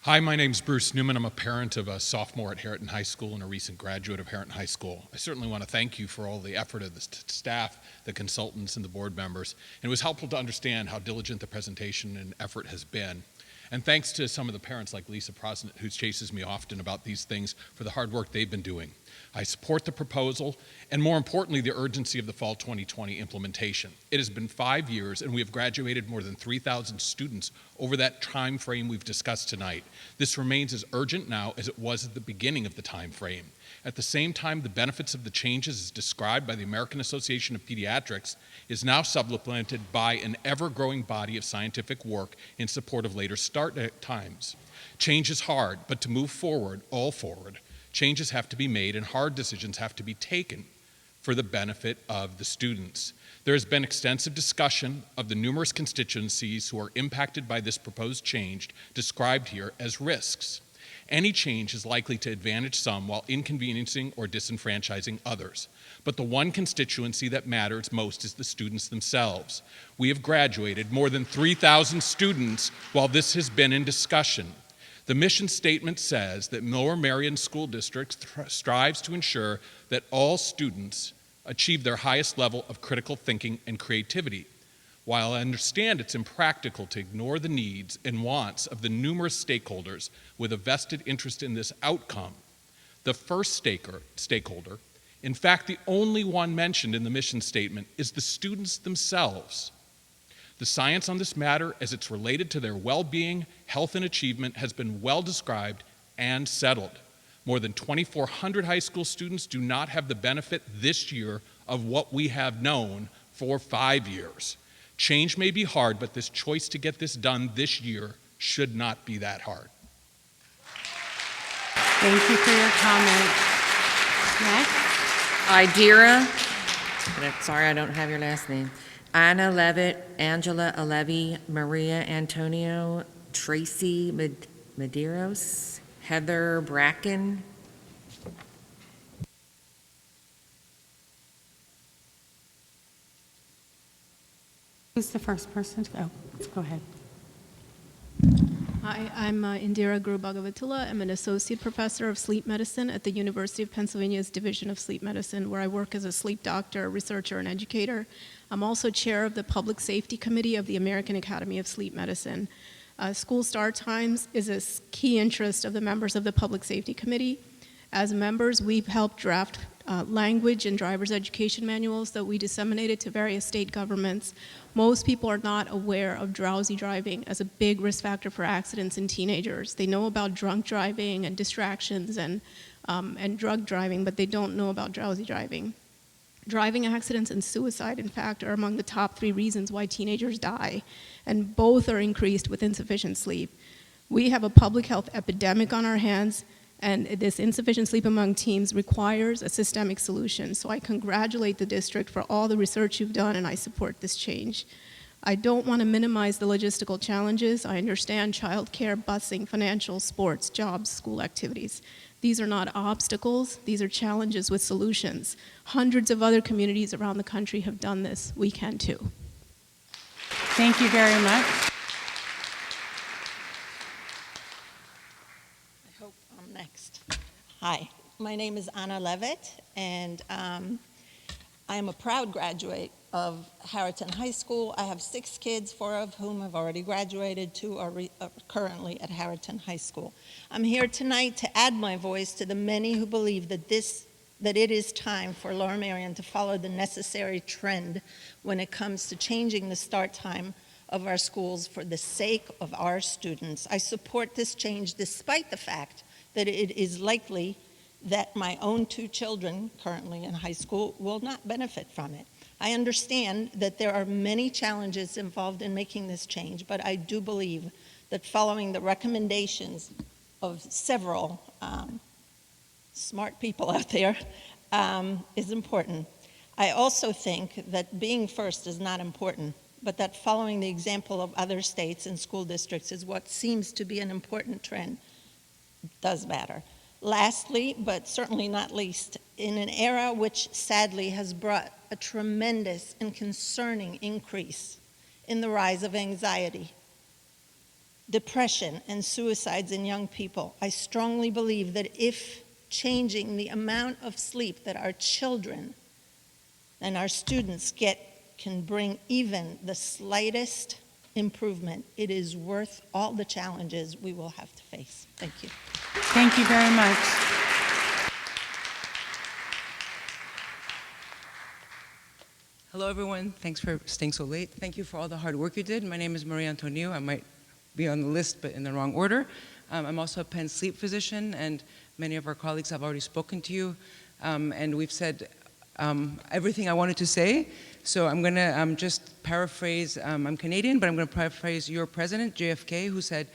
Hi, my name's Bruce Newman. I'm a parent of a sophomore at Harriton High School and a recent graduate of Harriton High School. I certainly want to thank you for all the effort of the staff, the consultants, and the board members. And it was helpful to understand how diligent the presentation and effort has been. And thanks to some of the parents like Lisa Prosnett, who chases me often about these things, for the hard work they've been doing. I support the proposal, and more importantly, the urgency of the fall 2020 implementation. It has been 5 years, and we have graduated more than 3,000 students over that time frame we've discussed tonight. This remains as urgent now as it was at the beginning of the time frame. At the same time, the benefits of the changes as described by the American Association of Pediatrics is now supplemented by an ever-growing body of scientific work in support of later start times. Change is hard, but to move forward, all forward, changes have to be made and hard decisions have to be taken for the benefit of the students. There has been extensive discussion of the numerous constituencies who are impacted by this proposed change, described here as risks. Any change is likely to advantage some while inconveniencing or disenfranchising others. But the one constituency that matters most is the students themselves. We have graduated more than 3,000 students while this has been in discussion. The mission statement says that Lower Merion School District strives to ensure that all students achieve their highest level of critical thinking and creativity. While I understand it's impractical to ignore the needs and wants of the numerous stakeholders with a vested interest in this outcome, the first stakeholder, in fact the only one mentioned in the mission statement, is the students themselves. The science on this matter as it's related to their well-being, health, and achievement has been well described and settled. More than 2,400 high school students do not have the benefit this year of what we have known for 5 years. Change may be hard, but this choice to get this done this year should not be that hard. Thank you for your comment. Next. Idira, sorry I don't have your last name. Anna Levitt, Angela Alevi, Maria Antonio, Tracy Medeiros, Heather Bracken. Who's the first person to go? Let's go ahead. Hi, I'm Indira Gurubhagavathula. I'm an associate professor of sleep medicine at the University of Pennsylvania's Division of Sleep Medicine, where I work as a sleep doctor, researcher, and educator. I'm also chair of the Public Safety Committee of the American Academy of Sleep Medicine. School start times is a key interest of the members of the Public Safety Committee. As members, we've helped draft language and driver's education manuals that we disseminated to various state governments. Most people are not aware of drowsy driving as a big risk factor for accidents in teenagers. They know about drunk driving and distractions and drug driving, but they don't know about drowsy driving. Driving accidents and suicide, in fact, are among the top 3 reasons why teenagers die, and both are increased with insufficient sleep. We have a public health epidemic on our hands, and this insufficient sleep among teens requires a systemic solution. So I congratulate the district for all the research you've done, and I support this change. I don't want to minimize the logistical challenges. I understand childcare, busing, financial, sports, jobs, school activities. These are not obstacles, these are challenges with solutions. Hundreds of other communities around the country have done this. We can too. Thank you very much. I hope I'm next. Hi, my name is Anna Levitt, and I am a proud graduate of Harriton High School. I have 6 kids, 4 of whom have already graduated, 2 are currently at Harriton High School. I'm here tonight to add my voice to the many who believe that it is time for Lower Merion to follow the necessary trend when it comes to changing the start time of our schools for the sake of our students. I support this change despite the fact that it is likely that my own 2 children, currently in high school, will not benefit from it. I understand that there are many challenges involved in making this change, but I do believe that following the recommendations of several smart people out there is important. I also think that being first is not important, but that following the example of other states and school districts is what seems to be an important trend. It does matter. Lastly, but certainly not least, in an era which sadly has brought a tremendous and concerning increase in the rise of anxiety, depression, and suicides in young people, I strongly believe that if changing the amount of sleep that our children and our students get can bring even the slightest improvement, it is worth all the challenges we will have to face. Thank you. Thank you very much. Hello, everyone. Thanks for staying so late. Thank you for all the hard work you did. My name is Maria Antonio. I might be on the list, but in the wrong order. I'm also a Penn sleep physician, and many of our colleagues have already spoken to you, and we've said everything I wanted to say. So I'm going to just paraphrase. I'm Canadian, but I'm going to paraphrase your president, JFK, who said,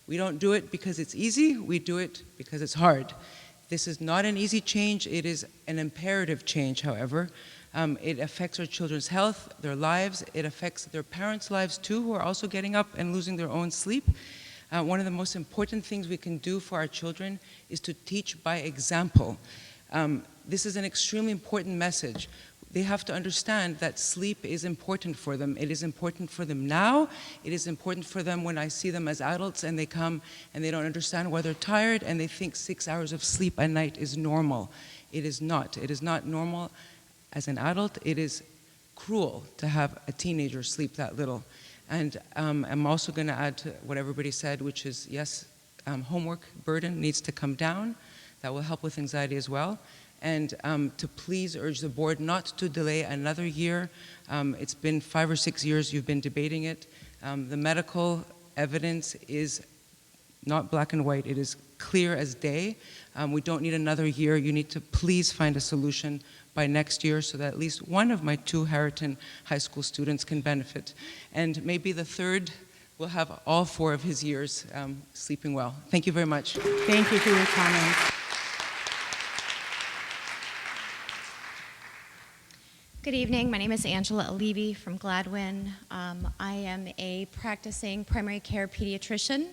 "We don't do it because it's easy. We do it because it's hard." This is not an easy change. It is an imperative change, however. It affects our children's health, their lives. It affects their parents' lives, too, who are also getting up and losing their own sleep. One of the most important things we can do for our children is to teach by example. This is an extremely important message. They have to understand that sleep is important for them. It is important for them now. It is important for them when I see them as adults and they come and they don't understand why they're tired and they think 6 hours of sleep a night is normal. It is not. It is not normal as an adult. It is cruel to have a teenager sleep that little. And I'm also going to add to what everybody said, which is, yes, homework burden needs to come down. That will help with anxiety as well. And to please urge the board not to delay another year. It's been 5 or 6 years you've been debating it. The medical evidence is not black and white. It is clear as day. We don't need another year. You need to please find a solution by next year so that at least one of my 2 Harriton High School students can benefit. And maybe the third will have all 4 of his years sleeping well. Thank you very much. Thank you for your comments. Good evening. My name is Angela Alibi from Gladwin. I am a practicing primary care pediatrician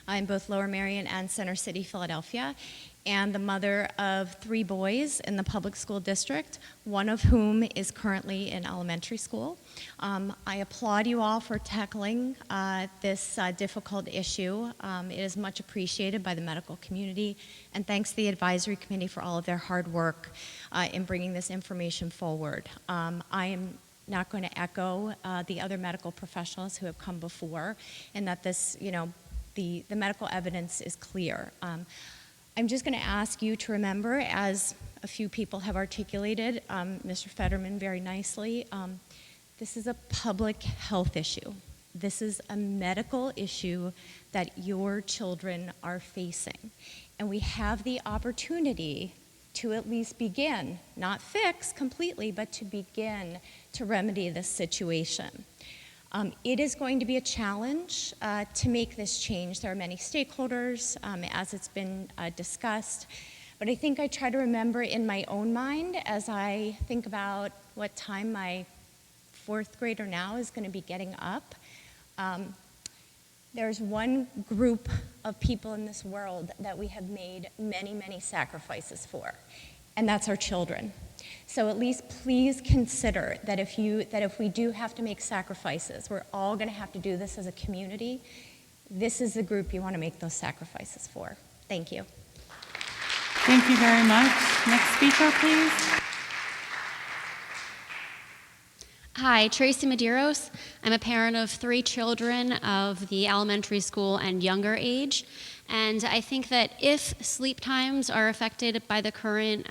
in both Lower Merion and Center City, Philadelphia, and the mother of 3 boys in the public school district, one of whom is currently in elementary school. I applaud you all for tackling this difficult issue. It is much appreciated by the medical community, and thanks to the advisory committee for all of their hard work in bringing this information forward. I am not going to echo the other medical professionals who have come before, and that this, the medical evidence is clear. I'm just going to ask you to remember, as a few people have articulated, Mr. Fetterman very nicely, this is a public health issue. This is a medical issue that your children are facing. And we have the opportunity to at least begin, not fix completely, but to begin to remedy this situation. It is going to be a challenge to make this change. There are many stakeholders, as it's been discussed, but I think I try to remember in my own mind as I think about what time my 4th grader now is going to be getting up. There's one group of people in this world that we have made many, many sacrifices for, and that's our children. So at least please consider that if we do have to make sacrifices, we're all going to have to do this as a community. This is the group you want to make those sacrifices for. Thank you. Thank you very much. Next speaker, please. Hi, Tracy Medeiros. I'm a parent of 3 children of the elementary school and younger age. And I think that if sleep times are affected by the current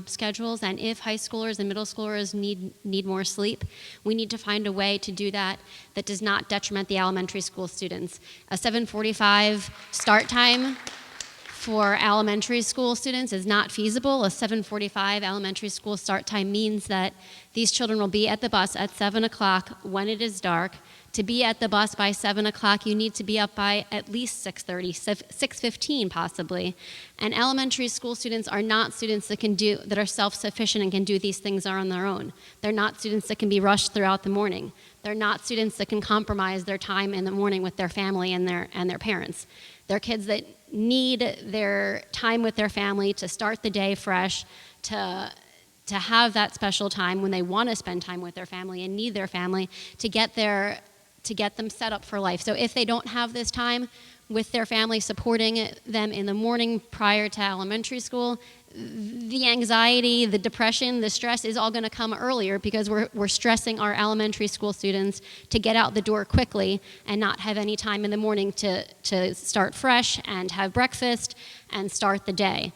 schedules, and if high schoolers and middle schoolers need more sleep, we need to find a way to do that that does not detriment the elementary school students. A 7:45 start time for elementary school students is not feasible. A 7:45 elementary school start time means that these children will be at the bus at 7 o'clock when it is dark. To be at the bus by 7 o'clock, you need to be up by at least 6:30, 6:15 possibly. And elementary school students are not students that are self-sufficient and can do these things on their own. They're not students that can be rushed throughout the morning. They're not students that can compromise their time in the morning with their family and their parents. They're kids that need their time with their family to start the day fresh, to have that special time when they want to spend time with their family and need their family to get them set up for life. So if they don't have this time with their family supporting them in the morning prior to elementary school, the anxiety, the depression, the stress is all going to come earlier because we're stressing our elementary school students to get out the door quickly and not have any time in the morning to start fresh and have breakfast and start the day.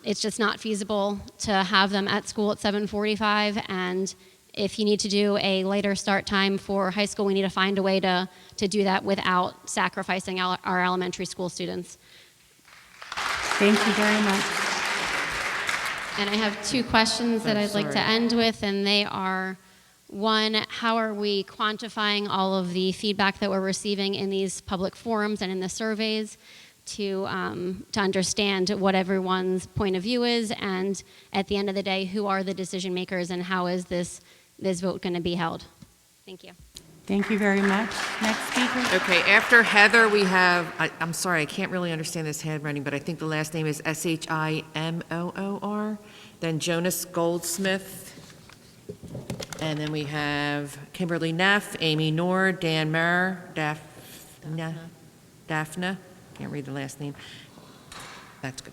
It's just not feasible to have them at school at 7:45, and if you need to do a later start time for high school, we need to find a way to do that without sacrificing our elementary school students. Thank you very much. And I have 2 questions that I'd like to end with, and they are, one, how are we quantifying all of the feedback that we're receiving in these public forums and in the surveys to understand what everyone's point of view is, and at the end of the day, who are the decision makers and how is this vote going to be held? Thank you. Thank you very much. Next speaker. Okay, after Heather, we have, I'm sorry, I can't really understand this handwriting, but I think the last name is Shimoor. Then Jonas Goldsmith. And then we have Kimberly Neff, Amy Noor, Dan Maher, Daphne. Can't read the last name. That's good.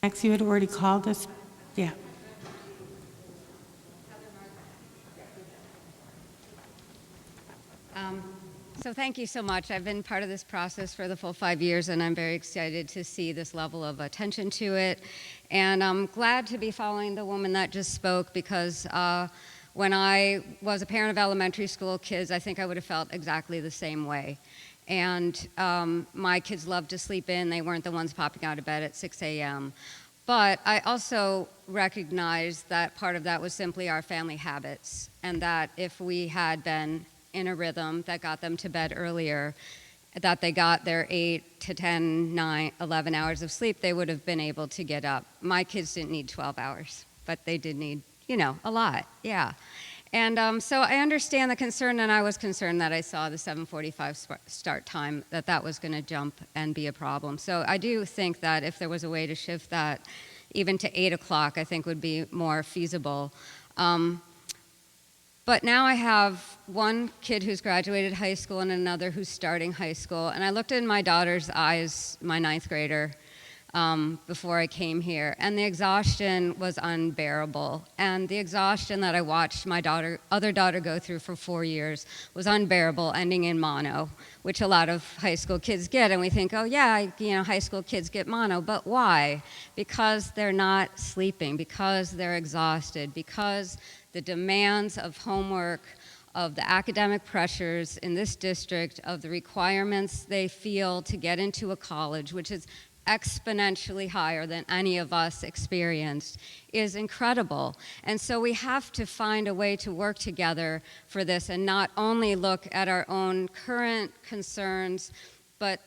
Next, you had already called us. Yeah. So thank you so much. I've been part of this process for the full 5 years, and I'm very excited to see this level of attention to it. And I'm glad to be following the woman that just spoke, because when I was a parent of elementary school kids, I think I would have felt exactly the same way. And my kids loved to sleep in. They weren't the ones popping out of bed at 6 a.m. But I also recognize that part of that was simply our family habits, and that if we had been in a rhythm that got them to bed earlier, that they got their 8 to 10, 9, 11 hours of sleep, they would have been able to get up. My kids didn't need 12 hours, but they did need, a lot, yeah. And so I understand the concern, and I was concerned that I saw the 7:45 start time, that was going to jump and be a problem. So I do think that if there was a way to shift that even to 8 o'clock, I think would be more feasible. But now I have one kid who's graduated high school and another who's starting high school. And I looked in my daughter's eyes, my 9th grader, before I came here, and the exhaustion was unbearable. And the exhaustion that I watched my other daughter go through for 4 years was unbearable, ending in mono, which a lot of high school kids get. And we think, oh yeah, high school kids get mono, but why? Because they're not sleeping, because they're exhausted, because the demands of homework, of the academic pressures in this district, of the requirements they feel to get into a college, which is exponentially higher than any of us experienced, is incredible. And so we have to find a way to work together for this and not only look at our own current concerns, but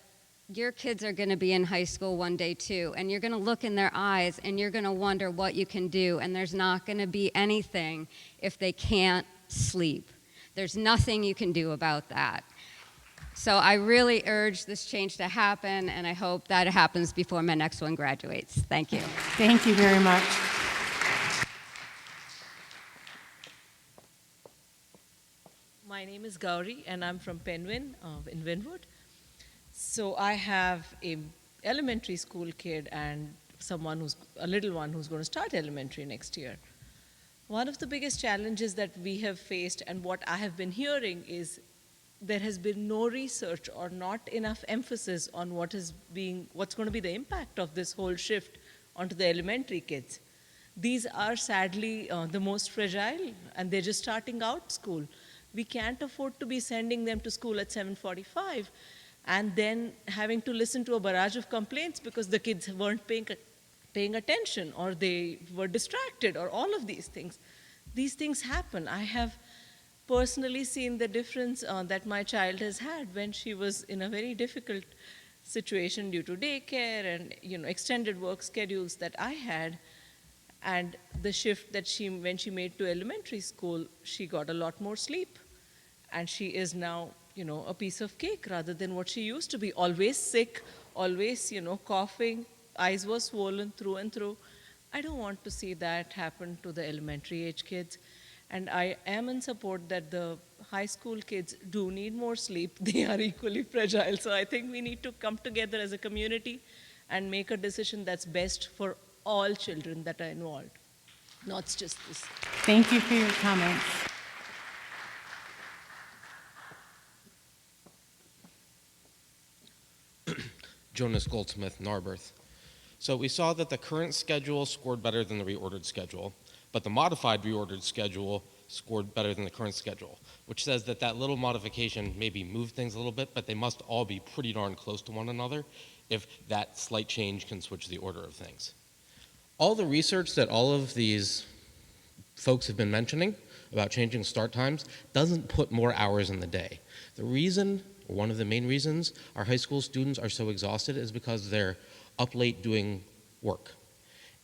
your kids are going to be in high school one day too, and you're going to look in their eyes and you're going to wonder what you can do, and there's not going to be anything if they can't sleep. There's nothing you can do about that. So I really urge this change to happen, and I hope that it happens before my next one graduates. Thank you. Thank you very much. My name is Gauri, and I'm from Penwyn in Wynwood. So I have a elementary school kid and a little one who's going to start elementary next year. One of the biggest challenges that we have faced, and what I have been hearing, is there has been no research or not enough emphasis on what's going to be the impact of this whole shift onto the elementary kids. These are sadly the most fragile, and they're just starting out school. We can't afford to be sending them to school at 7:45 and then having to listen to a barrage of complaints because the kids weren't paying attention, or they were distracted, or all of these things. These things happen. I have personally seen the difference that my child has had when she was in a very difficult situation due to daycare and extended work schedules that I had, and the shift that when she made to elementary school, she got a lot more sleep, and she is now a piece of cake rather than what she used to be, always sick, always coughing, eyes were swollen through and through. I don't want to see that happen to the elementary age kids. And I am in support that the high school kids do need more sleep. They are equally fragile. So I think we need to come together as a community and make a decision that's best for all children that are involved, not just this. Thank you for your comments. Jonas Goldsmith, Narberth. So we saw that the current schedule scored better than the reordered schedule, but the modified reordered schedule scored better than the current schedule, which says that that little modification maybe moved things a little bit, but they must all be pretty darn close to one another if that slight change can switch the order of things. All the research that all of these folks have been mentioning about changing start times doesn't put more hours in the day. The reason, or one of the main reasons, our high school students are so exhausted is because they're up late doing work.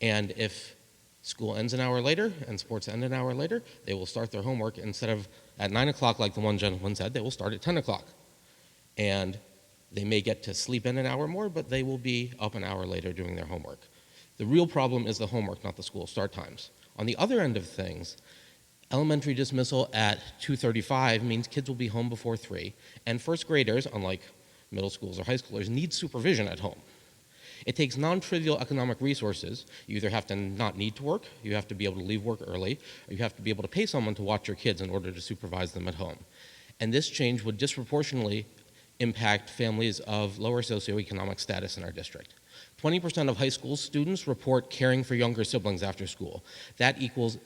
And if school ends an hour later and sports end an hour later, they will start their homework instead of at 9 o'clock like the one gentleman said, they will start at 10 o'clock. And they may get to sleep in an hour more, but they will be up an hour later doing their homework. The real problem is the homework, not the school start times. On the other end of things, elementary dismissal at 2:35 means kids will be home before 3, and first graders, unlike middle schools or high schoolers, need supervision at home. It takes non-trivial economic resources. You either have to not need to work, you have to be able to leave work early, or you have to be able to pay someone to watch your kids in order to supervise them at home. And this change would disproportionately impact families of lower socioeconomic status in our district. 20% of high school students report caring for younger siblings after school. That equals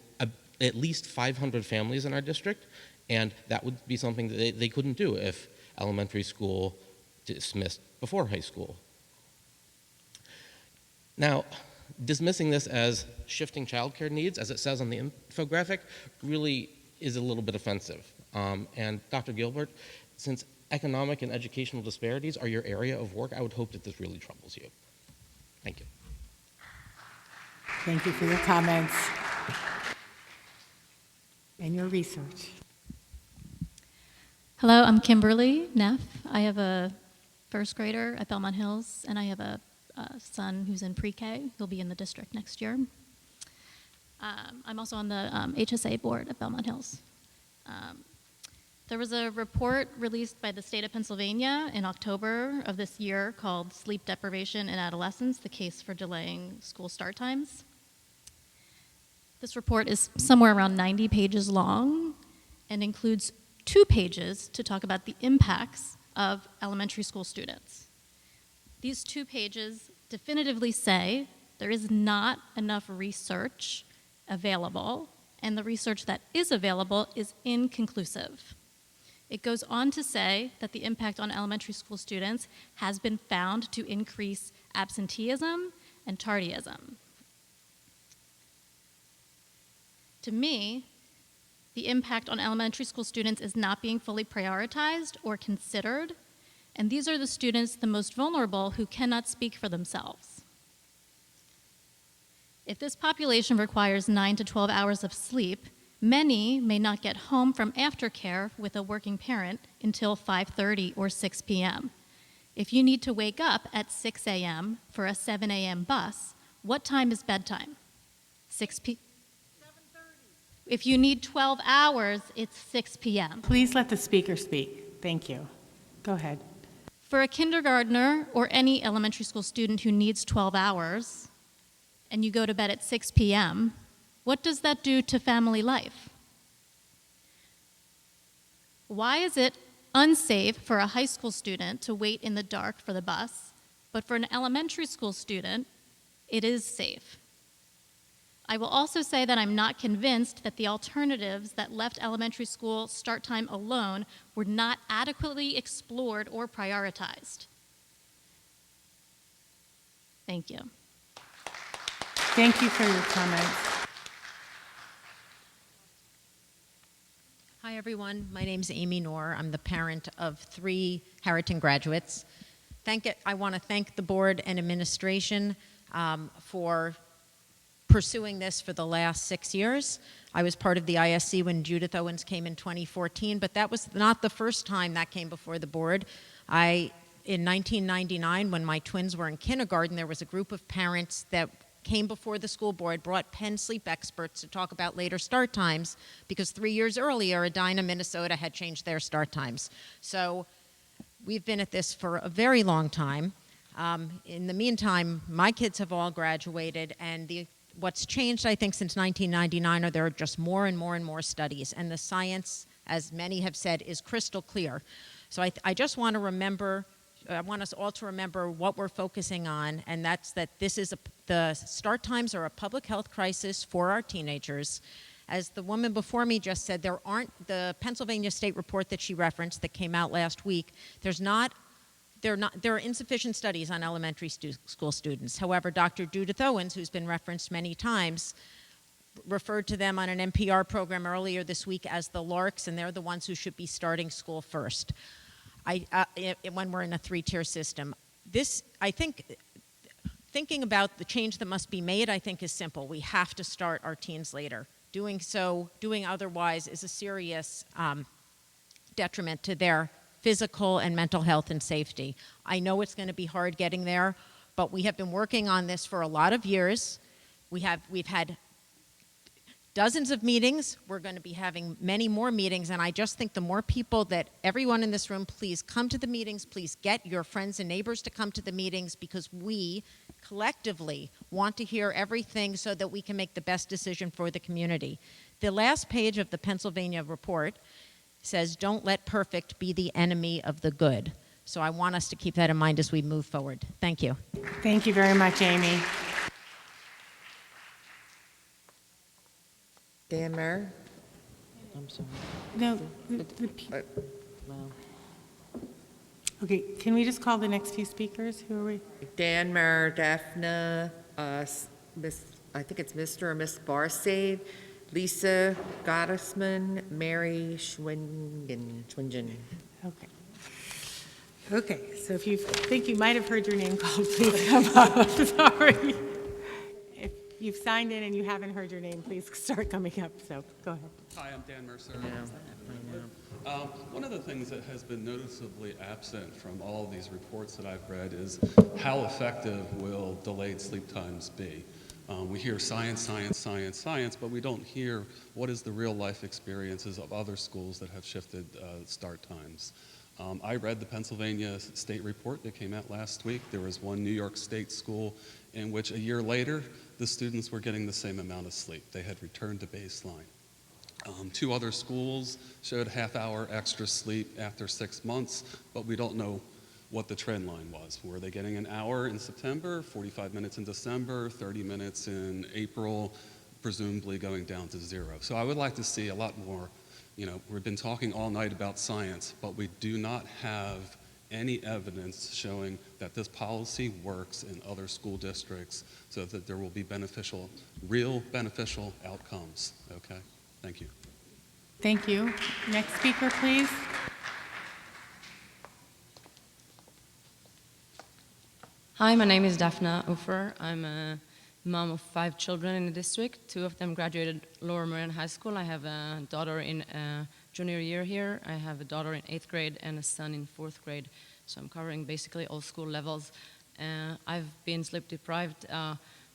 at least 500 families in our district, and that would be something that they couldn't do if elementary school dismissed before high school. Now, dismissing this as shifting childcare needs, as it says on the infographic, really is a little bit offensive. And Dr. Gilbert, since economic and educational disparities are your area of work, I would hope that this really troubles you. Thank you. Thank you for your comments and your research. Hello, I'm Kimberly Neff. I have a first grader at Belmont Hills, and I have a son who's in pre-K. He'll be in the district next year. I'm also on the HSA board at Belmont Hills. There was a report released by the state of Pennsylvania in October of this year called Sleep Deprivation in Adolescents, the Case for Delaying School Start Times. This report is somewhere around 90 pages long and includes 2 pages to talk about the impacts of elementary school students. These 2 pages definitively say there is not enough research available, and the research that is available is inconclusive. It goes on to say that the impact on elementary school students has been found to increase absenteeism and tardyism. To me, the impact on elementary school students is not being fully prioritized or considered, and these are the students the most vulnerable who cannot speak for themselves. If this population requires 9 to 12 hours of sleep, many may not get home from aftercare with a working parent until 5:30 or 6 p.m. If you need to wake up at 6 a.m. for a 7 a.m. bus, what time is bedtime? 6 p.m. If you need 12 hours, it's 6 p.m. Please let the speaker speak. Thank you. Go ahead. For a kindergartner or any elementary school student who needs 12 hours, and you go to bed at 6 p.m., what does that do to family life? Why is it unsafe for a high school student to wait in the dark for the bus, but for an elementary school student, it is safe? I will also say that I'm not convinced that the alternatives that left elementary school start time alone were not adequately explored or prioritized. Thank you. Thank you for your comments. Hi, everyone. My name's Amy Knorr. I'm the parent of 3 Harrington graduates. I want to thank the board and administration for pursuing this for the last 6 years. I was part of the ISC when Judith Owens came in 2014, but that was not the first time that came before the board. In 1999, when my twins were in kindergarten, there was a group of parents that came before the school board, brought Penn sleep experts to talk about later start times, because 3 years earlier, Edina, Minnesota had changed their start times. So we've been at this for a very long time. In the meantime, my kids have all graduated, and what's changed, I think, since 1999 are there are just more and more and more studies, and the science, as many have said, is crystal clear. So I just want to remember, I want us all to remember what we're focusing on, and that's that the start times are a public health crisis for our teenagers. As the woman before me just said, there the Pennsylvania state report that she referenced that came out last week, there are insufficient studies on elementary school students. However, Dr. Judith Owens, who's been referenced many times, referred to them on an NPR program earlier this week as the LARCs, and they're the ones who should be starting school first when we're in a 3-tier system. I think, thinking about the change that must be made, I think is simple. We have to start our teens later. Doing otherwise is a serious detriment to their physical and mental health and safety. I know it's going to be hard getting there, but we have been working on this for a lot of years. We've had dozens of meetings. We're going to be having many more meetings, and I just think the more people that everyone in this room, please come to the meetings, please get your friends and neighbors to come to the meetings, because we collectively want to hear everything so that we can make the best decision for the community. The last page of the Pennsylvania report says, "Don't let perfect be the enemy of the good." So I want us to keep that in mind as we move forward. Thank you. Thank you very much, Amy. Dan Mayer? I'm sorry. No. Okay, can we just call the next few speakers? Who are we? Dan Mayer, Daphne I think it's Mr. or Miss Barsade, Lisa Gottesman, Mary Schwingen. Okay. Okay, so if you think you might have heard your name called, please come up. Sorry. If you've signed in and you haven't heard your name, please start coming up, so go ahead. Hi, I'm Dan Mercer. One of the things that has been noticeably absent from all of these reports that I've read is how effective will delayed sleep times be. We hear science, science, science, science, but we don't hear what is the real life experiences of other schools that have shifted start times. I read the Pennsylvania state report that came out last week. There was one New York State school in which a year later, the students were getting the same amount of sleep. They had returned to baseline. Two other schools showed half-hour extra sleep after 6 months, but we don't know what the trend line was. Were they getting an hour in September, 45 minutes in December, 30 minutes in April, presumably going down to 0? So I would like to see a lot more. We've been talking all night about science, but we do not have any evidence showing that this policy works in other school districts so that there will be real beneficial outcomes, okay? Thank you. Thank you. Next speaker, please. Hi, my name is Daphna Ufer. I'm a mom of 5 children in the district. 2 of them graduated Lower Merion High School. I have a daughter in junior year here. I have a daughter in 8th grade and a son in 4th grade. So I'm covering basically all school levels. I've been sleep deprived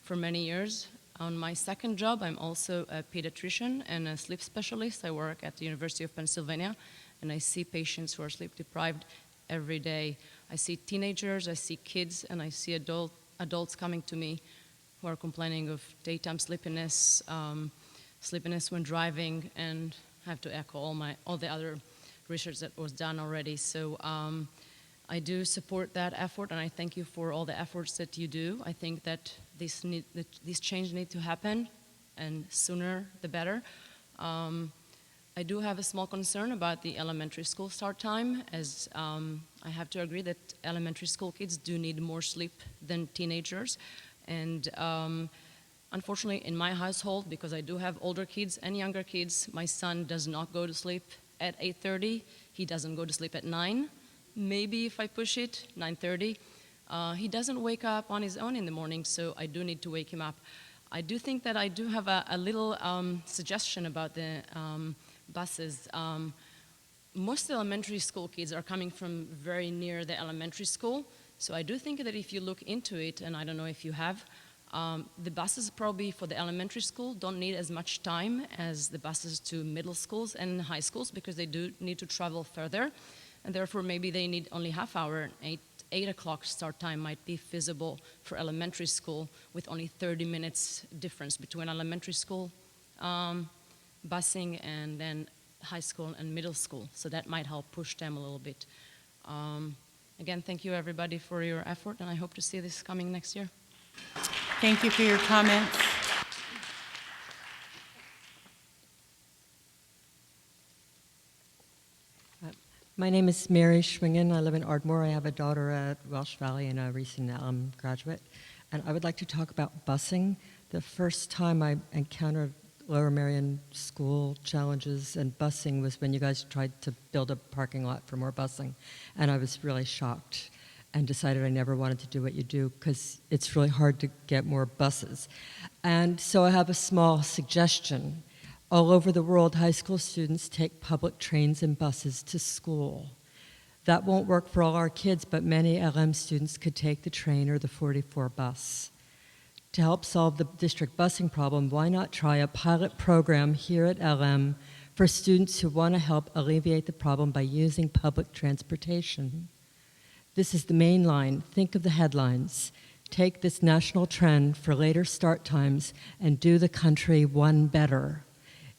for many years. On my second job, I'm also a pediatrician and a sleep specialist. I work at the University of Pennsylvania, and I see patients who are sleep deprived every day. I see teenagers, I see kids, and I see adults coming to me who are complaining of daytime sleepiness, sleepiness when driving, and I have to echo all the other research that was done already. So I do support that effort, and I thank you for all the efforts that you do. I think that this change needs to happen, and sooner the better. I do have a small concern about the elementary school start time, as I have to agree that elementary school kids do need more sleep than teenagers. And unfortunately, in my household, because I do have older kids and younger kids, my son does not go to sleep at 8:30. He doesn't go to sleep at 9. Maybe if I push it, 9:30. He doesn't wake up on his own in the morning, so I do need to wake him up. I do think that I do have a little suggestion about the buses. Most elementary school kids are coming from very near the elementary school, so I do think that if you look into it, and I don't know if you have, the buses probably for the elementary school don't need as much time as the buses to middle schools and high schools, because they do need to travel further, and therefore maybe they need only half hour. 8 o'clock start time might be feasible for elementary school, with only 30 minutes difference between elementary school busing and then high school and middle school. So that might help push them a little bit. Again, thank you everybody for your effort, and I hope to see this coming next year. Thank you for your comments. My name is Mary Schwingen. I live in Ardmore. I have a daughter at Welsh Valley and a recent graduate. And I would like to talk about busing. The first time I encountered Lower Merion School challenges and busing was when you guys tried to build a parking lot for more busing. And I was really shocked and decided I never wanted to do what you do, because it's really hard to get more buses. And so I have a small suggestion. All over the world, high school students take public trains and buses to school. That won't work for all our kids, but many LM students could take the train or the 44 bus. To help solve the district busing problem, why not try a pilot program here at LM for students who want to help alleviate the problem by using public transportation? This is the main line. Think of the headlines. Take this national trend for later start times and do the country one better.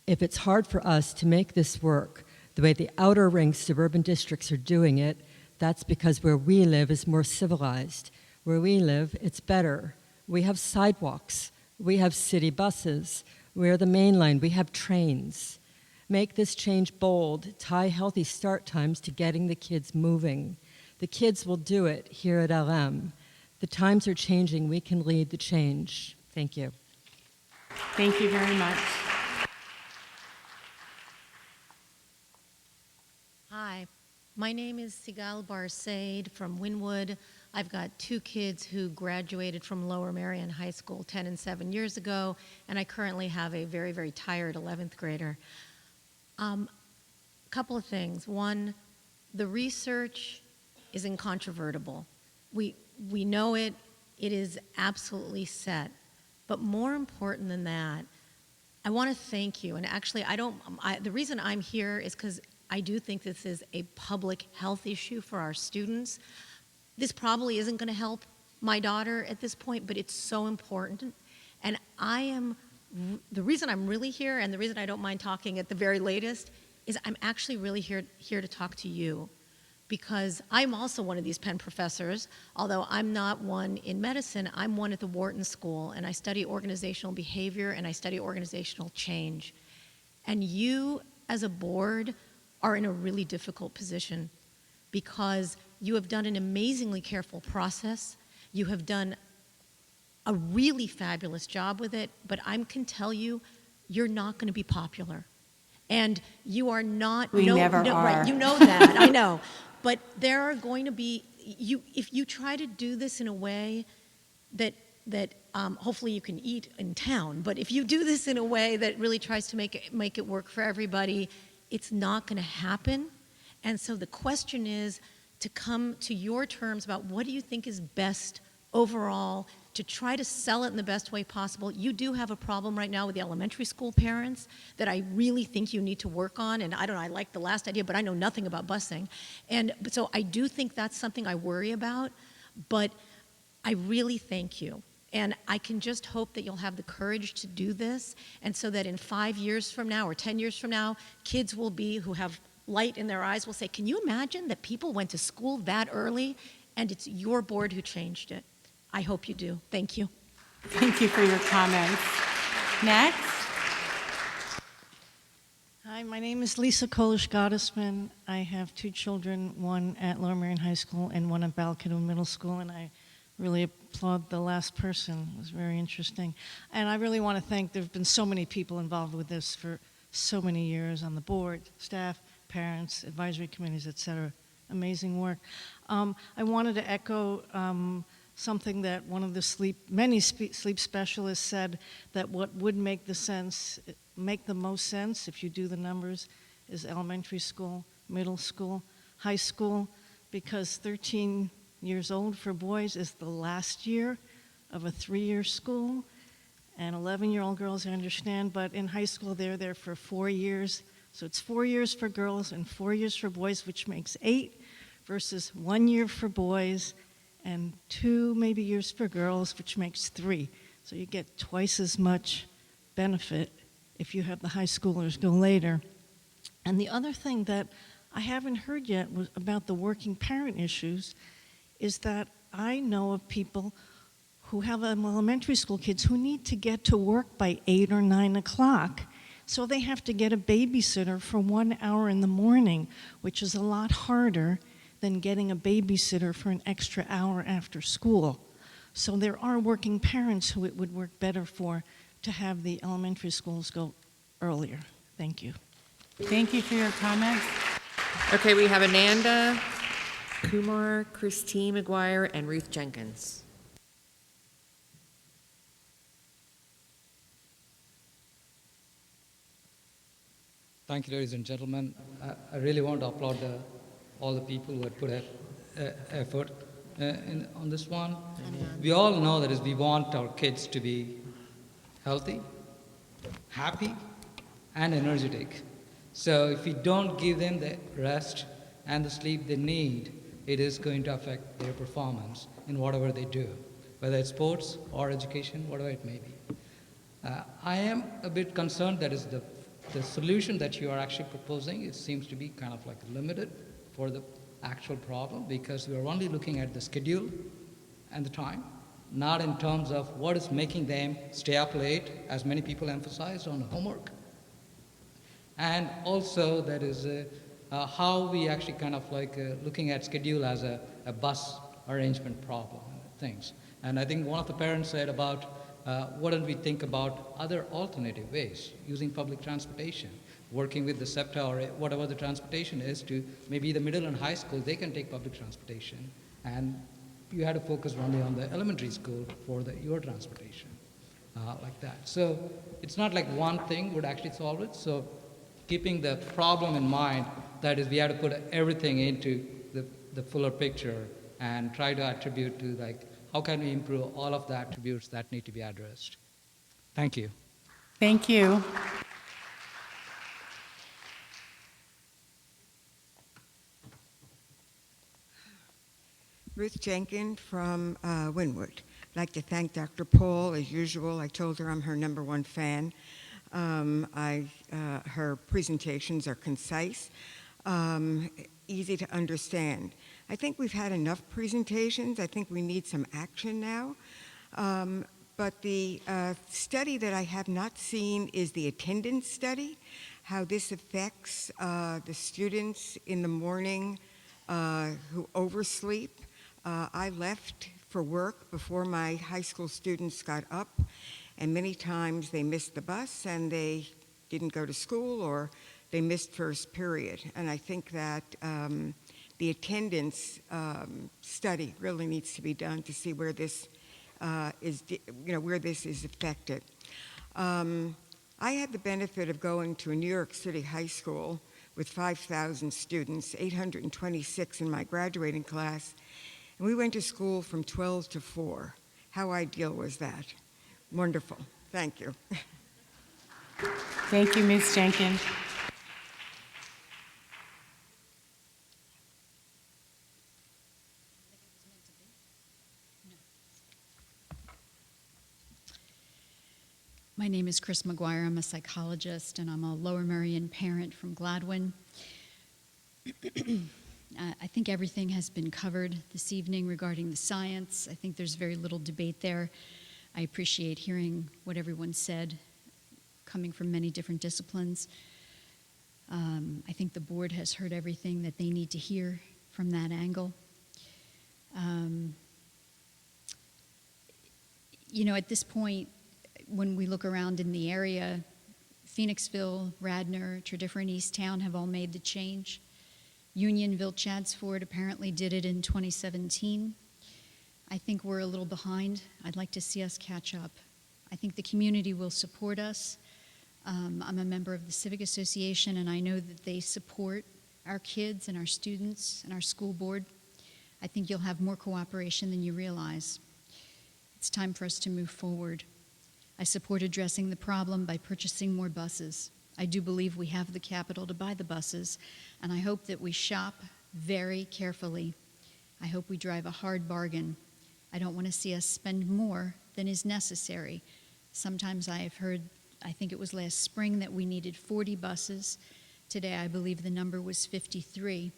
If it's hard for us to make this work the way the outer ring suburban districts are doing it, that's because where we live is more civilized. Where we live, it's better. We have sidewalks. We have city buses. We're the main line. We have trains. Make this change bold. Tie healthy start times to getting the kids moving. The kids will do it here at LM. The times are changing. We can lead the change. Thank you. Thank you very much. Hi, my name is Sigal Barsaid from Wynwood. I've got 2 kids who graduated from Lower Merion High School 10 and 7 years ago, and I currently have a very, very tired 11th grader. Couple of things. One, the research is incontrovertible. We know it. It is absolutely set. But more important than that, I want to thank you. And actually, the reason I'm here is because I do think this is a public health issue for our students. This probably isn't going to help my daughter at this point, but it's so important. And the reason I'm really here, and the reason I don't mind talking at the very latest, is I'm actually really here to talk to you, because I'm also one of these Penn professors. Although I'm not one in medicine, I'm one at the Wharton School, and I study organizational behavior and I study organizational change. And you, as a board, are in a really difficult position because you have done an amazingly careful process. You have done a really fabulous job with it, but I can tell you, you're not going to be popular. And you are not. We never are. Right, you know that. I know. But there are going to be, if you try to do this in a way that hopefully you can eat in town, but if you do this in a way that really tries to make it work for everybody, it's not going to happen. And so the question is to come to your terms about what do you think is best overall, to try to sell it in the best way possible. You do have a problem right now with the elementary school parents that I really think you need to work on. And I don't know, I like the last idea, but I know nothing about busing. And so I do think that's something I worry about, but I really thank you. And I can just hope that you'll have the courage to do this, and so that in 5 years from now or 10 years from now, kids who have light in their eyes will say, can you imagine that people went to school that early and it's your board who changed it? I hope you do. Thank you. Thank you for your comments. Next. Hi, my name is Lisa Kolish-Gottesman. I have 2 children, one at Lower Merion High School and one at Balcadoo Middle School, and I really applaud the last person. It was very interesting. And I really want to thank, there have been so many people involved with this for so many years on the board, staff, parents, advisory committees, et cetera. Amazing work. I wanted to echo something that one of the many sleep specialists said, that what would make the most sense if you do the numbers is elementary school, middle school, high school, because 13 years old for boys is the last year of a 3-year school, and 11-year-old girls, I understand, but in high school they're there for 4 years. So it's 4 years for girls and 4 years for boys, which makes 8, versus 1 year for boys and 2 maybe years for girls, which makes 3. So you get twice as much benefit if you have the high schoolers go later. And the other thing that I haven't heard yet was about the working parent issues, is that I know of people who have elementary school kids who need to get to work by 8 or 9 o'clock. So they have to get a babysitter for 1 hour in the morning, which is a lot harder than getting a babysitter for an extra hour after school. So there are working parents who it would work better for to have the elementary schools go earlier. Thank you. Thank you for your comments. Okay, we have Ananda Kumar, Christine McGuire, and Ruth Jenkins. Thank you, ladies and gentlemen. I really want to applaud all the people who had put effort on this one. We all know that we want our kids to be healthy, happy, and energetic. So if we don't give them the rest and the sleep they need, it is going to affect their performance in whatever they do, whether it's sports or education, whatever it may be. I am a bit concerned that is the solution that you are actually proposing, it seems to be kind of like limited for the actual problem, because we are only looking at the schedule and the time, not in terms of what is making them stay up late, as many people emphasize on homework. And also that is how we actually kind of like looking at schedule as a bus arrangement problem things. And I think one of the parents said about why don't we think about other alternative ways, using public transportation, working with the SEPTA or whatever the transportation is to maybe the middle and high school, they can take public transportation. And you had to focus only on the elementary school for your transportation, like that. So it's not like one thing would actually solve it. So keeping the problem in mind, that is we have to put everything into the fuller picture and try to attribute to like, how can we improve all of the attributes that need to be addressed? Thank you. Thank you. Ruth Jenkins from Wynwood. I'd like to thank Dr. Paul, as usual. I told her I'm her #1 fan. Her presentations are concise, easy to understand. I think we've had enough presentations. I think we need some action now. But the study that I have not seen is the attendance study, how this affects the students in the morning who oversleep. I left for work before my high school students got up, and many times they missed the bus and they didn't go to school or they missed first period. And I think that the attendance study really needs to be done to see where this where this is affected. I had the benefit of going to a New York City high school with 5,000 students, 826 in my graduating class, and we went to school from 12 to 4. How ideal was that? Wonderful. Thank you. Thank you, Ms. Jenkins. My name is Chris McGuire. I'm a psychologist, and I'm a Lower Merion parent from Gladwin. I think everything has been covered this evening regarding the science. I think there's very little debate there. I appreciate hearing what everyone said, coming from many different disciplines. I think the board has heard everything that they need to hear from that angle. At this point, when we look around in the area, Phoenixville, Radnor, Tredyffrin, Easttown have all made the change. Unionville, Chadsford apparently did it in 2017. I think we're a little behind. I'd like to see us catch up. I think the community will support us. I'm a member of the Civic Association, and I know that they support our kids and our students and our school board. I think you'll have more cooperation than you realize. It's time for us to move forward. I support addressing the problem by purchasing more buses. I do believe we have the capital to buy the buses, and I hope that we shop very carefully. I hope we drive a hard bargain. I don't want to see us spend more than is necessary. Sometimes I have heard, I think it was last spring, that we needed 40 buses. Today I believe the number was 53.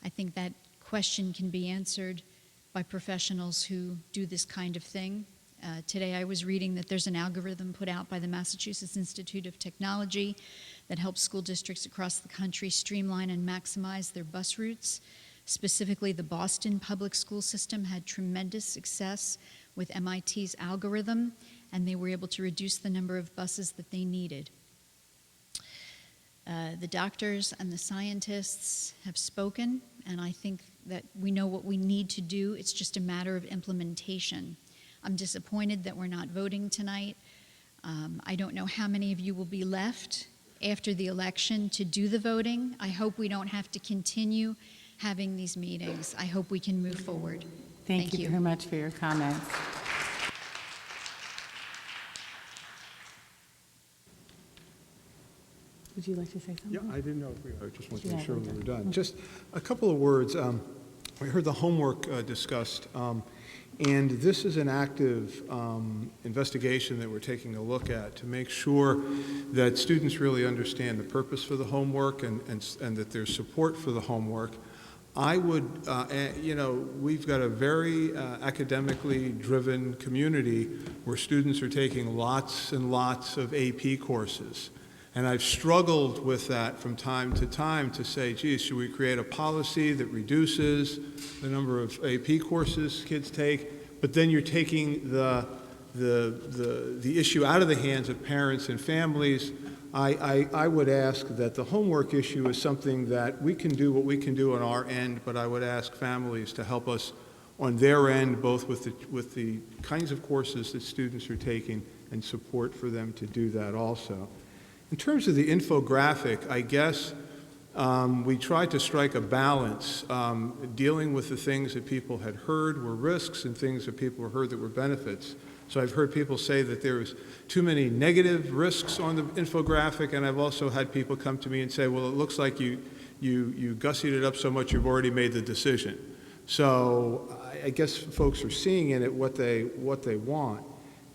I think that question can be answered by professionals who do this kind of thing. Today I was reading that there's an algorithm put out by the Massachusetts Institute of Technology that helps school districts across the country streamline and maximize their bus routes. Specifically, the Boston public school system had tremendous success with MIT's algorithm, and they were able to reduce the number of buses that they needed. The doctors and the scientists have spoken, and I think that we know what we need to do. It's just a matter of implementation. I'm disappointed that we're not voting tonight. I don't know how many of you will be left after the election to do the voting. I hope we don't have to continue having these meetings. I hope we can move forward. Thank you very much for your comments. Would you like to say something? Yeah, I didn't know if I just wanted to Yeah, make sure we're we were done. done. Just a couple of words. We heard the homework discussed, and this is an active investigation that we're taking a look at to make sure that students really understand the purpose for the homework and that there's support for the homework. I would, we've got a very academically driven community where students are taking lots and lots of AP courses. And I've struggled with that from time to time to say, geez, should we create a policy that reduces the number of AP courses kids take? But then you're taking the the issue out of the hands of parents and families, I would ask that the homework issue is something that we can do what we can do on our end, but I would ask families to help us on their end, both with the kinds of courses that students are taking and support for them to do that also. In terms of the infographic, I guess we tried to strike a balance, dealing with the things that people had heard were risks and things that people heard that were benefits. So I've heard people say that there was too many negative risks on the infographic, and I've also had people come to me and say, well, it looks like you gussied it up so much you've already made the decision. So I guess folks are seeing in it what they want.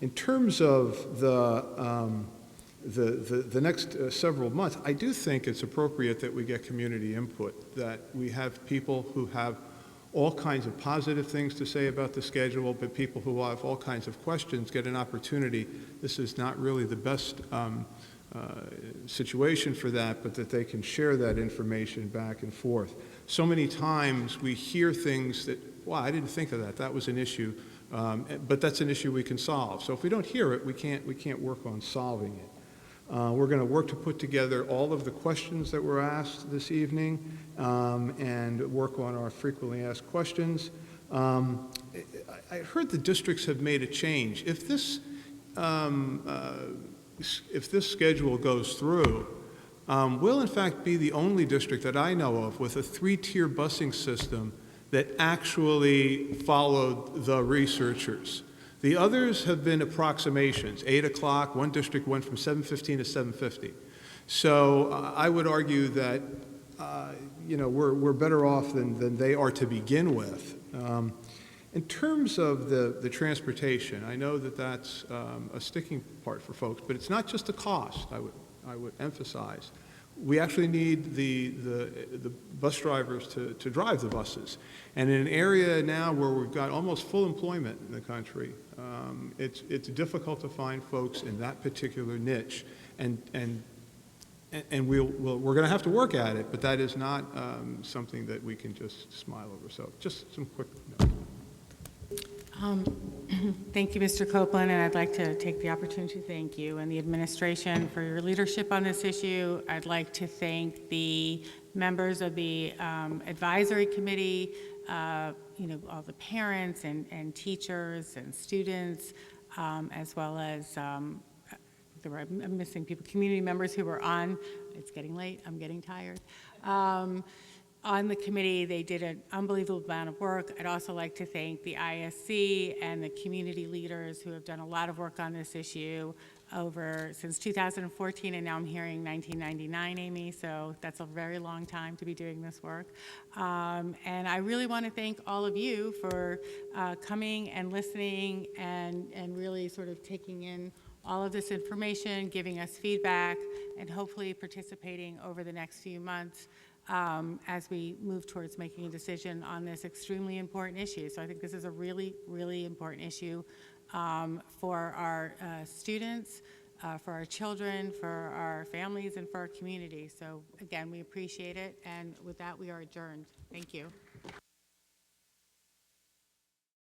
In terms of the next several months, I do think it's appropriate that we get community input, that we have people who have all kinds of positive things to say about the schedule, but people who have all kinds of questions get an opportunity. This is not really the best situation for that, but that they can share that information back and forth. So many times we hear things that, wow, I didn't think of that. That was an issue, but that's an issue we can solve. So if we don't hear it, we can't work on solving it. We're going to work to put together all of the questions that were asked this evening and work on our frequently asked questions. I heard the districts have made a change. If this schedule goes through, we'll in fact be the only district that I know of with a 3-tier busing system that actually followed the researchers. The others have been approximations. 8 o'clock, one district went from 7:15 to 7:50. So I would argue that we're better off than they are to begin with. In terms of the transportation, I know that that's a sticking part for folks, but it's not just the cost, I would emphasize. We actually need the bus drivers to drive the buses. And in an area now where we've got almost full employment in the country, it's difficult to find folks in that particular niche. And we're going to have to work at it, but that is not something that we can just smile over. So just some quick notes. Thank you, Mr. Copeland, and I'd like to take the opportunity to thank you and the administration for your leadership on this issue. I'd like to thank the members of the advisory committee, all the parents and teachers and students, as well as I'm missing people, community members who were on. It's getting late. I'm getting tired. On the committee, they did an unbelievable amount of work. I'd also like to thank the ISC and the community leaders who have done a lot of work on this issue since 2014, and now I'm hearing 1999, Amy, so that's a very long time to be doing this work. And I really want to thank all of you for coming and listening and really sort of taking in all of this information, giving us feedback, and hopefully participating over the next few months as we move towards making a decision on this extremely important issue. So I think this is a really, really important issue for our students, for our children, for our families, and for our community. So again, we appreciate it. And with that, we are adjourned. Thank you.